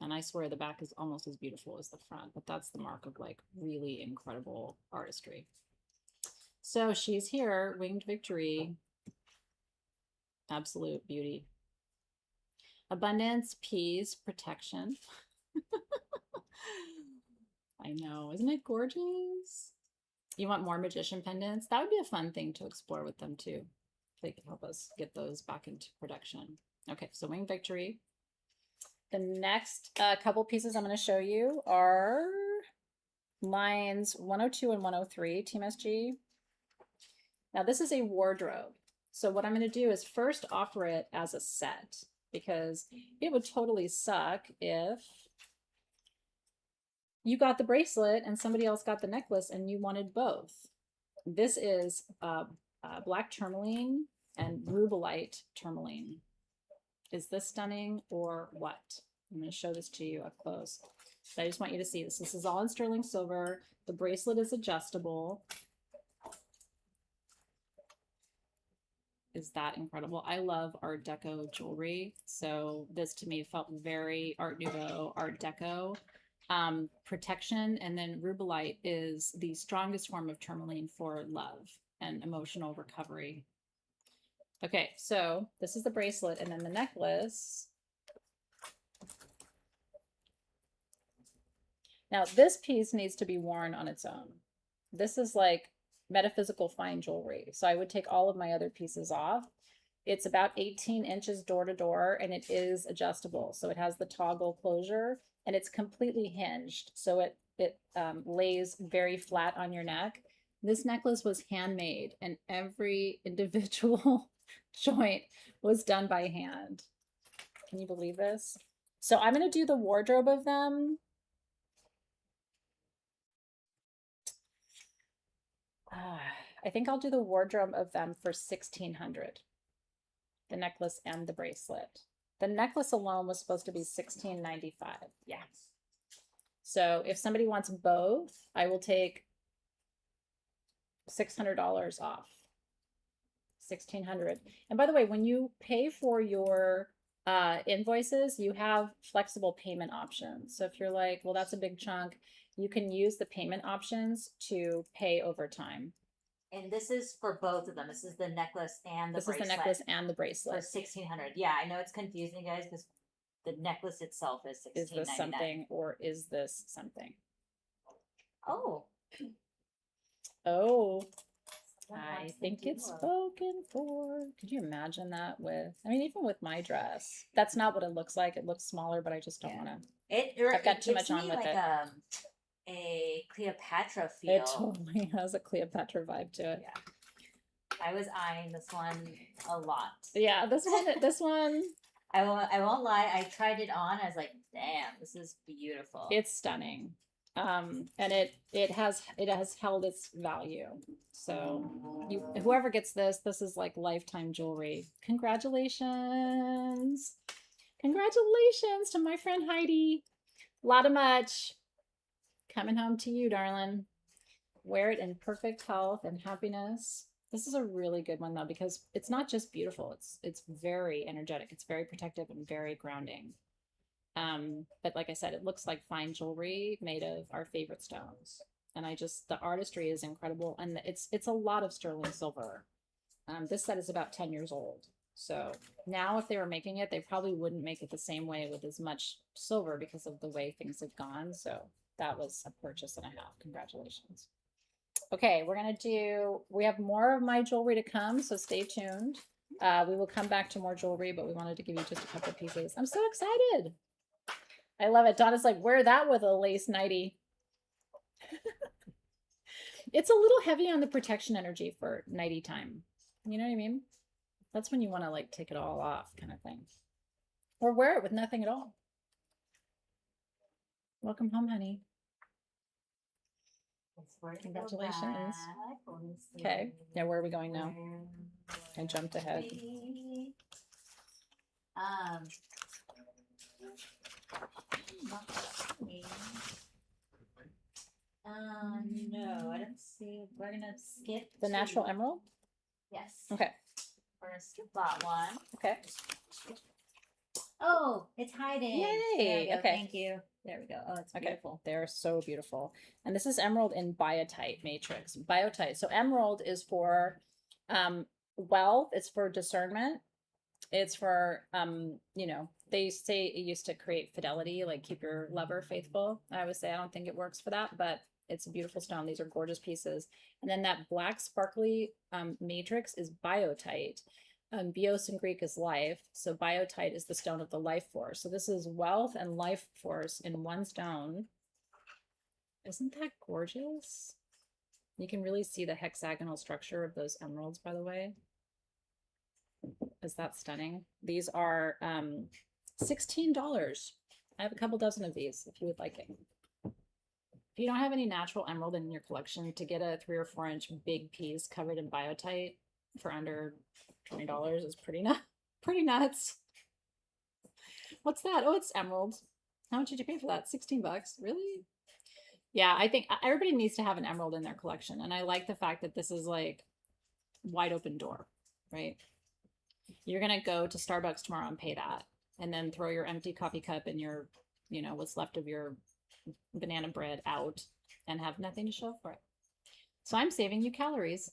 And I swear the back is almost as beautiful as the front, but that's the mark of like really incredible artistry. So she's here, Winged Victory. Absolute beauty. Abundance, peace, protection. I know, isn't it gorgeous? You want more magician pendants? That would be a fun thing to explore with them too. They can help us get those back into production. Okay, so wing victory. The next couple pieces I'm going to show you are lines 102 and 103, Team SG. Now this is a wardrobe. So what I'm going to do is first offer it as a set, because it would totally suck if you got the bracelet and somebody else got the necklace and you wanted both. This is black tourmaline and rubellite tourmaline. Is this stunning or what? I'm going to show this to you up close. So I just want you to see this. This is all in sterling silver. The bracelet is adjustable. Is that incredible? I love Art Deco jewelry. So this to me felt very Art Nouveau, Art Deco. Protection, and then rubellite is the strongest form of tourmaline for love and emotional recovery. Okay, so this is the bracelet, and then the necklace. Now this piece needs to be worn on its own. This is like metaphysical fine jewelry. So I would take all of my other pieces off. It's about 18 inches door to door, and it is adjustable. So it has the toggle closure, and it's completely hinged. So it lays very flat on your neck. This necklace was handmade, and every individual joint was done by hand. Can you believe this? So I'm going to do the wardrobe of them. I think I'll do the wardrobe of them for $1,600. The necklace and the bracelet. The necklace alone was supposed to be $1,695. Yeah. So if somebody wants both, I will take $600 off. $1,600. And by the way, when you pay for your invoices, you have flexible payment options. So if you're like, well, that's a big chunk, you can use the payment options to pay over time. And this is for both of them. This is the necklace and the bracelet. This is the necklace and the bracelet. For $1,600. Yeah, I know it's confusing, guys, because the necklace itself is $1,699. Is this something or is this something? Oh. Oh. I think it's spoken for. Could you imagine that with, I mean, even with my dress, that's not what it looks like. It looks smaller, but I just don't want to. I've got too much on with it. A Cleopatra feel. It totally has a Cleopatra vibe to it. Yeah. I was eyeing this one a lot. Yeah, this one. I won't lie. I tried it on. I was like, damn, this is beautiful. It's stunning. And it has held its value. So whoever gets this is like lifetime jewelry. Congratulations. Congratulations to my friend Heidi. Lot of much coming home to you, darling. Wear it in perfect health and happiness. This is a really good one though, because it's not just beautiful. It's very energetic. It's very protective and very grounding. But like I said, it looks like fine jewelry made of our favorite stones. And the artistry is incredible. And it's a lot of sterling silver. This set is about 10 years old. So now if they were making it, they probably wouldn't make it the same way with as much silver because of the way things have gone. So that was a purchase and a half. Congratulations. Okay, we have more of my jewelry to come, so stay tuned. We will come back to more jewelry, but we wanted to give you just a couple pieces. I'm so excited. I love it. Donna's like, wear that with a lace nightie. It's a little heavy on the protection energy for nightie time. You know what I mean? That's when you want to like take it all off kind of thing. Or wear it with nothing at all. Welcome home, honey. Congratulations. Okay. Now where are we going now? I jumped ahead. No, I don't see. We're gonna skip The natural emerald? Yes. Okay. We're gonna skip that one. Okay. Oh, it's hiding. Yay. There we go. Okay. Thank you. There we go. Oh, it's beautiful. They're so beautiful. And this is emerald in biotite matrix. Biotite. So emerald is for wealth. It's for discernment. It's for they say it used to create fidelity, like keep your lover faithful. I always say I don't think it works for that, but it's a beautiful stone. These are gorgeous pieces. And then that black sparkly matrix is biotite. Bios in Greek is life. So biotite is the stone of the life force. So this is wealth and life force in one stone. Isn't that gorgeous? You can really see the hexagonal structure of those emeralds, by the way. Is that stunning? These are $16. I have a couple dozen of these if you would like it. If you don't have any natural emerald in your collection, to get a 3 or 4 inch big piece covered in biotite for under $20 is pretty nuts. What's that? Oh, it's emerald. How much did you pay for that? 16 bucks. Really? Yeah, I think everybody needs to have an emerald in their collection. And I like the fact that this is like wide open door, right? You're going to go to Starbucks tomorrow and pay that. And then throw your empty coffee cup and your, you know, what's left of your banana bread out and have nothing to show for it. So I'm saving you calories.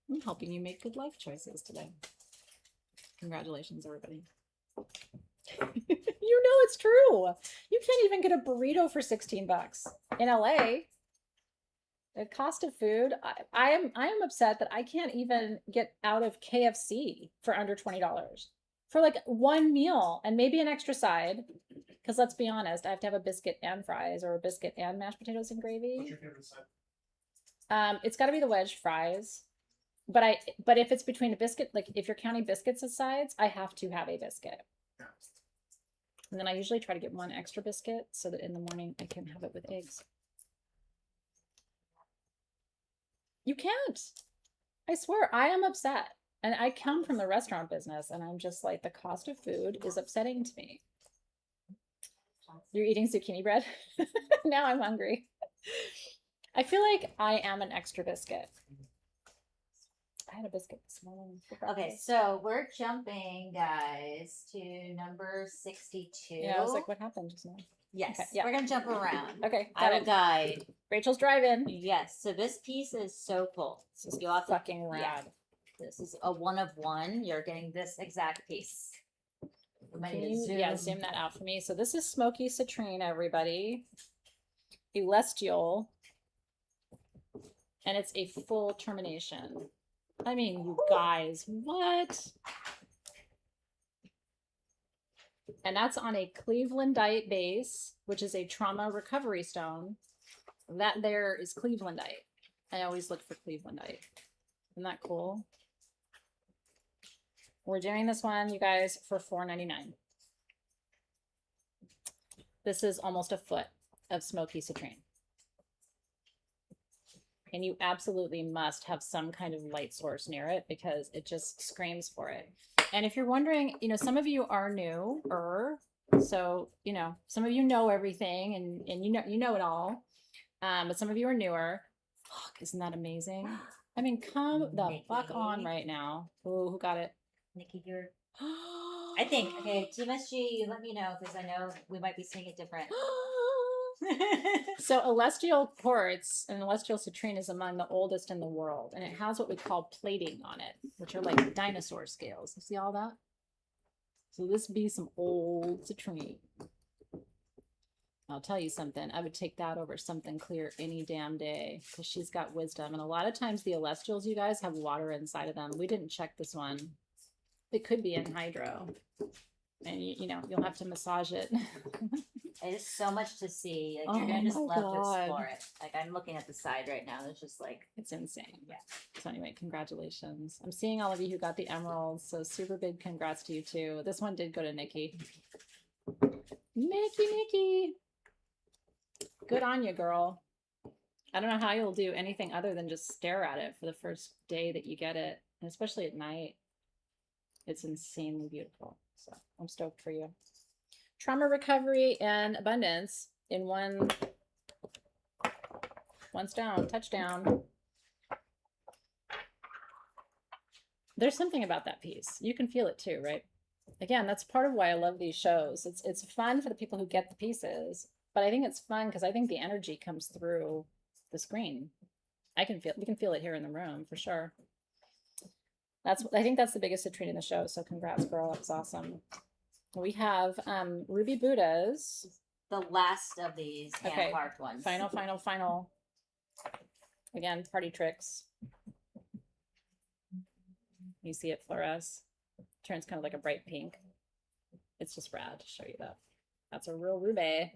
I'm helping you make good life choices today. Congratulations, everybody. You know it's true. You can't even get a burrito for 16 bucks in LA. The cost of food, I am upset that I can't even get out of KFC for under $20 for like one meal and maybe an extra side. Because let's be honest, I have to have a biscuit and fries or a biscuit and mashed potatoes and gravy. What's your favorite side? It's got to be the wedge fries. But if it's between a biscuit, like if you're counting biscuits as sides, I have to have a biscuit. Yeah. And then I usually try to get one extra biscuit so that in the morning I can have it with eggs. You can't. I swear, I am upset. And I come from the restaurant business and I'm just like, the cost of food is upsetting to me. You're eating zucchini bread? Now I'm hungry. I feel like I am an extra biscuit. I had a biscuit this morning. Okay, so we're jumping, guys, to number 62. Yeah, I was like, what happened just now? Yes, Okay, yeah. we're gonna jump around. Okay, I got have a it. guide. Rachel's driving. Yes, so this piece is so cool. This is You'll have to- fucking rad. This is a 1 of 1. You're getting this exact piece. We might Can need to you, zoom. yeah, zoom that out for me. So this is smoky citrine, everybody. Celestial. And it's a full termination. I mean, you guys, what? And that's on a Clevelandite base, which is a trauma recovery stone. That there is Clevelandite. I always look for Clevelandite. Isn't that cool? We're doing this one, you guys, for $4.99. This is almost a foot of smoky citrine. And you absolutely must have some kind of light source near it because it just screams for it. And if you're wondering, you know, some of you are newer, so, you know, some of you know everything and you know it all. But some of you are newer. Fuck, isn't that amazing? I mean, come the fuck on right now. Ooh, who got it? Nikki, you're. I think. Okay, TMSG, you let me know because I know we might be seeing it different. So celestial quartz and celestial citrine is among the oldest in the world, and it has what we call plating on it, which are like dinosaur scales. You see all that? So this be some old citrine. I'll tell you something. I would take that over something clear any damn day because she's got wisdom. And a lot of times the celestials, you guys, have water inside of them. We didn't check this one. It could be anhydro. And, you know, you'll have to massage it. It is so much to see. Like, Oh you're going to just my love to God. explore it. Like, I'm looking at the side right now. It's just like. It's insane. Yeah. So anyway, congratulations. I'm seeing all of you who got the emeralds. So super big congrats to you too. This one did go to Nikki. Nikki. Good on you, girl. I don't know how you'll do anything other than just stare at it for the first day that you get it. And especially at night. It's insanely beautiful. So I'm stoked for you. Trauma recovery and abundance in one stone. Touchdown. There's something about that piece. You can feel it too, right? Again, that's part of why I love these shows. It's fun for the people who get the pieces, but I think it's fun because I think the energy comes through the screen. We can feel it here in the room for sure. I think that's the biggest citrine in the show. So congrats, girl. That was awesome. We have ruby Buddhas. The last of these hand carved ones. Final. Again, party tricks. You see it fluoresce. Turns kind of like a bright pink. It's just rad to show you that. That's a real ruby.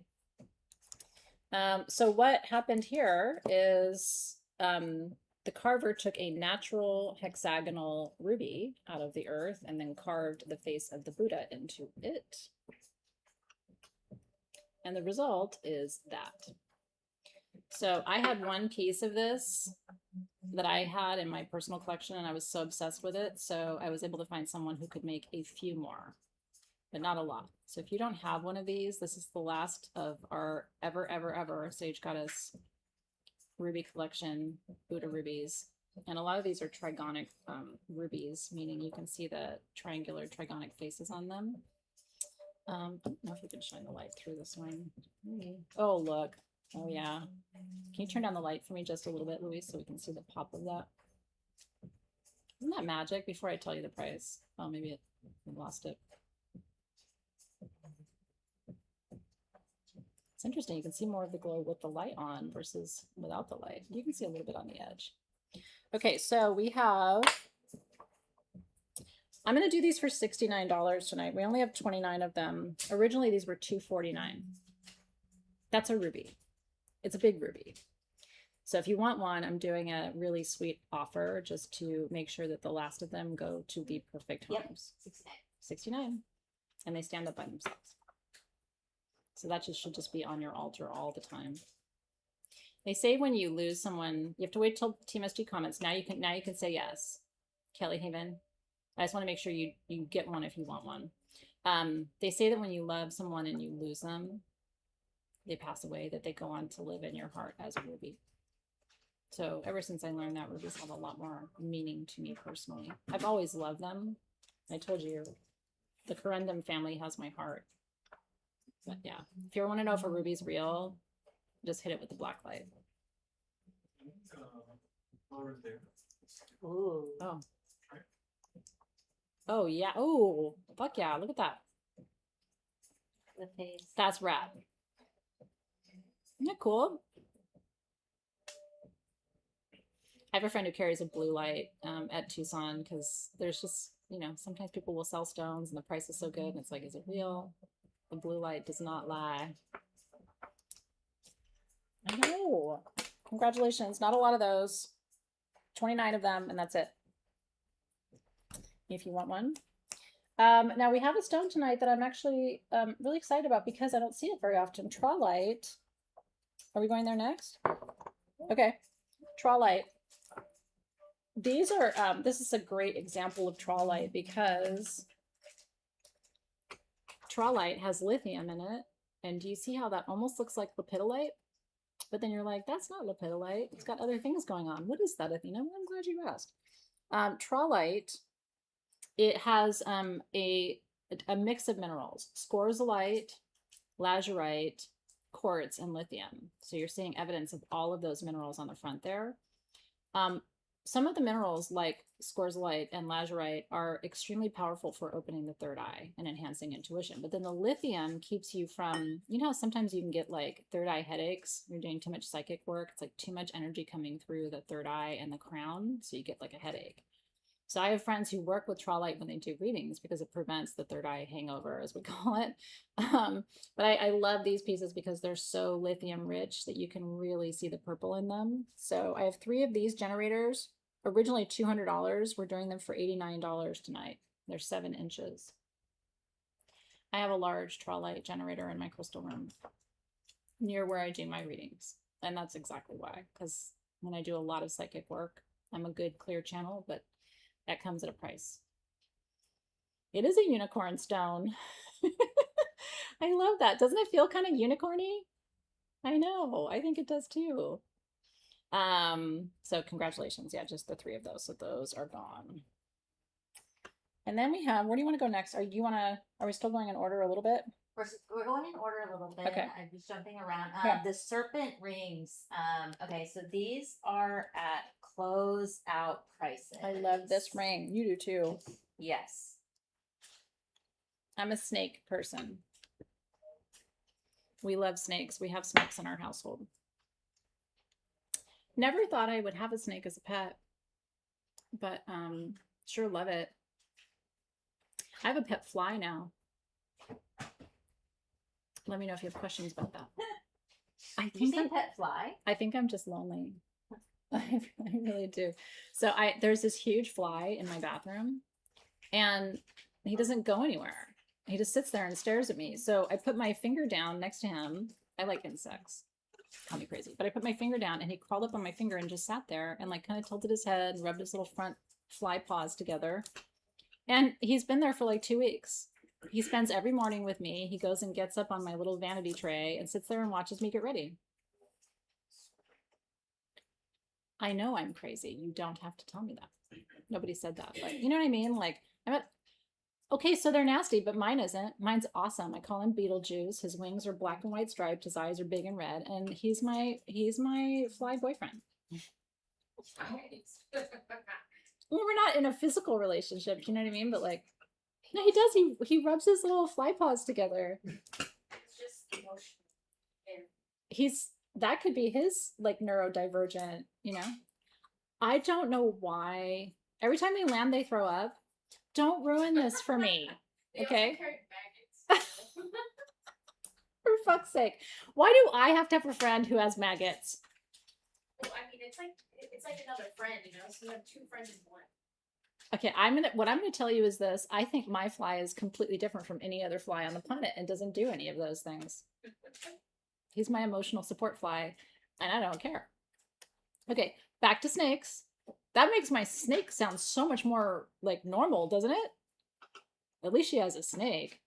So what happened here is the carver took a natural hexagonal ruby out of the earth and then carved the face of the Buddha into it. And the result is that. So I had one piece of this that I had in my personal collection, and I was so obsessed with it. So I was able to find someone who could make a few more, but not a lot. So if you don't have one of these, this is the last of our ever Sage Goddess ruby collection, Buddha rubies. And a lot of these are trigonic rubies, meaning you can see the triangular trigonic faces on them. I don't know if you can shine the light through this one. Oh, look. Oh, yeah. Can you turn down the light for me just a little bit, Louise, so we can see the pop of that? Isn't that magic? Before I tell you the price. Oh, maybe I lost it. It's interesting. You can see more of the glow with the light on versus without the light. You can see a little bit on the edge. Okay, so we have... I'm going to do these for $69 tonight. We only have 29 of them. Originally, these were $249. That's a ruby. It's a big ruby. So if you want one, I'm doing a really sweet offer just to make sure that the last of them go to the perfect homes. Yep, 69. And they stand up by themselves. So that should just be on your altar all the time. They say when you lose someone, you have to wait till TMSG comments. Now you can say yes. Kelly Haven. I just want to make sure you get one if you want one. They say that when you love someone and you lose them, they pass away, that they go on to live in your heart as a ruby. So ever since I learned that, rubies have a lot more meaning to me personally. I've always loved them. I told you, the corundum family has my heart. But yeah, if you want to know if a ruby's real, just hit it with the black light. Ooh. Oh. Oh, yeah. Oh, fuck yeah. Look at that. The face. That's rad. Isn't that cool? I have a friend who carries a blue light at Tucson because there's just, you know, sometimes people will sell stones and the price is so good. And it's like, is it real? The blue light does not lie. I know. Congratulations. Not a lot of those. 29 of them, and that's it. If you want one. Now we have a stone tonight that I'm actually really excited about because I don't see it very often. Trawlite. Are we going there next? Okay. Trawlite. These are, this is a great example of trawlite because trawlite has lithium in it. And do you see how that almost looks like lepidolite? But then you're like, that's not lepidolite. It's got other things going on. What is that, Athena? Well, I'm glad you asked. Trawlite, it has a mix of minerals, scorzolite, lazurite, quartz, and lithium. So you're seeing evidence of all of those minerals on the front there. Some of the minerals like scorzolite and lazurite are extremely powerful for opening the third eye and enhancing intuition. But then the lithium keeps you from, you know, sometimes you can get like third eye headaches. You're doing too much psychic work. It's like too much energy coming through the third eye and the crown. So you get like a headache. So I have friends who work with trawlite when they do readings because it prevents the third eye hangover, as we call it. But I love these pieces because they're so lithium rich that you can really see the purple in them. So I have 3 of these generators, originally $200. We're doing them for $89 tonight. They're 7 inches. I have a large trawlite generator in my crystal room near where I do my readings. And that's exactly why, because when I do a lot of psychic work, I'm a good clear channel, but that comes at a price. It is a unicorn stone. I love that. Doesn't it feel kind of unicorny? I know. I think it does too. So congratulations. Yeah, just the 3 of those. So those are gone. And then we have, where do you want to go next? Are we still going in order a little bit? We're going in order a little bit. Okay. I'm just jumping around. Okay. The serpent rings. Okay, so these are at close out prices. I love this ring. You do too. Yes. I'm a snake person. We love snakes. We have snakes in our household. Never thought I would have a snake as a pet, but sure love it. I have a pet fly now. Let me know if you have questions about that. Did you say pet fly? I think I'm just lonely. I really do. So there's this huge fly in my bathroom, and he doesn't go anywhere. He just sits there and stares at me. So I put my finger down next to him. I like insects. Call me crazy, but I put my finger down, and he crawled up on my finger and just sat there and like kind of tilted his head and rubbed his little front fly paws together. And he's been there for like 2 weeks. He spends every morning with me. He goes and gets up on my little vanity tray and sits there and watches me get ready. I know I'm crazy. You don't have to tell me that. Nobody said that, but you know what I mean? Like, okay, so they're nasty, but mine isn't. Mine's awesome. I call him Beetlejuice. His wings are black and white striped. His eyes are big and red, and he's my fly boyfriend. Well, we're not in a physical relationship, you know what I mean? But like, no, he does. He rubs his little fly paws together. It's just emotional. That could be his like neurodivergent, you know? I don't know why. Every time they land, they throw up. Don't ruin this for me. Okay? For fuck's sake. Why do I have to have a friend who has maggots? Well, I mean, it's like another friend, you know. So you have two friends in one. Okay, what I'm gonna tell you is this. I think my fly is completely different from any other fly on the planet and doesn't do any of those things. He's my emotional support fly, and I don't care. Okay, back to snakes. That makes my snake sound so much more like normal, doesn't it? At least she has a snake.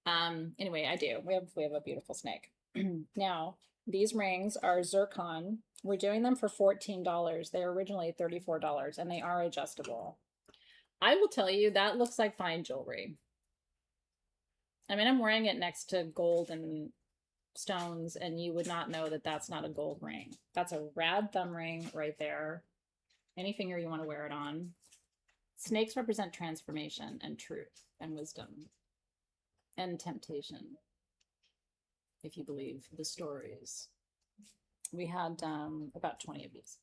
Anyway, I do. We have a beautiful snake. Now, these rings are zircon. We're doing them for $14. They were originally $34, and they are adjustable. I will tell you, that looks like fine jewelry. I mean, I'm wearing it next to gold and stones, and you would not know that that's not a gold ring. That's a rad thumb ring right there. Any finger you want to wear it on. Snakes represent transformation and truth and wisdom and temptation, if you believe the stories. We had about 20 of these.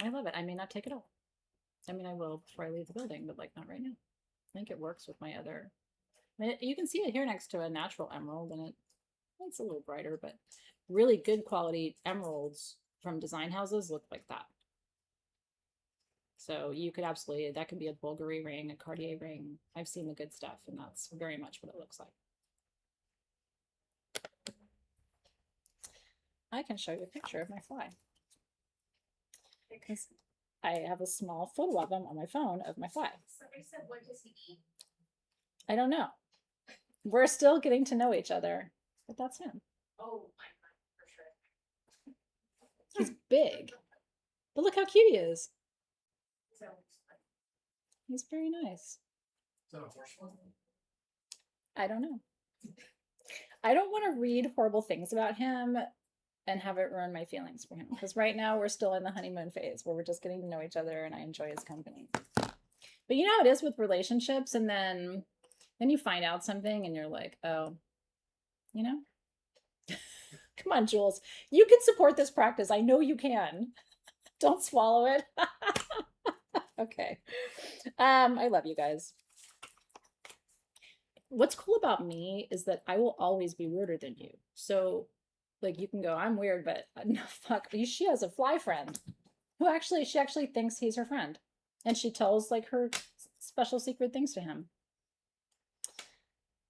I love it. I may not take it off. I mean, I will before I leave the building, but like not right now. I think it works with my other. I mean, you can see it here next to a natural emerald, and it's a little brighter, but really good quality emeralds from design houses look like that. So you could absolutely, that could be a Bulgari ring, a Cartier ring. I've seen the good stuff, and that's very much what it looks like. I can show you a picture of my fly, because I have a small photo of him on my phone of my fly. Somebody said, what does he eat? I don't know. We're still getting to know each other, but that's him. Oh, my God, for sure. He's big, but look how cute he is. So, He's very nice. Is that a horse one? I don't know. I don't want to read horrible things about him and have it ruin my feelings for him, because right now we're still in the honeymoon phase where we're just getting to know each other and I enjoy his company. But you know how it is with relationships, and then you find out something and you're like, oh, you know? Come on, Jules. You can support this practice. I know you can. Don't swallow it. Okay. I love you guys. What's cool about me is that I will always be weirder than you. So, like, you can go, I'm weird, but no, fuck. She has a fly friend who she actually thinks he's her friend. And she tells, like, her special secret things to him.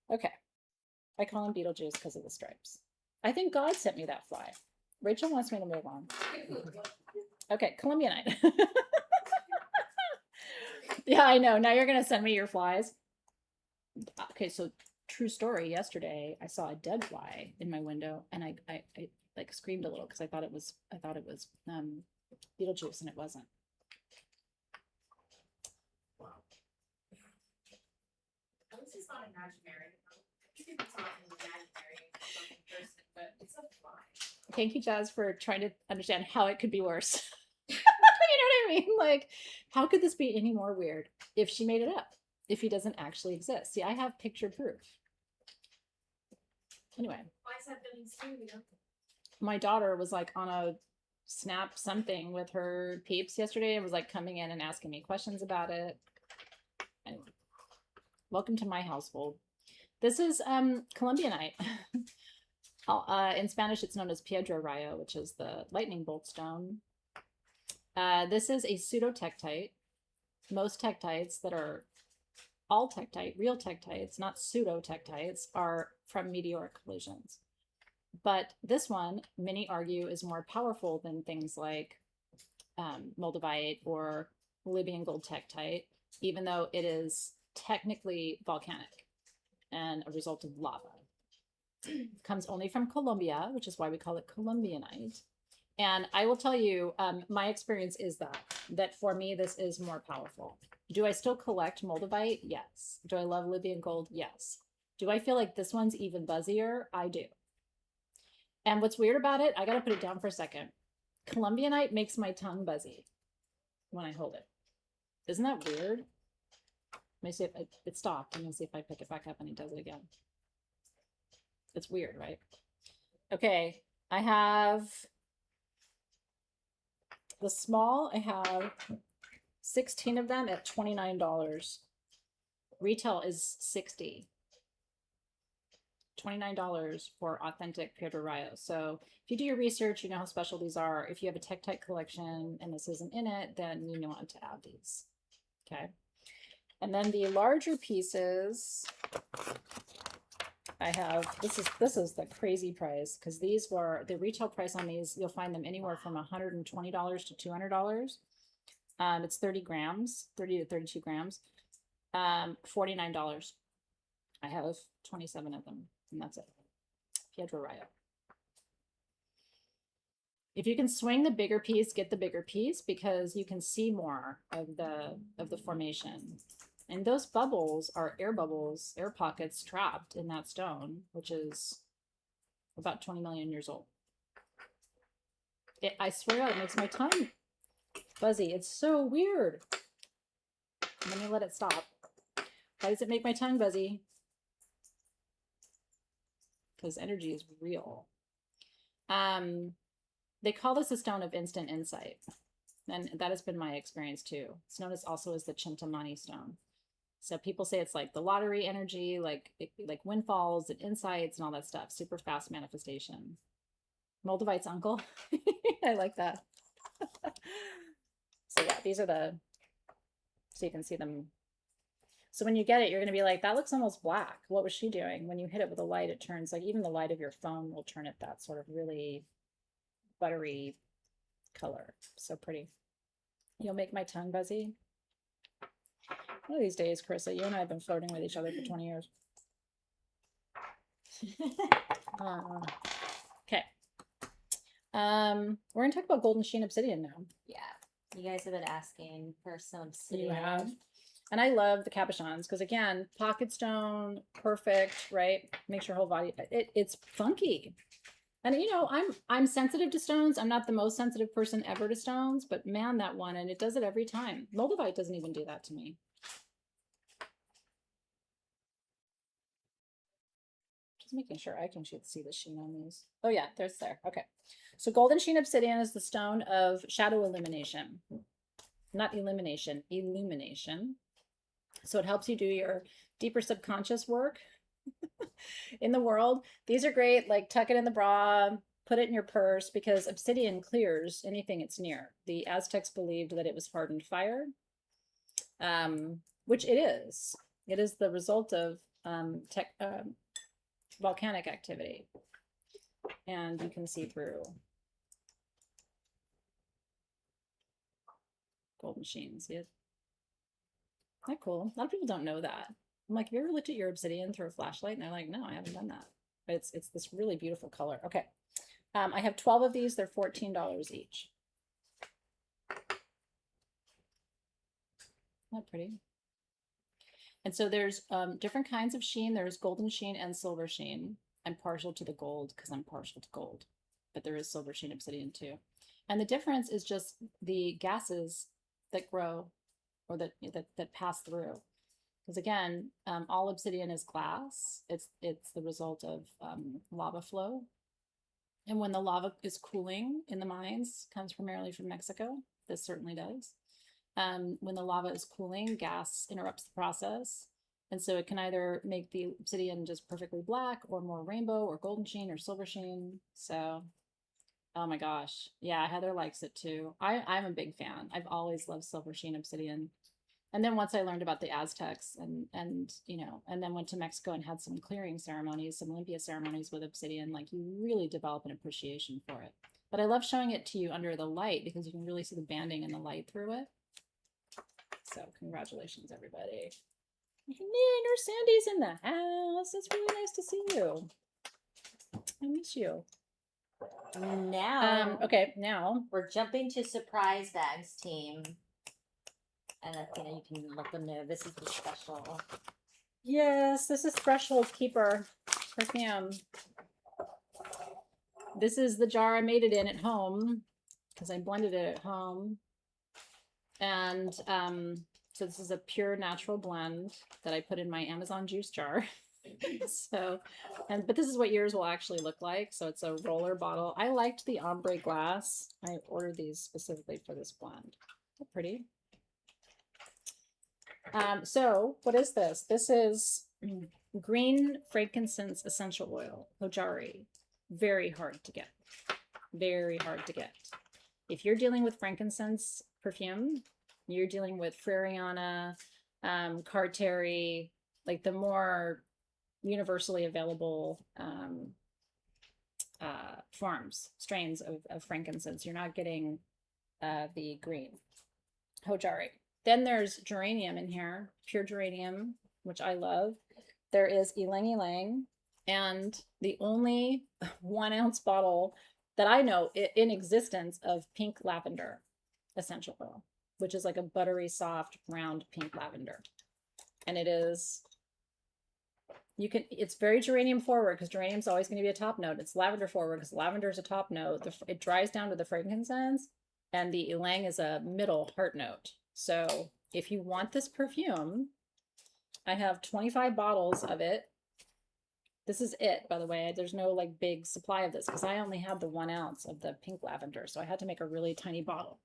Okay. I call him Beetlejuice because of the stripes. I think God sent me that fly. Rachel wants me to move on. Okay, Colombianite. Yeah, I know. Now you're going to send me your flies. Okay, so true story. Yesterday, I saw a dead fly in my window, and I like screamed a little because I thought it was Beetlejuice, and it wasn't. Wow. at least it's not imaginary. You could be talking imaginary person, but it's a fly. thank you, Jazz, for trying to understand how it could be worse. You know what I mean? Like, how could this be any more weird if she made it up? If he doesn't actually exist? See, I have picture proof. Anyway. Why is that feeling scary though? My daughter was like on a snap something with her peeps yesterday and was like coming in and asking me questions about it. Anyway, welcome to my household. This is Colombianite. In Spanish, it's known as piedra rayo, which is the lightning bolt stone. This is a pseudo-tektite. Most tektites that are all tektite, real tektites, not pseudo-tektites, are from meteoric collisions. But this one, many argue, is more powerful than things like moldavite or Libyan gold tektite, even though it is technically volcanic and a result of lava. Comes only from Colombia, which is why we call it Colombianite. And I will tell you, my experience is that for me, this is more powerful. Do I still collect moldavite? Yes. Do I love Libyan gold? Yes. Do I feel like this one's even buzzier? I do. And what's weird about it, I got to put it down for a second. Colombianite makes my tongue buzzy when I hold it. Isn't that weird? Let me see if it stopped. I'm going to see if I pick it back up and it does it again. It's weird, right? Okay, I have the small. I have 16 of them at $29. Retail is $60. $29 for authentic piedra rayo. So if you do your research, you know how special these are. If you have a tektite collection and this isn't in it, then you want to add these. Okay. And then the larger pieces, I have, this is the crazy price, because these were, the retail price on these, you'll find them anywhere from $120 to $200. It's 30 grams, 30 to 32 grams, $49. I have 27 of them, and that's it. Piedra rayo. If you can swing the bigger piece, get the bigger piece, because you can see more of the formation. And those bubbles are air bubbles, air pockets trapped in that stone, which is about 20 million years old. I swear it makes my tongue fuzzy. It's so weird. Let me let it stop. Why does it make my tongue fuzzy? Because energy is real. They call this a stone of instant insight. And that has been my experience too. It's known as also as the Chintamani stone. So people say it's like the lottery energy, like windfalls and insights and all that stuff. Super fast manifestation. Moldavite's uncle. I like that. So yeah, these are the, so you can see them. So when you get it, you're going to be like, that looks almost black. What was she doing? When you hit it with a light, it turns like, even the light of your phone will turn it that sort of really buttery color. So pretty. You'll make my tongue buzzy. One of these days, Carissa, you and I have been flirting with each other for 20 years. Okay. We're going to talk about golden sheen obsidian now. Yeah. You guys have been asking for some obsidian. You have. And I love the cabochons because, again, pocket stone, perfect, right? Makes your whole body, it's funky. And, you know, I'm sensitive to stones. I'm not the most sensitive person ever to stones, but man, that one, and it does it every time. Moldavite doesn't even do that to me. Just making sure I can see the sheen on these. Oh yeah, there's there. Okay. So golden sheen obsidian is the stone of shadow illumination. Not elimination, illumination. So it helps you do your deeper subconscious work in the world. These are great, like tuck it in the bra, put it in your purse, because obsidian clears anything it's near. The Aztecs believed that it was hardened fire, which it is. It is the result of volcanic activity. And you can see through golden sheen. See it? Isn't that cool? A lot of people don't know that. I'm like, have you ever looked at your obsidian through a flashlight? And they're like, no, I haven't done that. But it's this really beautiful color. Okay. I have 12 of these. They're $14 each. Isn't that pretty? And so there's different kinds of sheen. There's golden sheen and silver sheen. I'm partial to the gold because I'm partial to gold. but there is silver sheen obsidian too. And the difference is just the gases that grow or that pass through. Because again, all obsidian is glass. It's the result of lava flow. And when the lava is cooling in the mines, comes primarily from Mexico. This certainly does. When the lava is cooling, gas interrupts the process. And so it can either make the obsidian just perfectly black or more rainbow or golden sheen or silver sheen. So, oh my gosh. Yeah, Heather likes it too. I'm a big fan. I've always loved silver sheen obsidian. And then once I learned about the Aztecs and you know, and then went to Mexico and had some clearing ceremonies, some Olympia ceremonies with obsidian, like you really develop an appreciation for it. But I love showing it to you under the light because you can really see the banding and the light through it. So congratulations, everybody. Nurse Sandy's in the house. It's really nice to see you. I miss you. Now, Okay, now we're jumping to surprise bags team. And Athena, you can let them know this is the special. yes, this is Threshold Keeper perfume. This is the jar I made it in at home because I blended it at home. And so this is a pure natural blend that I put in my Amazon juice jar. So, but this is what yours will actually look like. So it's a roller bottle. I liked the ombre glass. I ordered these specifically for this blend. They're pretty. So what is this? This is green frankincense essential oil, hojari. Very hard to get. Very hard to get. If you're dealing with frankincense perfume, you're dealing with Freriana, Carteri, like the more universally available strains of frankincense. You're not getting the green hojari. Then there's geranium in here, pure geranium, which I love. There is ylang ylang, and the only 1 ounce bottle that I know in existence of pink lavender essential oil, which is like a buttery, soft, round pink lavender. And it is, it's very geranium forward because geranium is always going to be a top note. It's lavender forward because lavender is a top note. It dries down to the frankincense, and the ylang is a middle heart note. So if you want this perfume, I have 25 bottles of it. This is it, by the way. There's no like big supply of this because I only had the 1 ounce of the pink lavender. So I had to make a really tiny bottle,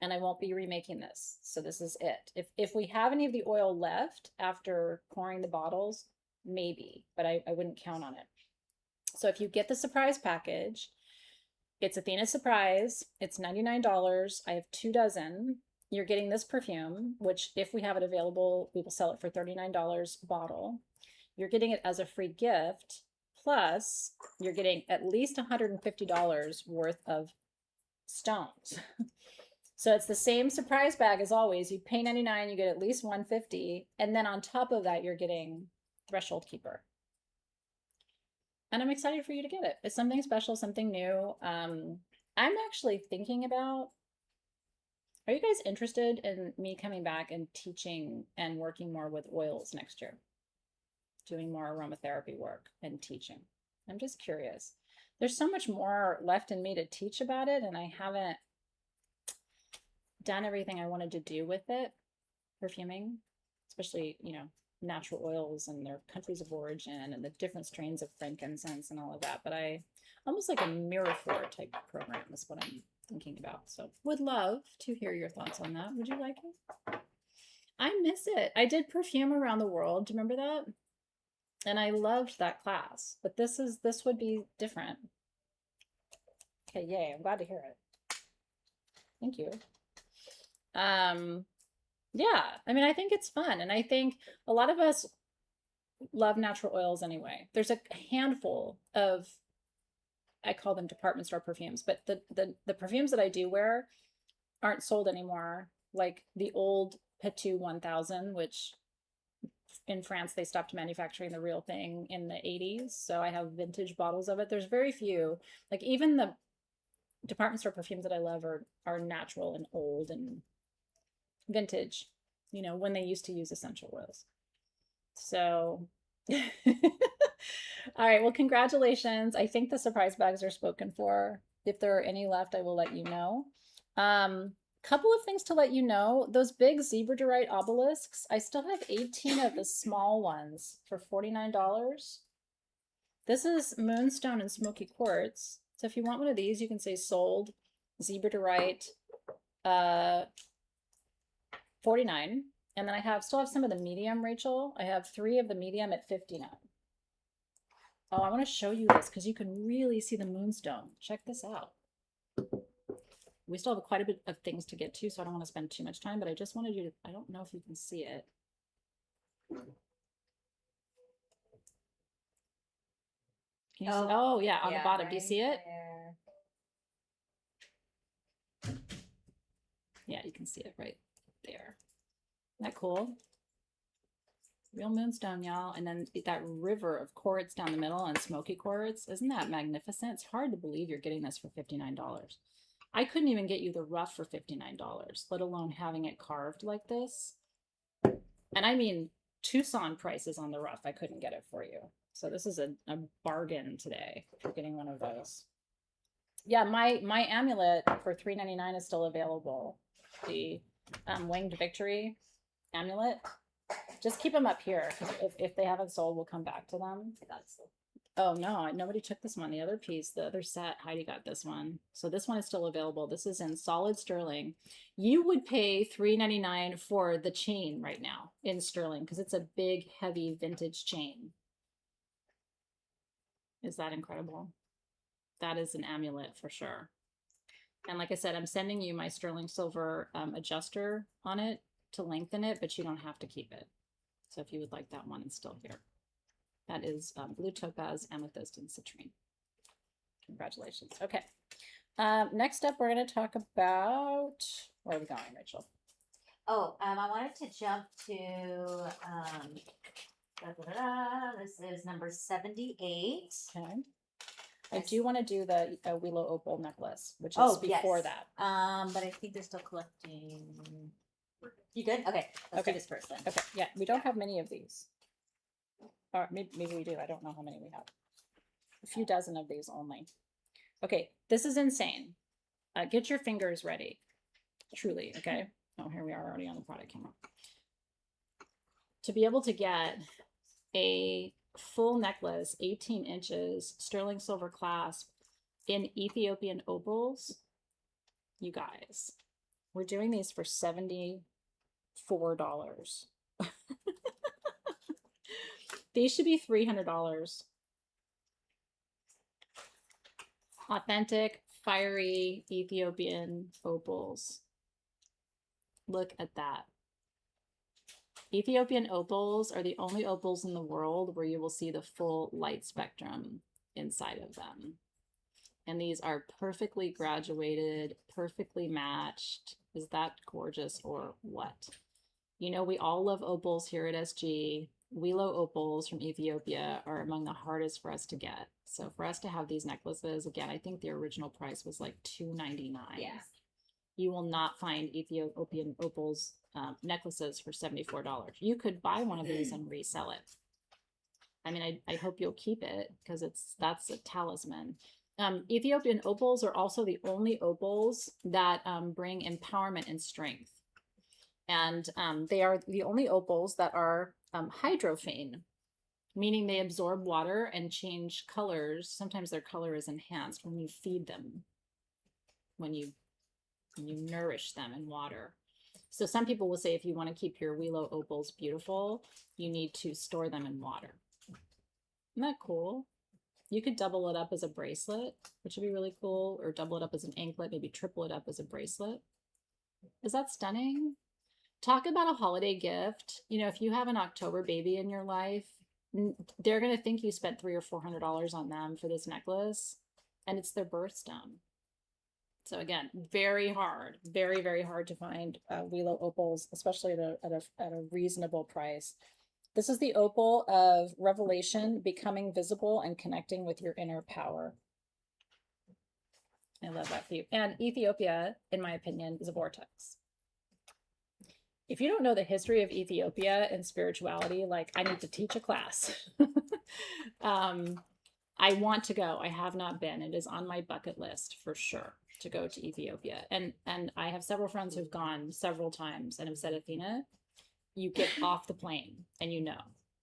and I won't be remaking this. So this is it. If we have any of the oil left after pouring the bottles, maybe, but I wouldn't count on it. So if you get the surprise package, it's Athena Surprise. It's $99. I have 2 dozen. You're getting this perfume, which if we have it available, we will sell it for $39 a bottle. You're getting it as a free gift. Plus, you're getting at least $150 worth of stones. So it's the same surprise bag as always. You pay $99, you get at least $150. And then on top of that, you're getting Threshold Keeper. And I'm excited for you to get it. It's something special, something new. I'm actually thinking about, are you guys interested in me coming back and teaching and working more with oils next year? Doing more aromatherapy work and teaching. I'm just curious. There's so much more left in me to teach about it, and I haven't done everything I wanted to do with it, perfuming, especially, you know, natural oils and their countries of origin and the different strains of frankincense and all of that. But I almost like a mirror for type program is what I'm thinking about. So would love to hear your thoughts on that. Would you like it? I miss it. I did perfume around the world. Do you remember that? And I loved that class, but this would be different. Okay, yay. I'm glad to hear it. Thank you. Yeah, I mean, I think it's fun. And I think a lot of us love natural oils anyway. There's a handful of, I call them department store perfumes, but the perfumes that I do wear aren't sold anymore. Like the old Petu 1000, which in France, they stopped manufacturing the real thing in the 80s. So I have vintage bottles of it. There's very few, like even the department store perfumes that I love are natural and old and vintage, you know, when they used to use essential oils. So, all right, well, congratulations. I think the surprise bags are spoken for. If there are any left, I will let you know. Couple of things to let you know. Those big zebra obelisks, I still have 18 of the small ones for $49. This is moonstone and smoky quartz. So if you want one of these, you can say sold, zebra 49. And then I still have some of the medium, Rachel. I have 3 of the medium at 59. Oh, I want to show you this because you can really see the moonstone. Check this out. We still have quite a bit of things to get to, so I don't want to spend too much time, but I just wanted you to, I don't know if you can see it. Can you see? Oh, yeah, on the bottom. right Do you see it? there. Yeah, you can see it right there. Isn't that cool? Real moonstone, y'all. And then that river of quartz down the middle and smoky quartz. Isn't that magnificent? It's hard to believe you're getting this for $59. I couldn't even get you the rough for $59, let alone having it carved like this. And I mean, Tucson prices on the rough, I couldn't get it for you. So this is a bargain today for getting one of those. Yeah, my amulet for $3.99 is still available. The Winged Victory amulet. Just keep them up here. If they haven't sold, we'll come back to them. Oh no, nobody took this one. The other piece, the other set, Heidi got this one. So this one is still available. This is in solid sterling. You would pay $3.99 for the chain right now in sterling because it's a big, heavy vintage chain. Is that incredible? That is an amulet for sure. And like I said, I'm sending you my sterling silver adjuster on it to lengthen it, but you don't have to keep it. So if you would like that one, it's still here. That is blue topaz, amethyst, and citrine. Congratulations. Okay. Next up, we're going to talk about, where are we going, Rachel? Oh, I wanted to jump to, this is number 78. Okay. I do want to do the willow opal necklace, which is Oh, before yes. that. But I think they're still collecting. You good? Okay. Let's Okay. do this first then. Okay. Yeah, we don't have many of these. Or maybe we do. I don't know how many we have. A few dozen of these only. Okay, this is insane. Get your fingers ready. Truly, okay? Oh, here we are already on the product camera. To be able to get a full necklace, 18 inches, sterling silver clasp in Ethiopian opals, you guys, we're doing these for $74. These should be $300. Authentic, fiery Ethiopian opals. Look at that. Ethiopian opals are the only opals in the world where you will see the full light spectrum inside of them. And these are perfectly graduated, perfectly matched. Is that gorgeous or what? You know, we all love opals here at SG. Willow opals from Ethiopia are among the hardest for us to get. So for us to have these necklaces, again, I think the original price was like $2.99. Yeah. You will not find Ethiopian opals necklaces for $74. You could buy one of these and resell it. I mean, I hope you'll keep it because that's a talisman. Ethiopian opals are also the only opals that bring empowerment and strength. And they are the only opals that are hydrophane, meaning they absorb water and change colors. Sometimes their color is enhanced when you feed them, when you nourish them in water. So some people will say if you want to keep your willow opals beautiful, you need to store them in water. Isn't that cool? You could double it up as a bracelet, which would be really cool, or double it up as an anklet, maybe triple it up as a bracelet. Is that stunning? Talk about a holiday gift. You know, if you have an October baby in your life, they're going to think you spent $300 or $400 on them for this necklace, and it's their birthstone. So again, very hard, very, very hard to find willow opals, especially at a reasonable price. This is the opal of revelation, becoming visible and connecting with your inner power. I love that for you. And Ethiopia, in my opinion, is a vortex. If you don't know the history of Ethiopia and spirituality, like I need to teach a class. I want to go. I have not been. It is on my bucket list for sure to go to Ethiopia. And I have several friends who've gone several times and have said, Athena, you get off the plane and you know.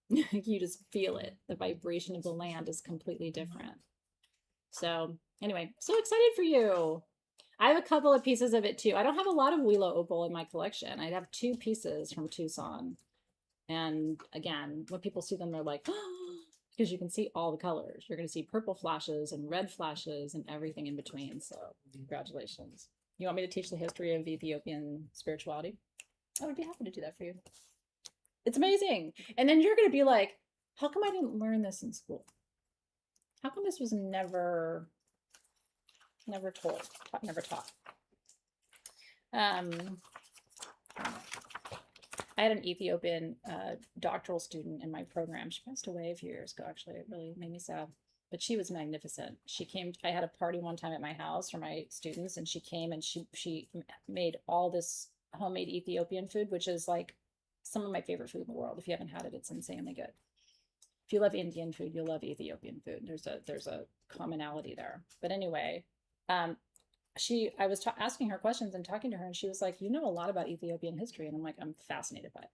You just feel it. The vibration of the land is completely different. So anyway, so excited for you. I have a couple of pieces of it too. I don't have a lot of Willow Opal in my collection. I have 2 pieces from Tucson. And again, when people see them, they're like, oh, because you can see all the colors. You're going to see purple flashes and red flashes and everything in between. So congratulations. You want me to teach the history of Ethiopian spirituality? I would be happy to do that for you. It's amazing. And then you're going to be like, how come I didn't learn this in school? How come this was never told, never taught? I had an Ethiopian doctoral student in my program. She passed away a few years ago, actually. It really made me sad. But she was magnificent. She came, I had a party one time at my house for my students, and she came and she made all this homemade Ethiopian food, which is like some of my favorite food in the world. If you haven't had it, it's insanely good. If you love Indian food, you'll love Ethiopian food. There's a commonality there. But anyway, I was asking her questions and talking to her, and she was like, you know a lot about Ethiopian history. And I'm like, I'm fascinated by it.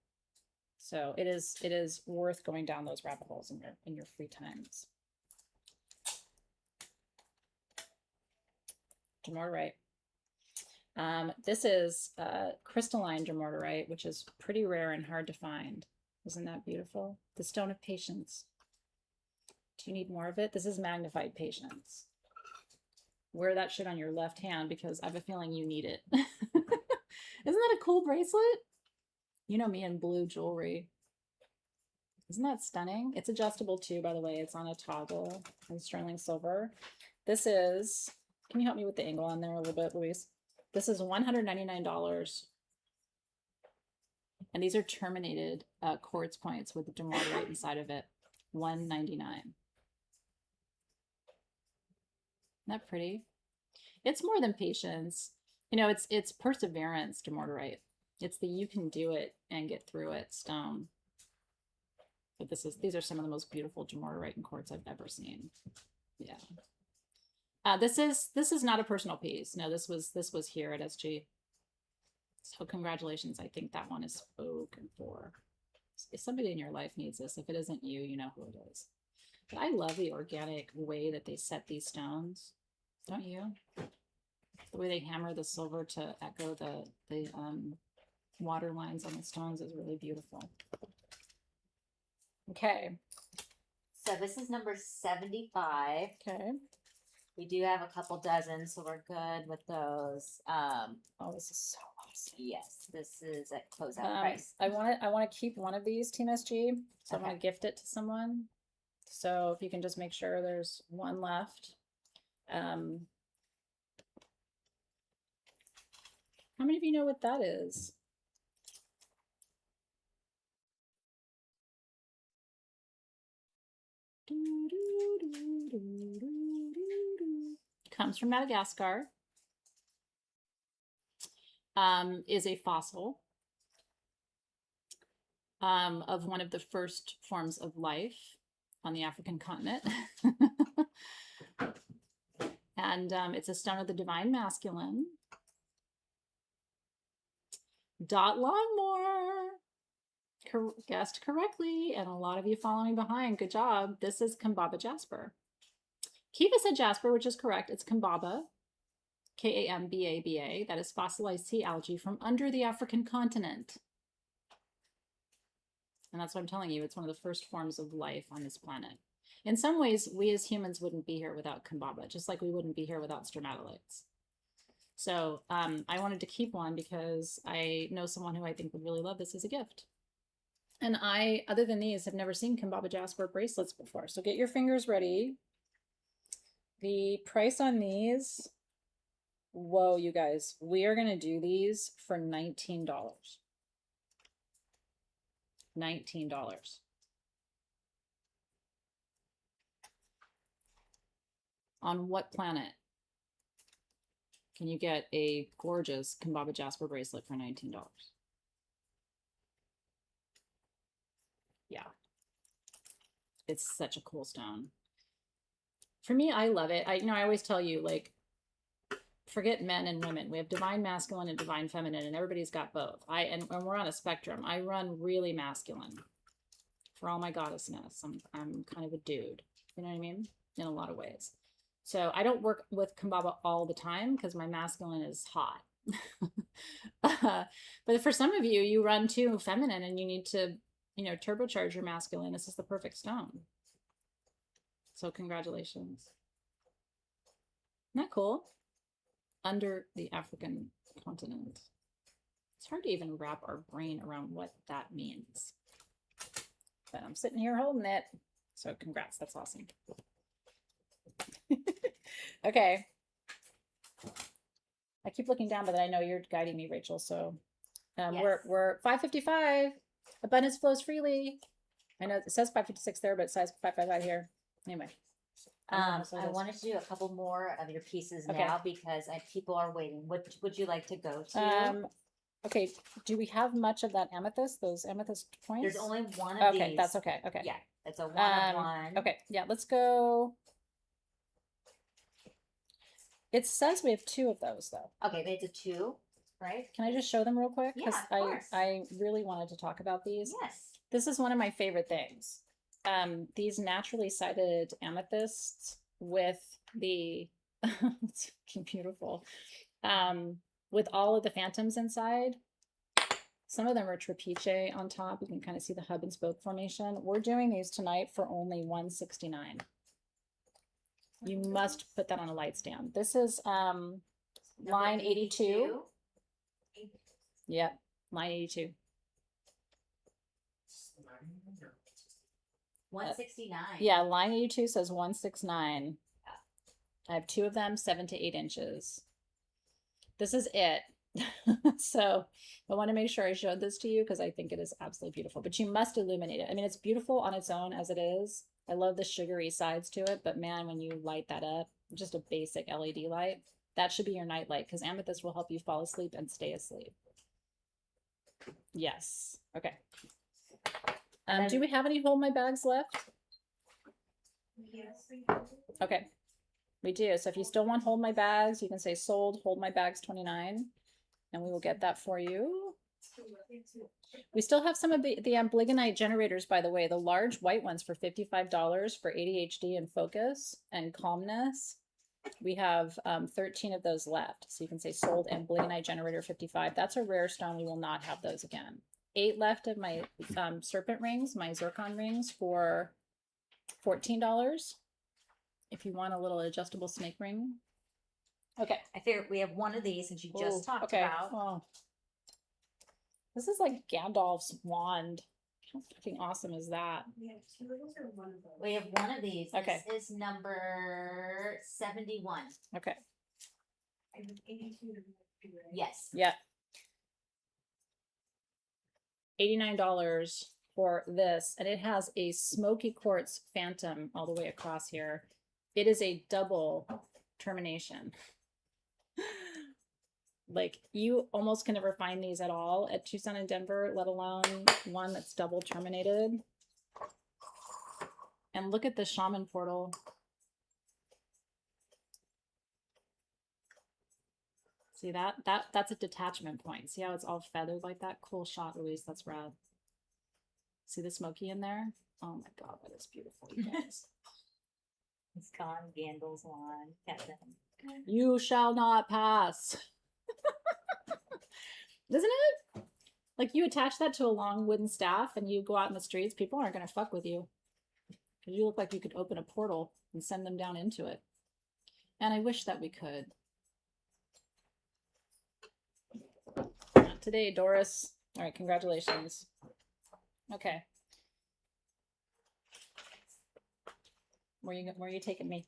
So it is worth going down those rabbit holes in your free times. Dumortierite. This is crystalline dumortierite, which is pretty rare and hard to find. Isn't that beautiful? The stone of patience. Do you need more of it? This is magnified patience. Wear that shit on your left hand because I have a feeling you need it. Isn't that a cool bracelet? You know me in blue jewelry. Isn't that stunning? It's adjustable too, by the way. It's on a toggle in sterling silver. This is, can you help me with the angle on there a little bit, Louise? This is $199. And these are terminated quartz points with the dumortierite inside of it. $199. Isn't that pretty? It's more than patience. You know, it's perseverance, dumortierite. It's the you can do it and get through it stone. But these are some of the most beautiful dumortierite and quartz I've ever seen. Yeah. This is not a personal piece. No, this was here at SG. So congratulations. I think that one is spoken for. If somebody in your life needs this, if it isn't you, you know who it is. But I love the organic way that they set these stones. Don't you? The way they hammer the silver to echo the water lines on the stones is really beautiful. Okay. So this is number 75. Okay. We do have a couple dozen, so we're good with those. Oh, this is so awesome. Yes, this is at closeout price. I want to keep one of these, Team SG. So Okay. I want to gift it to someone. So if you can just make sure there's one left. How many of you know what that is? Comes from Madagascar. Is a fossil of one of the first forms of life on the African continent. And it's a stone of the divine masculine. Dot Longmore guessed correctly, and a lot of you following behind. Good job. This is Kambaba jasper. Kiva said jasper, which is correct. It's Kambaba, Kambaba. That is fossilized sea algae from under the African continent. And that's what I'm telling you. It's one of the first forms of life on this planet. In some ways, we as humans wouldn't be here without Kambaba, just like we wouldn't be here without stromatolites. So I wanted to keep one because I know someone who I think would really love this as a gift. And I, other than these, have never seen Kambaba jasper bracelets before. So get your fingers ready. The price on these, whoa, you guys, we are going to do these for $19. $19. On what planet can you get a gorgeous Kambaba jasper bracelet for $19? Yeah. It's such a cool stone. For me, I love it. I always tell you, like, forget men and women. We have divine masculine and divine feminine, and everybody's got both. And we're on a spectrum. I run really masculine for all my goddessness. I'm kind of a dude. You know what I mean? In a lot of ways. So I don't work with Kambaba all the time because my masculine is hot. But for some of you, you run too feminine and you need to, turbocharge your masculine. This is the perfect stone. So congratulations. Isn't that cool? Under the African continent. It's hard to even wrap our brain around what that means. But I'm sitting here holding it. So congrats, that's awesome. Okay. I keep looking down, but I know you're guiding me, Rachel. So Yes. we're 5:55. Abundance flows freely. I know it says 5:56 there, but it says 5:55 here. Anyway. I wanted to do a couple more of your pieces Okay. now because people are waiting. What would you like to go to? Okay. Do we have much of that amethyst? Those amethyst points? There's only one of these. Okay, that's okay. Okay. Yeah, it's a one-of-one. Okay, yeah, let's go. It says we have 2 of those though. Okay, it's a 2, right? Can I just show them real quick? Yeah, of I course. I really wanted to talk about these. Yes. This is one of my favorite things. These naturally sided amethysts with the it's fucking beautiful. With all of the phantoms inside. Some of them are trapeche on top. You can kind of see the hub and spoke formation. We're doing these tonight for only $169. You must put that on a light stand. This is line 82. Yep, line 82. 169. Yeah, line 82 says 169. I have 2 of them, 7 to 8 inches. This is it. So I want to make sure I showed this to you because I think it is absolutely beautiful. But you must illuminate it. I mean, it's beautiful on its own as it is. I love the sugary sides to it, but man, when you light that up, just a basic LED light, that should be your night light because amethyst will help you fall asleep and stay asleep. Yes. Okay. Do we have any hold my bags left? Yes. Okay. We do. So if you still want hold my bags, you can say sold hold my bags 29 and we will get that for you. We still have some of the amblygonite generators, by the way, the large white ones for $55 for ADHD and focus and calmness. We have 13 of those left. So you can say sold amblygonite generator 55. That's a rare stone. We will not have those again. 8 left of my serpent rings, my zircon rings for $14. If you want a little adjustable snake ring. Okay. I figured we have one of these since you just talked about. Oh. This is like Gandalf's wand. How fucking awesome is that? We have 2 of those or 1 of those? We have one of these. Okay. This is number 71. Okay. I have 82 to 2, right? Yes. Yeah. $89 for this. And it has a smoky quartz phantom all the way across here. It is a double termination. Like you almost can never find these at all at Tucson and Denver, let alone one that's double terminated. And look at the shaman portal. See that? That's a detachment point. See how it's all feathered like that? Cool shot, Louise. That's rad. See the smoky in there? Oh my god, that is beautiful, you guys. It's gone. Gandalf's wand. Captain. You shall not pass. Isn't it? Like you attach that to a long wooden staff and you go out in the streets, people aren't going to fuck with you. Because you look like you could open a portal and send them down into it. And I wish that we could. Not today, Doris. All right, congratulations. Okay. Where are you taking me?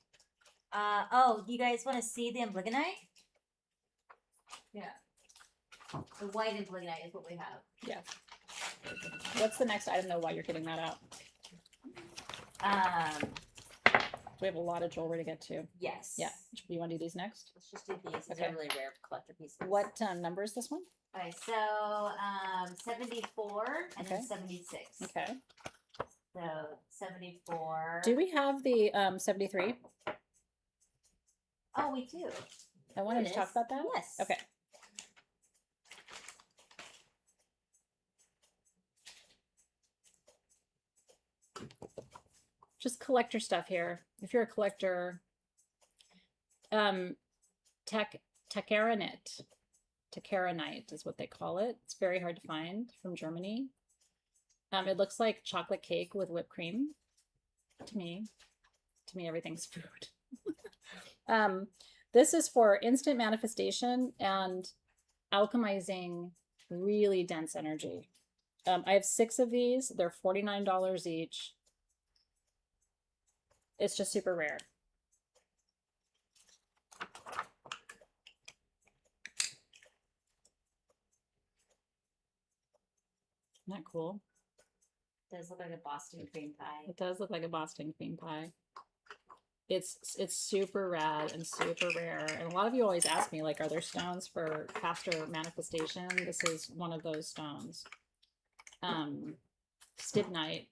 Oh, you guys want to see the amblygonite? Yeah. The white amblygonite is what we have. Yeah. What's the next item though while you're getting that out? We have a lot of jewelry to get to. Yes. Yeah. You want to do these next? Let's just do these. These Okay. are really rare collector pieces. What number is this one? Okay, so 74 and Okay. then 76. Okay. So 74. Do we have the 73? Oh, we do. I wanted It to talk is. about that. Yes. Okay. Just collector stuff here. If you're a collector, Tacaranite. Tacaranite is what they call it. It's very hard to find, from Germany. It looks like chocolate cake with whipped cream. To me, everything's food. This is for instant manifestation and alchemizing really dense energy. I have 6 of these. They're $49 each. It's just super rare. Isn't that cool? It does look like a Boston cream pie. It does look like a Boston cream pie. It's super rad and super rare. And a lot of you always ask me, like, are there stones for faster manifestation? This is one of those stones. Stibnite.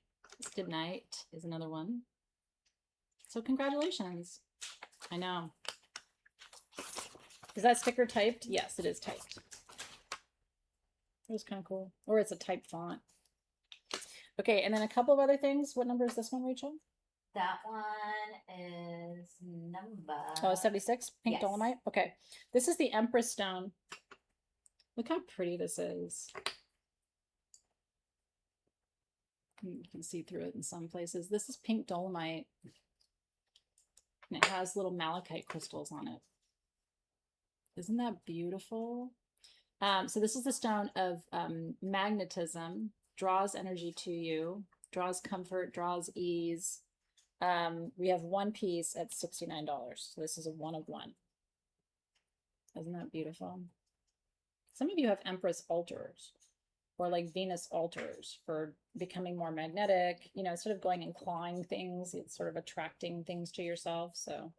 Stibnite is another one. So congratulations. I know. Is that sticker typed? Yes, it is typed. It was kind of cool. Or it's a typed font. Okay, and then a couple of other things. What number is this one, Rachel? That one is number. Oh, 76? Pink Yes. dolomite? Okay. This is the Empress stone. Look how pretty this is. You can see through it in some places. This is pink dolomite. And it has little malachite crystals on it. Isn't that beautiful? So this is the stone of magnetism. Draws energy to you. Draws comfort, draws ease. We have one piece at $69. So this is a 1 of 1. Isn't that beautiful? Some of you have Empress altars or like Venus altars for becoming more magnetic, you know, instead of going and clawing things, it's sort of attracting things to yourself. So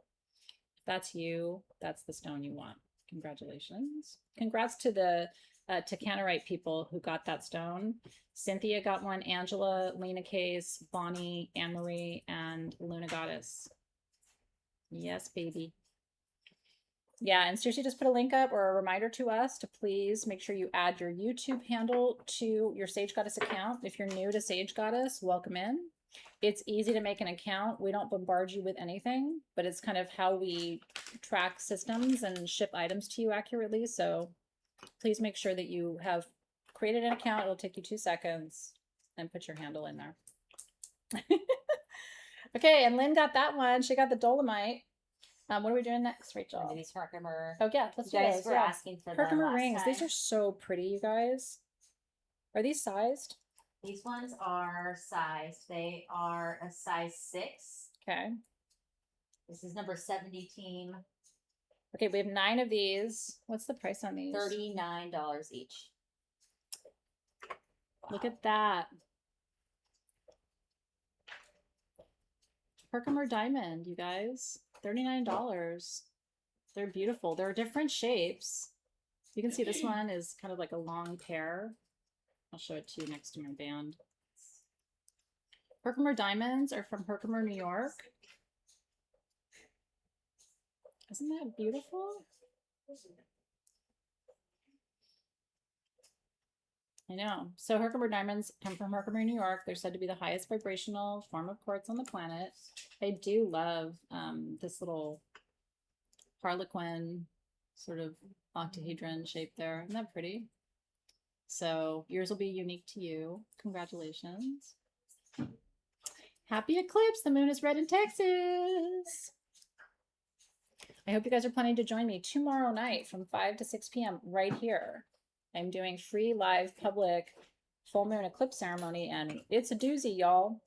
if that's you, that's the stone you want. Congratulations. Congrats to the Tacanarite people who got that stone. Cynthia got one, Angela, Lena Case, Bonnie, Anne-Marie, and Luna Goddess. Yes, baby. Yeah, and seriously, just put a link up or a reminder to us to please make sure you add your YouTube handle to your Sage Goddess account. If you're new to Sage Goddess, welcome in. It's easy to make an account. We don't bombard you with anything, but it's kind of how we track systems and ship items to you accurately. So please make sure that you have created an account. It'll take you 2 seconds and put your handle in there. Okay, and Lynn got that one. She got the dolomite. What are we doing next, Rachel? These Herkimer. Oh yeah, let's do You guys those. were Yeah. asking for them Herkimer last rings. These time. are so pretty, you guys. Are these sized? These ones are sized. They are a size 6. Okay. This is number 70 team. Okay, we have 9 of these. What's the price on these? $39 each. Look at that. Herkimer diamond, you guys. $39. They're beautiful. They're different shapes. You can see this one is kind of like a long pear. I'll show it to you next to my band. Herkimer diamonds are from Herkimer, New York. Isn't that beautiful? I know. So Herkimer diamonds come from Herkimer, New York. They're said to be the highest vibrational form of quartz on the planet. I do love this little harlequin sort of octahedron shape there. Isn't that pretty? So yours will be unique to you. Congratulations. Happy eclipse. The moon is red in Texas. I hope you guys are planning to join me tomorrow night from 5 to 6 p.m. right here. I'm doing free live public full moon eclipse ceremony, and it's a doozy, y'all.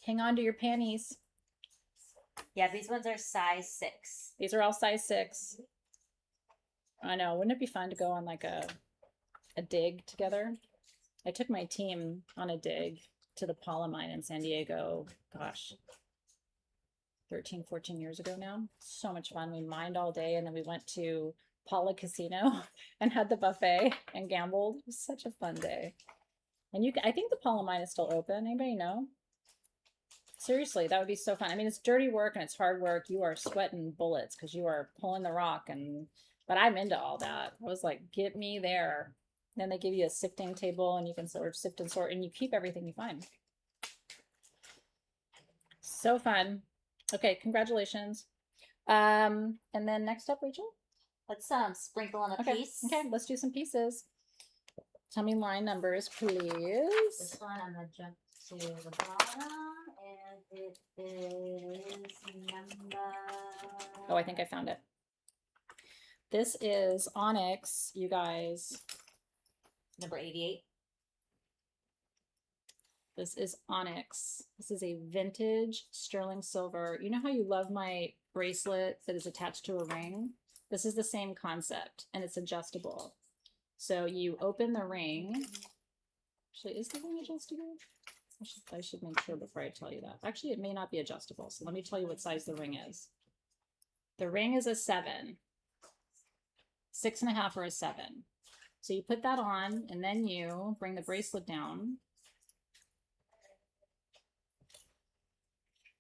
Hang on to your panties. Yeah, these ones are size 6. These are all size 6. I know. Wouldn't it be fun to go on like a dig together? I took my team on a dig to the Paula mine in San Diego. Gosh, 13, 14 years ago now. So much fun. We mined all day, and then we went to Paula Casino and had the buffet and gambled. It was such a fun day. And I think the Paula mine is still open. Anybody know? Seriously, that would be so fun. I mean, it's dirty work and it's hard work. You are sweating bullets because you are pulling the rock but I'm into all that. I was like, get me there. Then they give you a sifting table and you can sort of sift and sort and you keep everything you find. So fun. Okay, congratulations. And then next up, Rachel. Let's sprinkle on a Okay. piece. Okay, let's do some pieces. Tell me line numbers, please. This one I'm gonna jump to the bottom, and it is number. Oh, I think I found it. This is onyx, you guys. Number 88. This is onyx. This is a vintage sterling silver. You know how you love my bracelet that is attached to a ring? This is the same concept, and it's adjustable. So you open the ring. Actually, is the ring adjustable? I should make sure before I tell you that. Actually, it may not be adjustable. So let me tell you what size the ring is. The ring is a 7, 6.5 or a 7. So you put that on, and then you bring the bracelet down.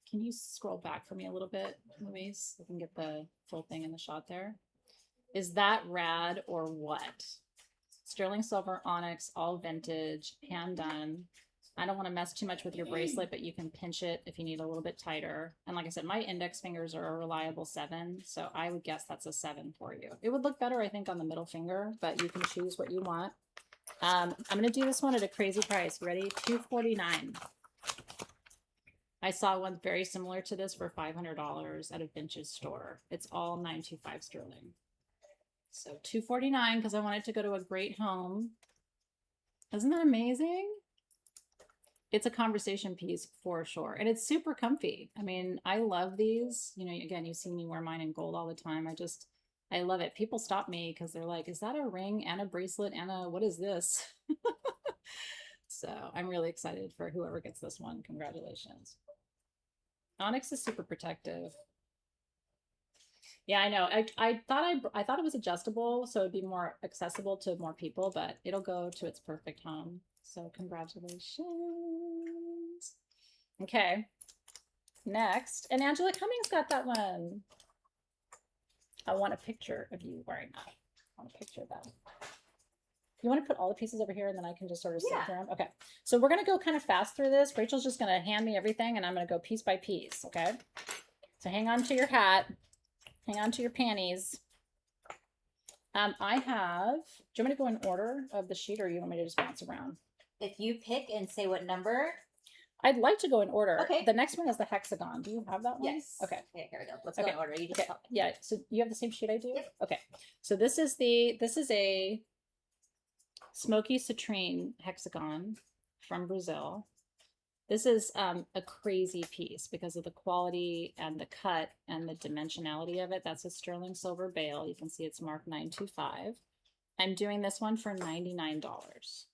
Can you scroll back for me a little bit, Louise? So I can get the full thing in the shot there. Is that rad or what? Sterling silver, onyx, all vintage, hand done. I don't want to mess too much with your bracelet, but you can pinch it if you need a little bit tighter. And like I said, my index fingers are a reliable 7, so I would guess that's a 7 for you. It would look better, I think, on the middle finger, but you can choose what you want. I'm going to do this one at a crazy price. Ready? $249. I saw one very similar to this for $500 at a vintage store. It's all 925 sterling. So $249 because I wanted to go to a great home. Isn't that amazing? It's a conversation piece for sure. And it's super comfy. I mean, I love these. You know, again, you see me wear mine in gold all the time. I love it. People stop me because they're like, is that a ring and a bracelet and a, what is this? So I'm really excited for whoever gets this one. Congratulations. Onyx is super protective. Yeah, I know. I thought it was adjustable, so it'd be more accessible to more people, but it'll go to its perfect home. So congratulations. Okay. Next. And Angela Cummings got that one. I want a picture of you wearing that. I want a picture of that. You want to put all the pieces over here and then I can just sort of sit through them? Okay. So we're going to go kind of fast through this. Rachel's just going to hand me everything and I'm going to go piece by piece. Okay. So hang on to your hat. Hang on to your panties. I have, do you want me to go in order of the sheet or you want me to just bounce around? If you pick and say what number. I'd like to go in order. Okay. The next one is the hexagon. Do you have that one? Yes. Okay. Okay, here we go. Let's go in order. You just tell me. Yeah. So you have the same sheet I do? Yep. Okay. So this is a smoky citrine hexagon from Brazil. This is a crazy piece because of the quality and the cut and the dimensionality of it. That's a sterling silver bail. You can see it's marked 925. I'm doing this one for $99.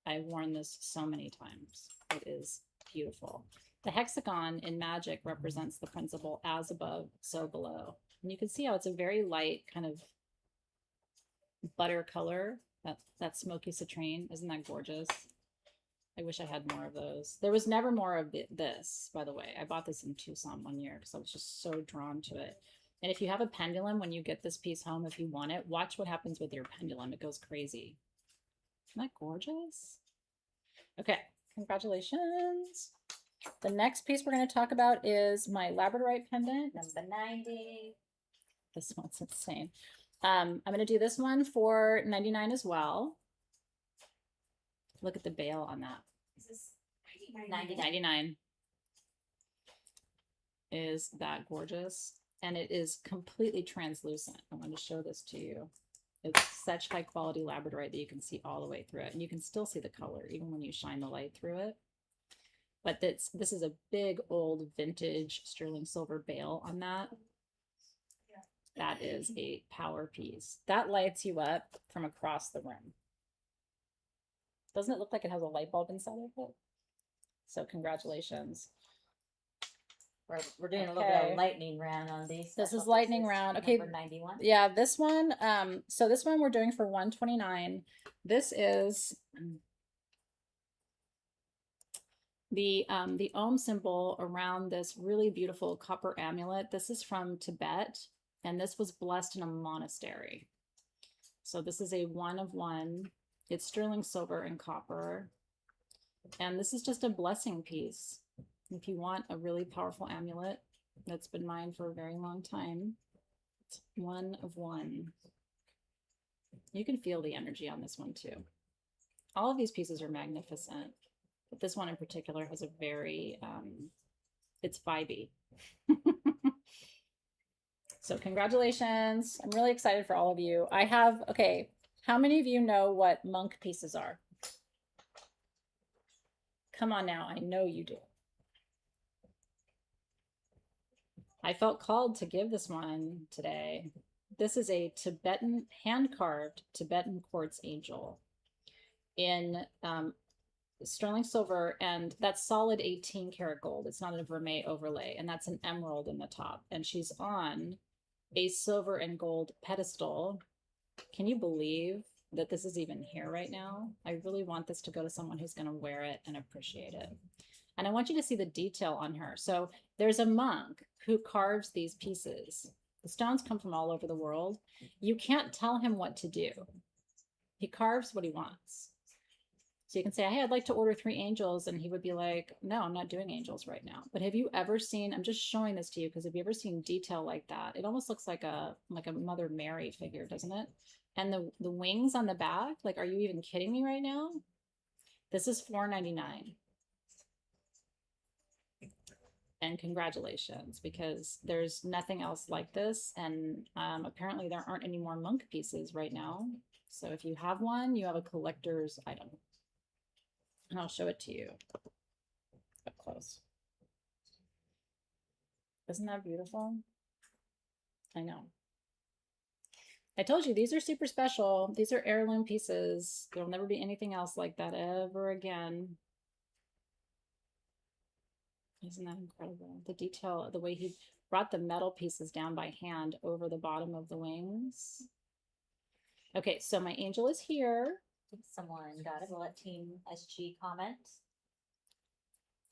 I've worn this so many times. It is beautiful. The hexagon in magic represents the principle as above, so below. And you can see how it's a very light kind of butter color. That smoky citrine. Isn't that gorgeous? I wish I had more of those. There was never more of this, by the way. I bought this in Tucson one year because I was just so drawn to it. And if you have a pendulum, when you get this piece home, if you want it, watch what happens with your pendulum. It goes crazy. Isn't that gorgeous? Okay, congratulations. The next piece we're going to talk about is my labradorite pendant. Number 90. This one's insane. I'm going to do this one for $99 as well. Look at the bail on that. Is this 99. Is that gorgeous? And it is completely translucent. I want to show this to you. It's such high quality labradorite that you can see all the way through it. And you can still see the color even when you shine the light through it. But this is a big old vintage sterling silver bail on that. That is a power piece. That lights you up from across the room. Doesn't it look like it has a light bulb inside of it? So congratulations. We're doing a little bit of lightning round on these. This is lightning round. Okay. Number 91. Yeah, this one. So this one we're doing for $129. This is The Om symbol around this really beautiful copper amulet. This is from Tibet, and this was blessed in a monastery. So this is a 1 of 1. It's sterling silver and copper. And this is just a blessing piece. If you want a really powerful amulet, that's been mine for a very long time. It's 1 of 1. You can feel the energy on this one too. All of these pieces are magnificent, but this one in particular has a very, it's vibey. So congratulations. I'm really excited for all of you. I have, okay, how many of you know what monk pieces are? Come on now, I know you do. I felt called to give this one today. This is a Tibetan, hand-carved Tibetan quartz angel in sterling silver, and that's solid 18 karat gold. It's not a vermeil overlay, and that's an emerald in the top. And she's on a silver and gold pedestal. Can you believe that this is even here right now? I really want this to go to someone who's going to wear it and appreciate it. And I want you to see the detail on her. So there's a monk who carves these pieces. The stones come from all over the world. You can't tell him what to do. He carves what he wants. So you can say, hey, I'd like to order 3 angels. And he would be like, no, I'm not doing angels right now. But have you ever seen, I'm just showing this to you because have you ever seen detail like that? It almost looks like a Mother Mary figure, doesn't it? And the wings on the back, like, are you even kidding me right now? This is $4.99. And congratulations, because there's nothing else like this. And apparently there aren't any more monk pieces right now. So if you have one, you have a collector's item. And I'll show it to you up close. Isn't that beautiful? I know. I told you, these are super special. These are heirloom pieces. There'll never be anything else like that ever again. Isn't that incredible? The detail, the way he brought the metal pieces down by hand over the bottom of the wings. Okay, so my angel is here. I think someone got it. We'll let Team SG comment.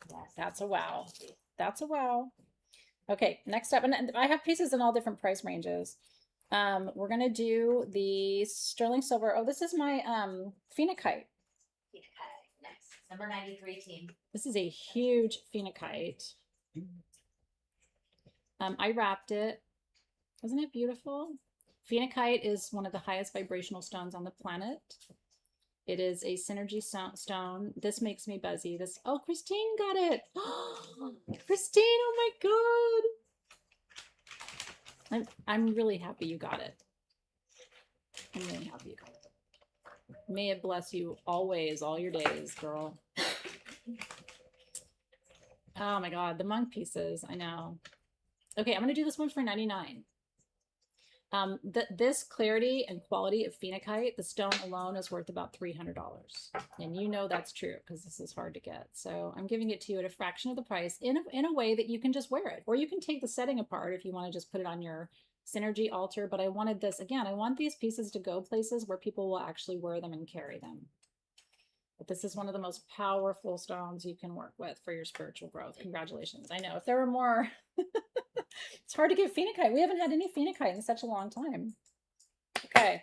Yes. That's a wow. That's a wow. Okay, next up, and I have pieces in all different price ranges. We're gonna do the sterling silver. Oh, this is my phenakite. Next, number 93 team. This is a huge phenakite. I wrapped it. Isn't it beautiful? Phenakite is one of the highest vibrational stones on the planet. It is a synergy stone. This makes me buzzy. This, oh, Christine got it. Christine, oh my God. I'm really happy you got it. I'm really happy you got it. May it bless you always, all your days, girl. Oh my God, the monk pieces, I know. Okay, I'm gonna do this one for 99. This clarity and quality of phenakite, the stone alone is worth about $300. And you know that's true because this is hard to get. So I'm giving it to you at a fraction of the price in a way that you can just wear it. Or you can take the setting apart if you want to just put it on your synergy altar. But I wanted this, again, I want these pieces to go places where people will actually wear them and carry them. But this is one of the most powerful stones you can work with for your spiritual growth. Congratulations. I know if there were more, it's hard to get phenakite. We haven't had any phenakite in such a long time. Okay.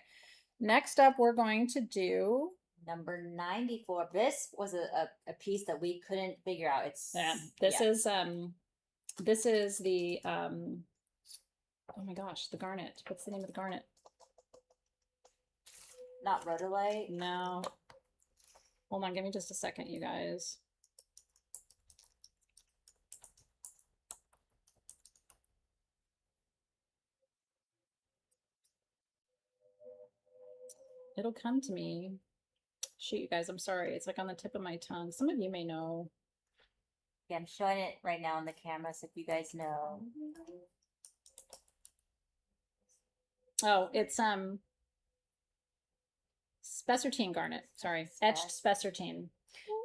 Next up, we're going to do number 94. This was a piece that we couldn't figure out. This is the, oh my gosh, the garnet. What's the name of the garnet? Not rhodolite. No. Hold on, give me just a second, you guys. It'll come to me. Shoot, you guys, I'm sorry. It's like on the tip of my tongue. Some of you may know. Yeah, I'm showing it right now on the camera, so if you guys know. Oh, it's spessartine garnet. Sorry, etched spessartine.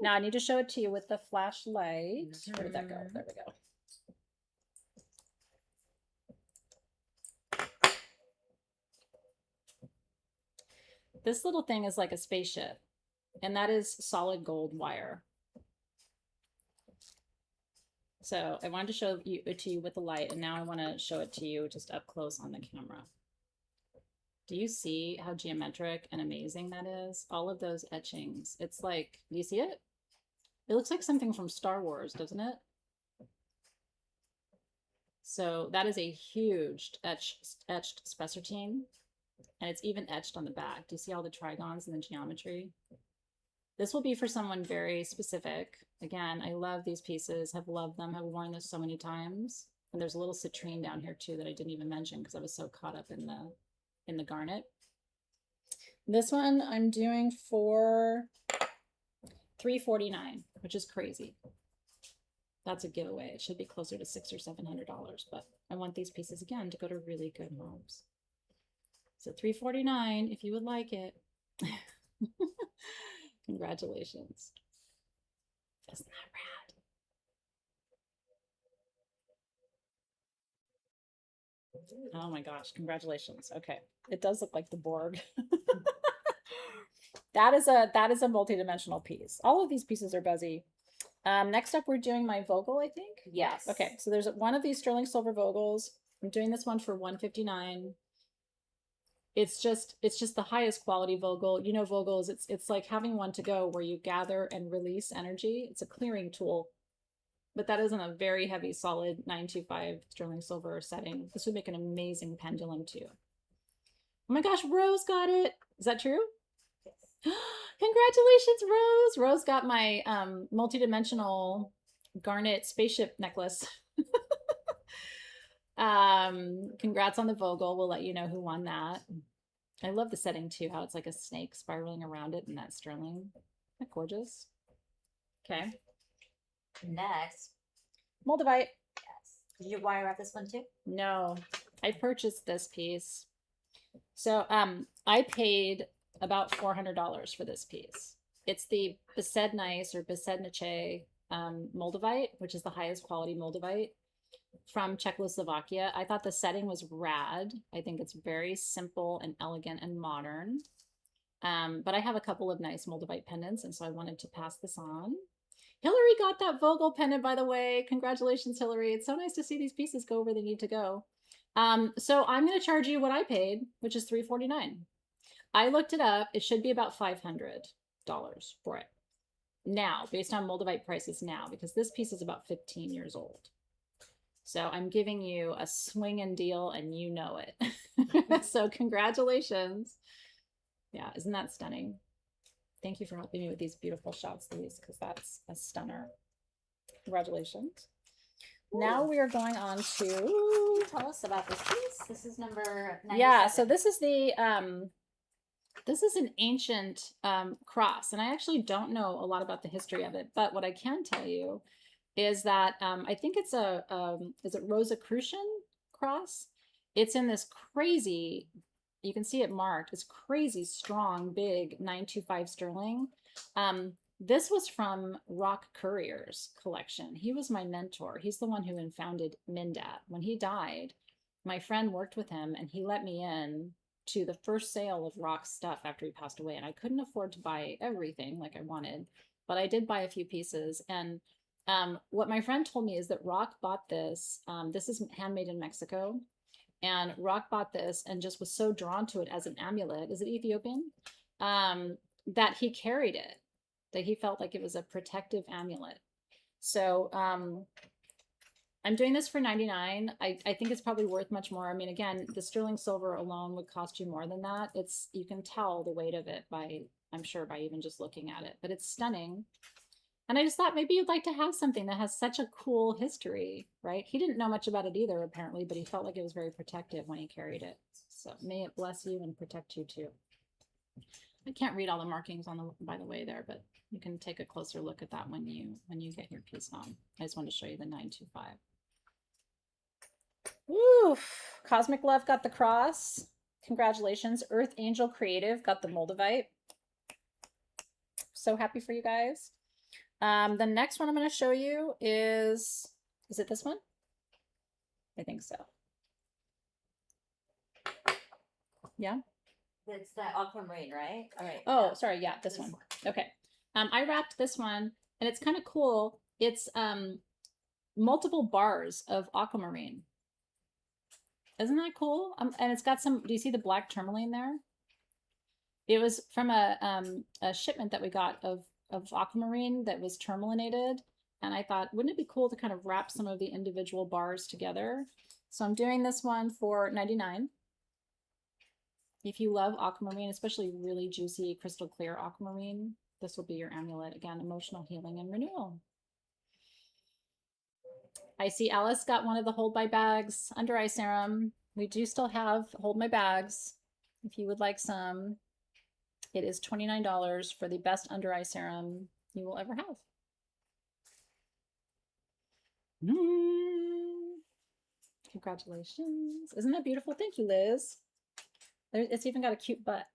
Now I need to show it to you with the flashlight. Where did that go? There we go. This little thing is like a spaceship, and that is solid gold wire. So I wanted to show it to you with the light, and now I want to show it to you just up close on the camera. Do you see how geometric and amazing that is? All of those etchings. It's like, do you see it? It looks like something from Star Wars, doesn't it? So that is a huge etched spessartine, and it's even etched on the back. Do you see all the trigons and the geometry? This will be for someone very specific. Again, I love these pieces, have loved them, have worn this so many times. And there's a little citrine down here too that I didn't even mention because I was so caught up in the garnet. This one I'm doing for $349, which is crazy. That's a giveaway. It should be closer to $600 or $700, but I want these pieces again to go to really good homes. So $349 if you would like it. Congratulations. Isn't that rad? Oh my gosh, congratulations. Okay. It does look like the Borg. That is a multi-dimensional piece. All of these pieces are buzzy. Next up, we're doing my Vogel, I think. Yes. Okay, so there's one of these sterling silver Vogels. I'm doing this one for $159. It's just the highest quality Vogel. You know, Vogels, it's like having one to go where you gather and release energy. It's a clearing tool, but that isn't a very heavy, solid 925 sterling silver setting. This would make an amazing pendulum too. Oh my gosh, Rose got it. Is that true? Yes. Congratulations, Rose. Rose got my multi-dimensional garnet spaceship necklace. Congrats on the Vogel. We'll let you know who won that. I love the setting too, how it's like a snake spiraling around it in that sterling. Isn't that gorgeous? Okay. Next. Moldavite. Yes. Did you wire wrap this one too? No, I purchased this piece. So I paid about $400 for this piece. It's the Besednice or Besednice Moldavite, which is the highest quality Moldavite from Czechoslovakia. I thought the setting was rad. I think it's very simple and elegant and modern. But I have a couple of nice Moldavite pendants, and so I wanted to pass this on. Hillary got that Vogel pendant, by the way. Congratulations, Hillary. It's so nice to see these pieces go where they need to go. So I'm going to charge you what I paid, which is $349. I looked it up. It should be about $500 for it now, based on Moldavite prices now, because this piece is about 15 years old. So I'm giving you a swinging deal, and you know it. So congratulations. Yeah, isn't that stunning? Thank you for helping me with these beautiful shots, Louise, because that's a stunner. Congratulations. Ooh. Now we are going on to... Tell us about this piece. This is number 97. Yeah, so this is the... this is an ancient cross, and I actually don't know a lot about the history of it, but what I can tell you is that I think it's is it Rosicrucian cross? It's in this crazy, you can see it marked, it's crazy strong, big 925 sterling. This was from Rock Courier's collection. He was my mentor. He's the one who founded Mindat. When he died, my friend worked with him, and he let me in to the first sale of Rock's stuff after he passed away. And I couldn't afford to buy everything like I wanted, but I did buy a few pieces. And what my friend told me is that Rock bought this. This is handmade in Mexico. And Rock bought this and just was so drawn to it as an amulet. Is it Ethiopian? That he carried it, that he felt like it was a protective amulet. So I'm doing this for $99. I think it's probably worth much more. I mean, again, the sterling silver alone would cost you more than that. You can tell the weight of it by, I'm sure, by even just looking at it, but it's stunning. And I just thought maybe you'd like to have something that has such a cool history, right? He didn't know much about it either, apparently, but he felt like it was very protective when he carried it. So may it bless you and protect you too. I can't read all the markings by the way there, but you can take a closer look at that when you get your piece on. I just wanted to show you the 925. Woo! Cosmic Love got the cross. Congratulations. Earth Angel Creative got the Moldavite. So happy for you guys. The next one I'm going to show you is it this one? I think so. Yeah. It's the aquamarine, right? All right. Oh, sorry. Yeah, this one. Okay. I wrapped this one, and it's kind of cool. It's multiple bars of aquamarine. Isn't that cool? And it's got some, do you see the black tourmaline there? It was from a shipment that we got of aquamarine that was tourmalinated. And I thought, wouldn't it be cool to kind of wrap some of the individual bars together? So I'm doing this one for $99. If you love aquamarine, especially really juicy, crystal clear aquamarine, this will be your amulet. Again, emotional healing and renewal. I see Alice got one of the Hold My Bags under eye serum. We do still have Hold My Bags if you would like some. It is $29 for the best under eye serum you will ever have. Congratulations. Isn't that beautiful? Thank you, Liz. It's even got a cute butt.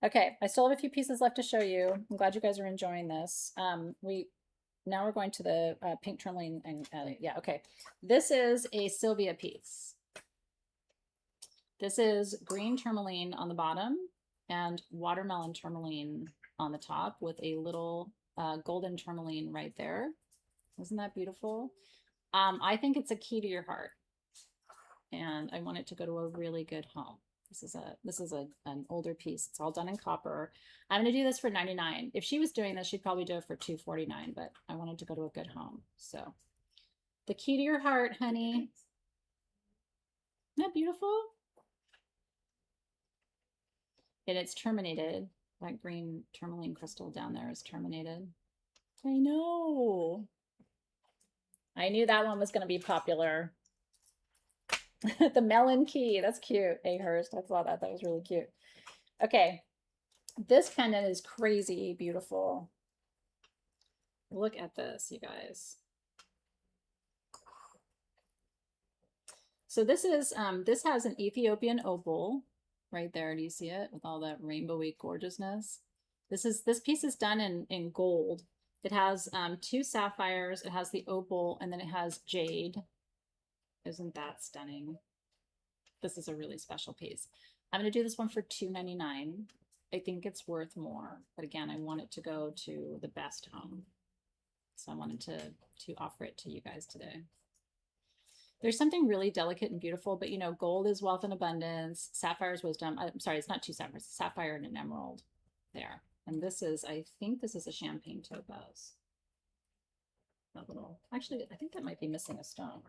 Okay, I still have a few pieces left to show you. I'm glad you guys are enjoying this. Now we're going to the pink tourmaline and yeah, okay. This is a Sylvia piece. This is green tourmaline on the bottom and watermelon tourmaline on the top with a little golden tourmaline right there. Isn't that beautiful? I think it's a key to your heart, and I want it to go to a really good home. This is an older piece. It's all done in copper. I'm gonna do this for $99. If she was doing this, she'd probably do it for $249, but I wanted to go to a good home. So the key to your heart, honey. Isn't that beautiful? And it's terminated. That green tourmaline crystal down there is terminated. I know. I knew that one was gonna be popular. The melon key, that's cute. Ahurst, I saw that. That was really cute. Okay, this pendant is crazy beautiful. Look at this, you guys. So this is this has an Ethiopian opal right there. Do you see it with all that rainbowy gorgeousness? This piece is done in gold. It has 2 sapphires. It has the opal, and then it has jade. Isn't that stunning? This is a really special piece. I'm going to do this one for $299. I think it's worth more, but again, I want it to go to the best home. So I wanted to offer it to you guys today. There's something really delicate and beautiful, but you know, gold is wealth and abundance. Sapphire is wisdom. I'm sorry, it's not 2 sapphires, it's a sapphire and an emerald there. And this is, I think this is a champagne topaz. That little, actually, I think that might be missing a stone.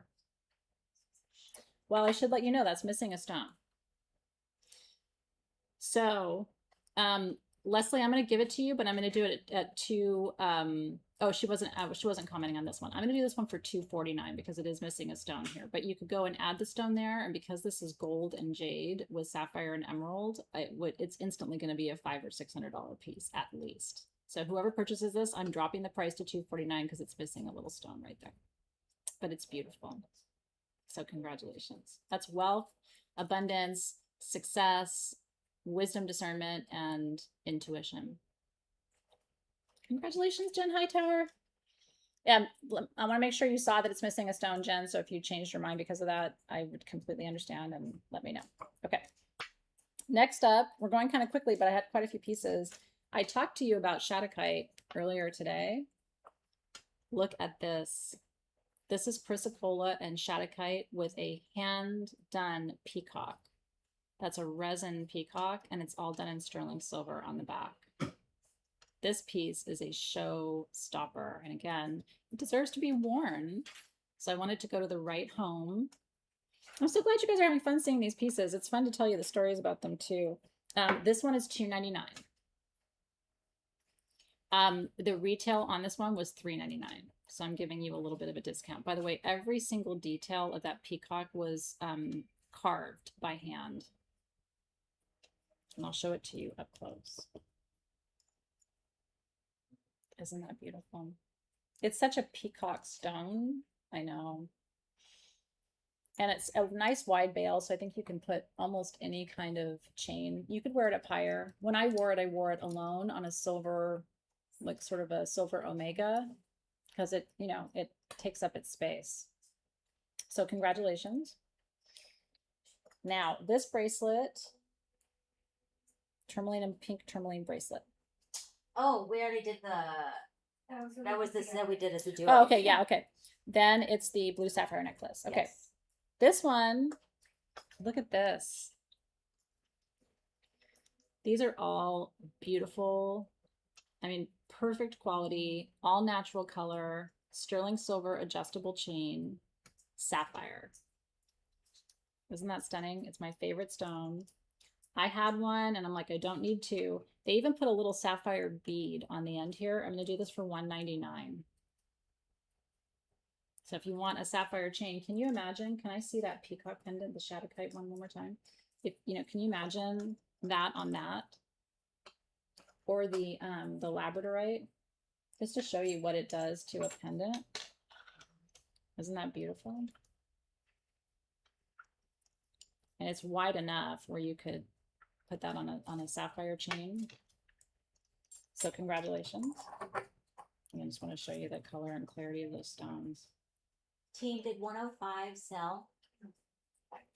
Well, I should let you know that's missing a stone. So, Leslie, I'm going to give it to you, but I'm going to do it at 2. Oh, she wasn't commenting on this one. I'm going to do this one for $249 because it is missing a stone here. But you could go and add the stone there, and because this is gold and jade with sapphire and emerald, it's instantly going to be a $500 or $600 piece at least. So whoever purchases this, I'm dropping the price to $249 because it's missing a little stone right there. But it's beautiful. So congratulations. That's wealth, abundance, success, wisdom, discernment, and intuition. Congratulations, Jen Hightower. Yeah, I want to make sure you saw that it's missing a stone, Jen. So if you changed your mind because of that, I would completely understand and let me know. Okay. Next up, we're going kind of quickly, but I had quite a few pieces. I talked to you about Shattuckite earlier today. Look at this. This is chrysocolla and Shattuckite with a hand-done peacock. That's a resin peacock, and it's all done in sterling silver on the back. This piece is a show stopper, and again, it deserves to be worn. So I wanted to go to the right home. I'm so glad you guys are having fun seeing these pieces. It's fun to tell you the stories about them too. This one is $299. The retail on this one was $399. So I'm giving you a little bit of a discount. By the way, every single detail of that peacock was carved by hand. And I'll show it to you up close. Isn't that beautiful? It's such a peacock stone. I know. And it's a nice wide bail, so I think you can put almost any kind of chain. You could wear it up higher. When I wore it alone on a silver, like sort of a silver omega, because it, you know, it takes up its space. So congratulations. Now, this bracelet, tourmaline and pink tourmaline bracelet. Oh, we already did the That was this that we did as a duo. Oh, okay, yeah, okay. Then it's the blue sapphire necklace. Okay. Yes. This one, look at this. These are all beautiful. I mean, perfect quality, all natural color, sterling silver adjustable chain, sapphire. Isn't that stunning? It's my favorite stone. I had one and I'm like, I don't need two. They even put a little sapphire bead on the end here. I'm going to do this for $199. So if you want a sapphire chain, can you imagine? Can I see that peacock pendant, the Shattuckite one more time? If you know, can you imagine that on that? Or the labradorite? Just to show you what it does to a pendant. Isn't that beautiful? And it's wide enough where you could put that on a sapphire chain. So congratulations. I just want to show you the color and clarity of those stones. Team, did 105 sell?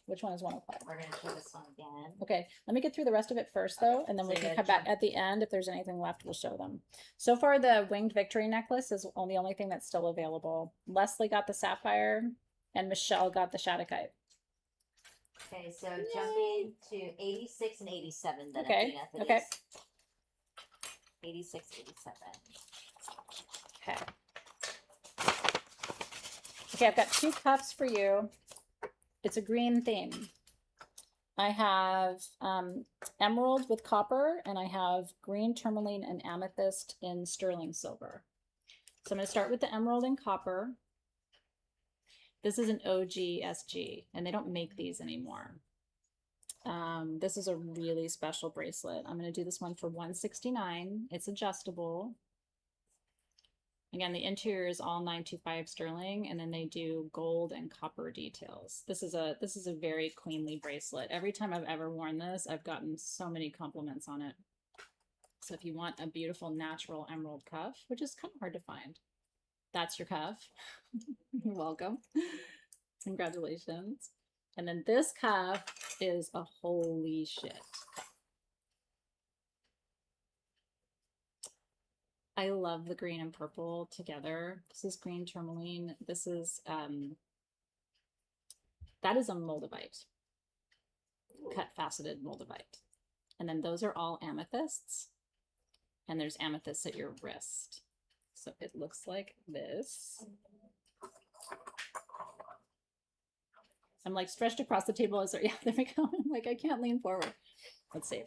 Which one is 105? We're going to show this one again. Okay, let me get through the rest of it first though, and then So we you can gotta come back jump. at the end. If there's anything left, we'll show them. So far, the winged victory necklace is the only thing that's still available. Leslie got the sapphire, and Michelle got the Shattuckite. Okay, so jumping to 86 and 87 then, Okay, Athena, for okay. these. 86, 87. Okay. Okay, I've got 2 cups for you. It's a green theme. I have emerald with copper, and I have green tourmaline and amethyst in sterling silver. So I'm going to start with the emerald and copper. This is an OG SG, and they don't make these anymore. This is a really special bracelet. I'm going to do this one for $169. It's adjustable. Again, the interior is all 925 sterling, and then they do gold and copper details. This is a very queenly bracelet. Every time I've ever worn this, I've gotten so many compliments on it. So if you want a beautiful natural emerald cuff, which is kind of hard to find, that's your cuff. You're welcome. Congratulations. And then this cuff is a holy shit cuff. I love the green and purple together. This is green tourmaline. This is, that is a moldavite, cut faceted moldavite. And then those are all amethysts. And there's amethysts at your wrist. So it looks like this. I'm like stretched across the table. Yeah, there we go. I'm like, I can't lean forward. Let's see.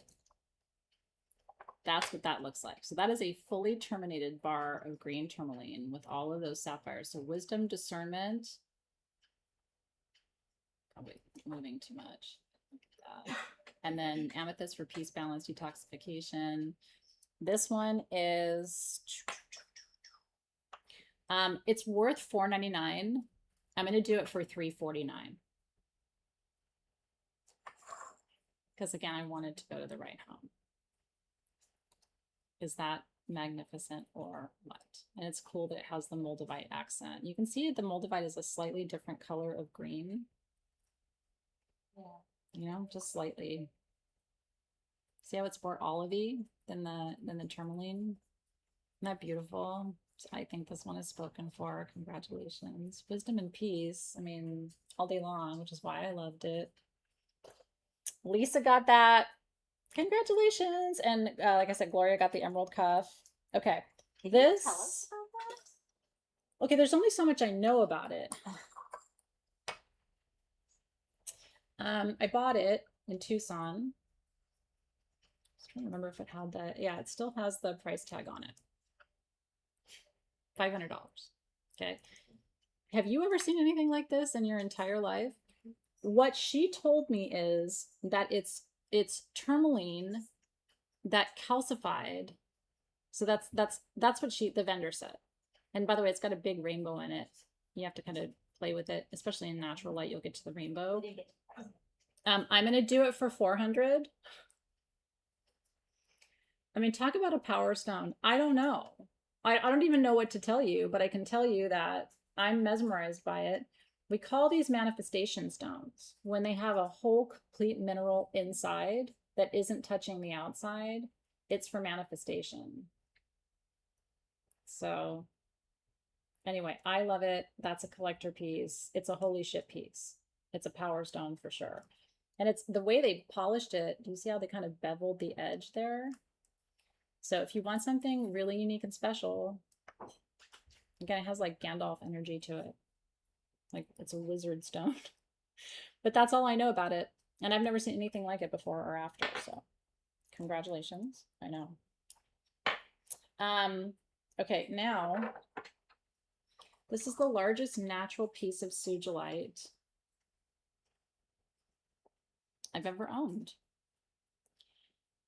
That's what that looks like. So that is a fully terminated bar of green tourmaline with all of those sapphires. So wisdom, discernment. Probably moving too much. And then amethyst for peace, balance, detoxification. This one is, it's worth $4.99. I'm going to do it for $3.49. Because again, I wanted to go to the right home. Is that magnificent or what? And it's cool that it has the moldavite accent. You can see the moldavite is a slightly different color of green. Yeah. You know, just slightly. See how it's more olivey than the tourmaline? Isn't that beautiful? I think this one is spoken for. Congratulations. Wisdom and peace. I mean, all day long, which is why I loved it. Lisa got that. Congratulations. And like I said, Gloria got the emerald cuff. Okay. Can This. you tell us about that? Okay, there's only so much I know about it. I bought it in Tucson. Just trying to remember if it had the, yeah, it still has the price tag on it. $500. Okay. Have you ever seen anything like this in your entire life? What she told me is that it's tourmaline that calcified. So that's what the vendor said. And by the way, it's got a big rainbow in it. You have to kind of play with it, especially in natural light. You'll get to the rainbow. I'm going to do it for $400. I mean, talk about a power stone. I don't know. I don't even know what to tell you, but I can tell you that I'm mesmerized by it. We call these manifestation stones when they have a whole complete mineral inside that isn't touching the outside. It's for manifestation. So anyway, I love it. That's a collector piece. It's a holy shit piece. It's a power stone for sure. And it's the way they polished it. Do you see how they kind of beveled the edge there? So if you want something really unique and special, again, it has like Gandalf energy to it. Like it's a wizard stone. But that's all I know about it. And I've never seen anything like it before or after. So congratulations. I know. Okay, now this is the largest natural piece of sugilite I've ever owned.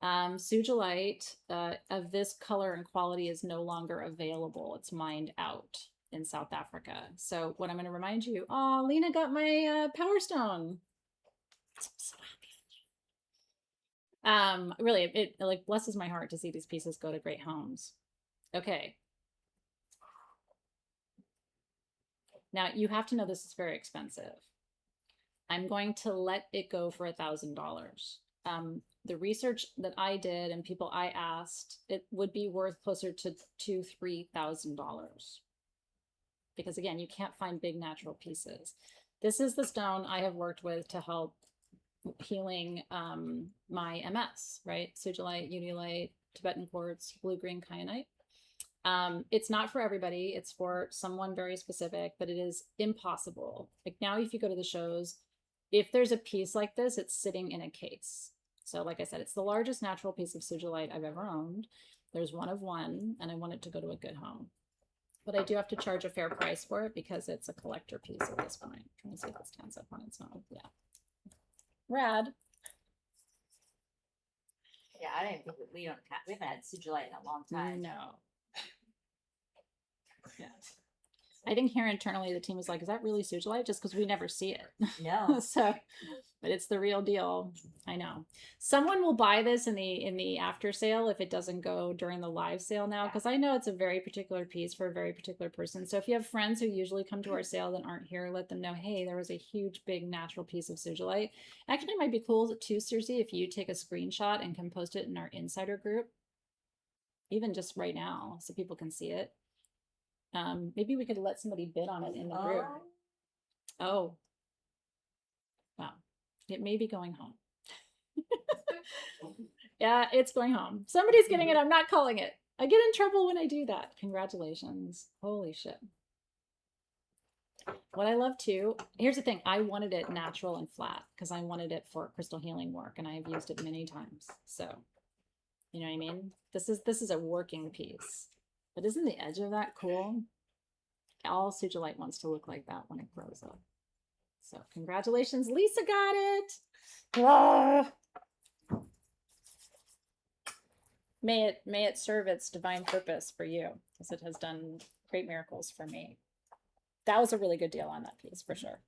Sugilite of this color and quality is no longer available. It's mined out in South Africa. So what I'm going to remind you, oh, Lena got my Power Stone. I'm so happy. Really, it like blesses my heart to see these pieces go to great homes. Okay. Now you have to know this is very expensive. I'm going to let it go for $1,000. The research that I did and people I asked, it would be worth closer to $2,000-$3,000. Because again, you can't find big natural pieces. This is the stone I have worked with to help healing my MS, right? Sugilite, unilite, Tibetan quartz, blue-green kyanite. It's not for everybody. It's for someone very specific, but it is impossible. Like now, if you go to the shows, if there's a piece like this, it's sitting in a case. So like I said, it's the largest natural piece of sugilite I've ever owned. There's one of one, and I want it to go to a good home. But I do have to charge a fair price for it because it's a collector piece at this point. I'm trying to see if it stands up on its own. Yeah. Rad. Yeah, I didn't think we haven't had sugilite in a long time. No. Yeah. I think here internally the team was like, is that really sugilite? Just because we never see it. No. So, but it's the real deal. I know. Someone will buy this in the after sale if it doesn't go during the live sale now, because I know it's a very particular piece for a very particular person. So if you have friends who usually come to our sale that aren't here, let them know, hey, there was a huge, big natural piece of sugilite. Actually, it might be cool too, Circe, if you take a screenshot and can post it in our insider group, even just right now, so people can see it. Maybe we could let somebody bid on it in the group. Oh. Wow. It may be going home. Yeah, it's going home. Somebody's getting it. I'm not calling it. I get in trouble when I do that. Congratulations. Holy shit. What I love too, here's the thing. I wanted it natural and flat because I wanted it for crystal healing work, and I have used it many times. So, you know what I mean? This is a working piece. But isn't the edge of that cool? All sugilite wants to look like that when it grows up. So congratulations, Lisa got it. Ah. May it serve its divine purpose for you, as it has done great miracles for me. That was a really good deal on that piece for sure.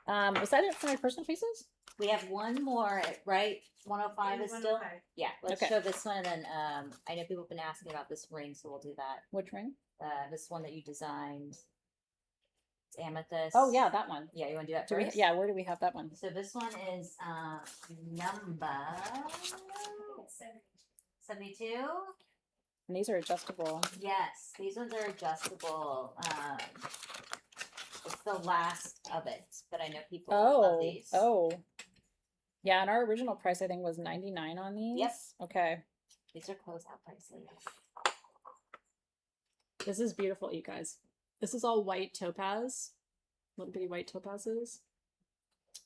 Was that it for my personal pieces? We have one more, right? 105 is still? Yeah, let's Okay. show this one, and then I know people have been asking about this ring, so we'll do that. Which ring? This one that you designed. It's amethyst. Oh yeah, that one. Yeah, you want to do that Do first? yeah, where do we have that one? So this one is number 72. And these are adjustable. Yes, these ones are adjustable. It's the last of it, but I know people love these. Oh. Yeah, and our original price I think was $99 on these. Yep. Okay. These are closeout prices. This is beautiful, you guys. This is all white topaz, little bitty white topazes,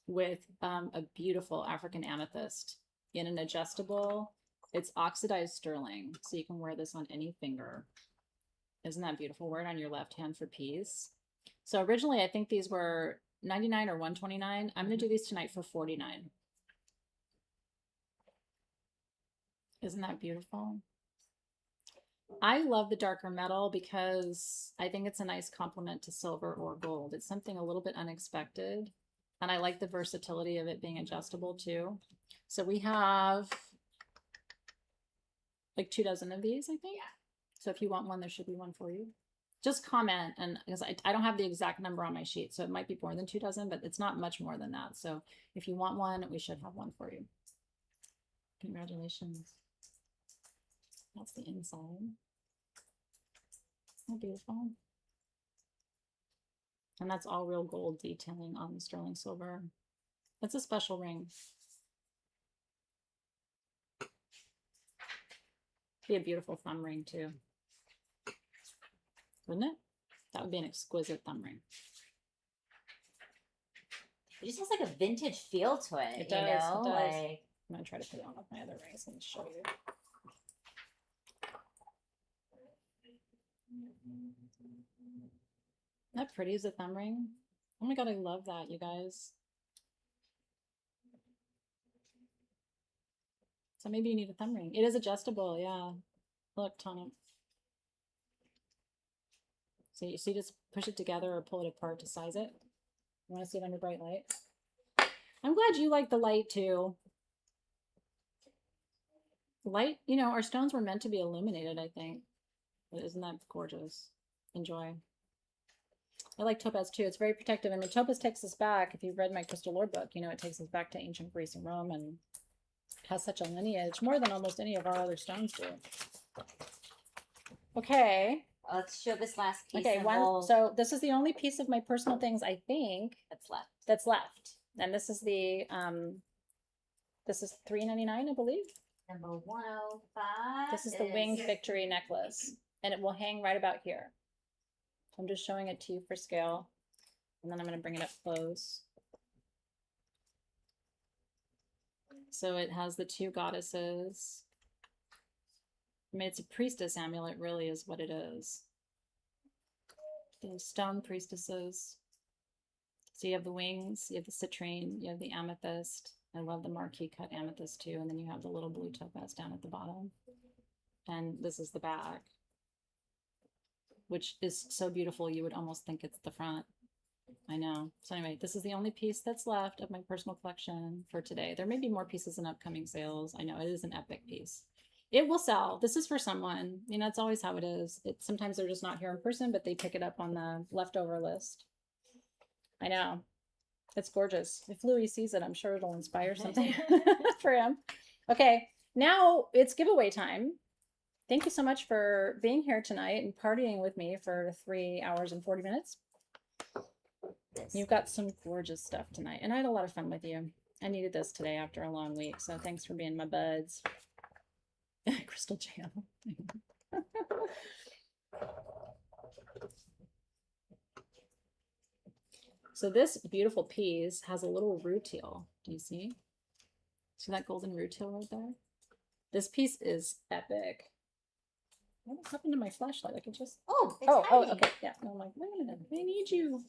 with a beautiful African amethyst in an adjustable. It's oxidized sterling, so you can wear this on any finger. Isn't that beautiful? Wear it on your left hand for peace. So originally, I think these were $99 or $129. I'm going to do these tonight for $49. Isn't that beautiful? I love the darker metal because I think it's a nice complement to silver or gold. It's something a little bit unexpected. And I like the versatility of it being adjustable too. So we have like 2 dozen of these, I think. Yeah. So if you want one, there should be one for you. Just comment, and because I don't have the exact number on my sheet, so it might be more than 2 dozen, but it's not much more than that. So if you want one, we should have one for you. Congratulations. That's the inside. Oh, beautiful. And that's all real gold detailing on the sterling silver. That's a special ring. Be a beautiful thumb ring too. Wouldn't it? That would be an exquisite thumb ring. It just has like a vintage feel to it. It does, you know? it does. Like, I'm gonna try to put it on with my other rings and show you. Isn't that pretty as a thumb ring? Oh my god, I love that, you guys. So maybe you need a thumb ring. It is adjustable, yeah. Look, Tana. So you just push it together or pull it apart to size it. You want to see it under bright light? I'm glad you like the light too. Light, you know, our stones were meant to be illuminated, I think. But isn't that gorgeous? Enjoy. I like topaz too. It's very protective. I mean, topaz takes us back. If you've read my Crystal Lore book, you know, it takes us back to ancient Greece and Rome and has such a lineage, more than almost any of our other stones do. Okay. let's show this last piece. Okay, and one. So this is the only piece of my personal things, I think, that's left. And this is the this is $3.99, I believe. Number 105. This is the winged victory necklace, and it will hang right about here. So I'm just showing it to you for scale, and then I'm going to bring it up close. So it has the two goddesses. I mean, it's a priestess amulet, really, is what it is. The stone priestesses. So you have the wings, you have the citrine, you have the amethyst. I love the marquee cut amethyst too. And then you have the little blue topaz down at the bottom. And this is the back, which is so beautiful you would almost think it's the front. I know. So anyway, this is the only piece that's left of my personal collection for today. There may be more pieces in upcoming sales. I know it is an epic piece. It will sell. This is for someone. You know, it's always how it is. Sometimes they're just not here in person, but they pick it up on the leftover list. I know. It's gorgeous. If Louis sees it, I'm sure it'll inspire something for him. Okay, now it's giveaway time. Thank you so much for being here tonight and partying with me for 3 hours and 40 minutes. You've got some gorgeous stuff tonight, and I had a lot of fun with you. I needed this today after a long week, so thanks for being my buds. Crystal Jam. So this beautiful piece has a little rutile. Do you see? See that golden rutile right there? This piece is epic. What happened to my flashlight? I could just... Oh, it's oh, hiding. okay. Yeah. No, I'm like, wait a minute. I need you.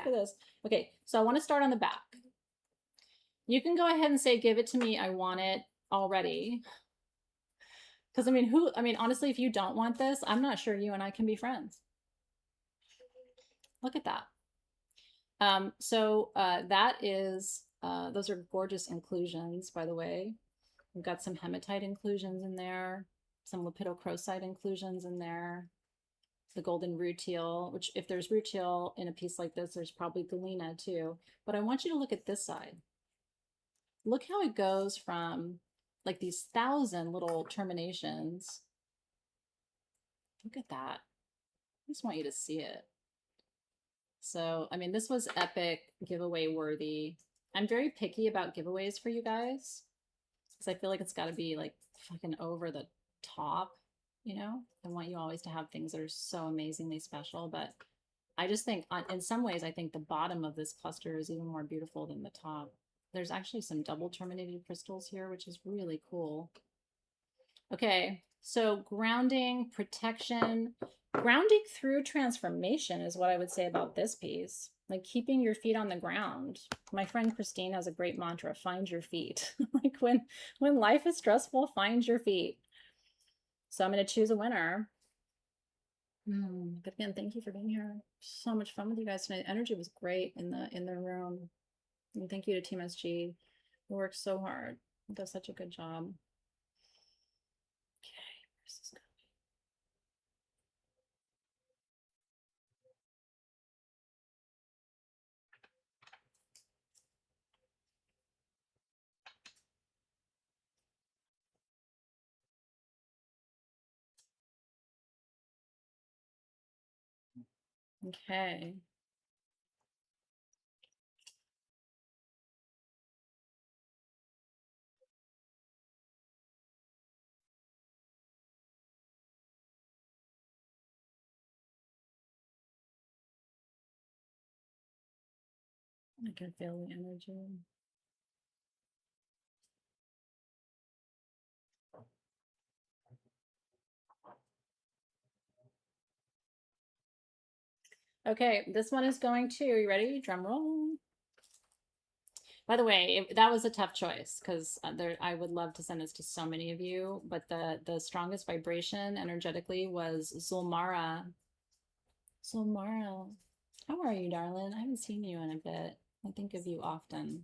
For this. Okay, so I want to start on the back. You can go ahead and say, give it to me. I want it already. Because, I mean, honestly, if you don't want this, I'm not sure you and I can be friends. Look at that. That is, those are gorgeous inclusions, by the way. We've got some hematite inclusions in there, some lepidocrosite inclusions in there, the golden rutile, which if there's rutile in a piece like this, there's probably galena too. But I want you to look at this side. Look how it goes from like these 1,000 little terminations. Look at that. I just want you to see it. So, I mean, this was epic, giveaway worthy. I'm very picky about giveaways for you guys because I feel like it's got to be like fucking over the top, you know? I want you always to have things that are so amazingly special, but I just think in some ways, I think the bottom of this cluster is even more beautiful than the top. There's actually some double terminated crystals here, which is really cool. Okay, so grounding, protection, grounding through transformation is what I would say about this piece. Like keeping your feet on the ground. My friend Christine has a great mantra, find your feet. Like when life is stressful, find your feet. So I'm going to choose a winner. But again, thank you for being here. So much fun with you guys tonight. The energy was great in the room. And thank you to Team SG, who works so hard. Does such a good job. Okay. I can feel the energy. Okay, this one is going to, you ready? Drum roll. By the way, that was a tough choice because I would love to send this to so many of you, but the strongest vibration energetically was Zulmara. Zulmara, how are you, darling? I haven't seen you in a bit. I think of you often.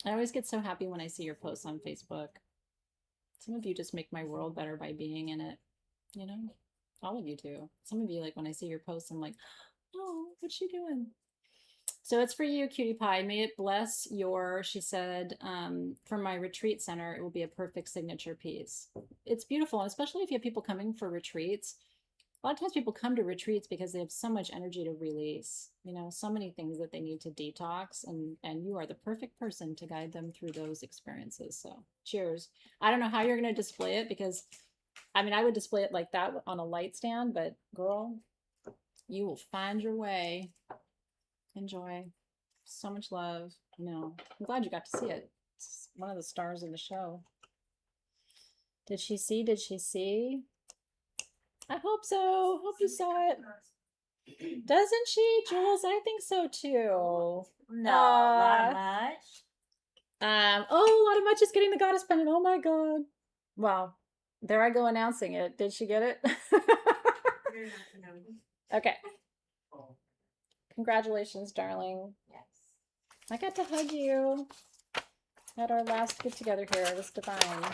I always get so happy when I see your posts on Facebook. Some of you just make my world better by being in it, you know? All of you do. Some of you, like, when I see your posts, I'm like, oh, what's she doing? So it's for you, cutie pie. May it bless your, she said, from my retreat center, it will be a perfect signature piece. It's beautiful, and especially if you have people coming for retreats. A lot of times people come to retreats because they have so much energy to release, you know, so many things that they need to detox, and you are the perfect person to guide them through those experiences. So cheers. I don't know how you're going to display it because, I mean, I would display it like that on a light stand, but girl, you will find your way. Enjoy. So much love. No, I'm glad you got to see it. It's one of the stars of the show. Did she see? Did she see? I hope so. Hope you saw it. Doesn't she, Jules? I think so too. No, not much. Oh, a lot of much is getting the goddess pendant. Oh my god. Wow. There I go announcing it. Did she get it? Okay. Congratulations, darling. Yes. I got to hug you at our last get together here. It was divine.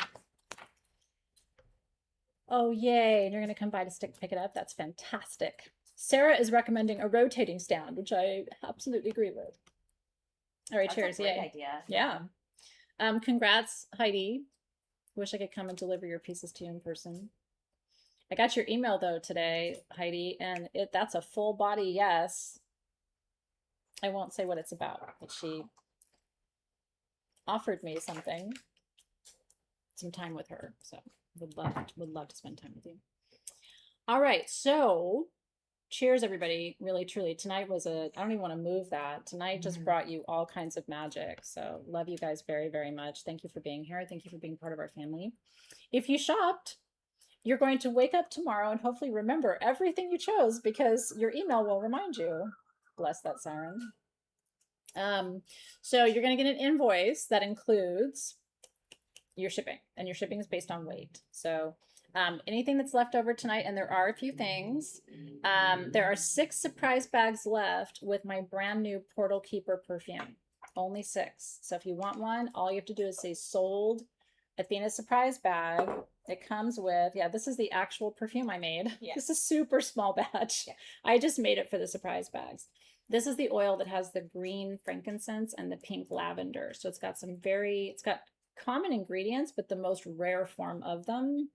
Oh, yay. And you're going to come by to pick it up? That's fantastic. Sarah is recommending a rotating stand, which I absolutely agree with. All right, That's cheers. a great Yay. idea. Yeah. Congrats, Heidi. Wish I could come and deliver your pieces to you in person. I got your email though today, Heidi, and that's a full body yes. I won't say what it's about, but she offered me some time with her. So would love to spend time with you. All right, so cheers, everybody. Really, truly, tonight was I don't even want to move that. Tonight just brought you all kinds of magic. So love you guys very, very much. Thank you for being here. Thank you for being part of our family. If you shopped, you're going to wake up tomorrow and hopefully remember everything you chose because your email will remind you. Bless that siren. So you're going to get an invoice that includes your shipping, and your shipping is based on weight. So anything that's left over tonight, and there are a few things, there are 6 surprise bags left with my brand new Portal Keeper perfume. Only 6. So if you want one, all you have to do is say sold Athena surprise bag. It comes with, yeah, this is the actual perfume I made. Yeah. This is a super small batch. Yeah. I just made it for the surprise bags. This is the oil that has the green frankincense and the pink lavender. So it's got it's got common ingredients, but the most rare form of them.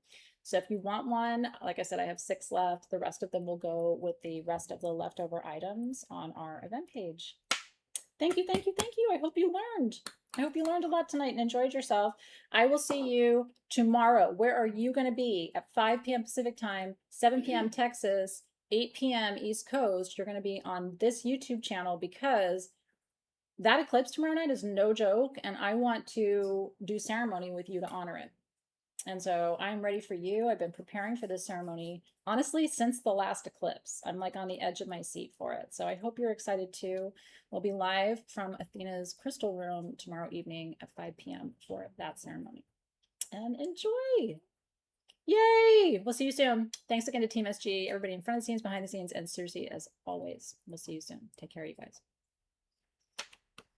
So if you want one, like I said, I have 6 left. The rest of them will go with the rest of the leftover items on our event page. Thank you, thank you, thank you. I hope you learned. I hope you learned a lot tonight and enjoyed yourself. I will see you tomorrow. Where are you going to be? At 5 p.m. Pacific time, 7 p.m. Texas, 8 p.m. East Coast. You're going to be on this YouTube channel because that eclipse tomorrow night is no joke, and I want to do ceremony with you to honor it. And so I'm ready for you. I've been preparing for this ceremony, honestly, since the last eclipse. I'm like on the edge of my seat for it. So I hope you're excited too. We'll be live from Athena's crystal room tomorrow evening at 5 p.m. for that ceremony. And enjoy. Yay! We'll see you soon. Thanks again to Team SG, everybody in front of the scenes, behind the scenes, and Circe as always. We'll see you soon. Take care, you guys.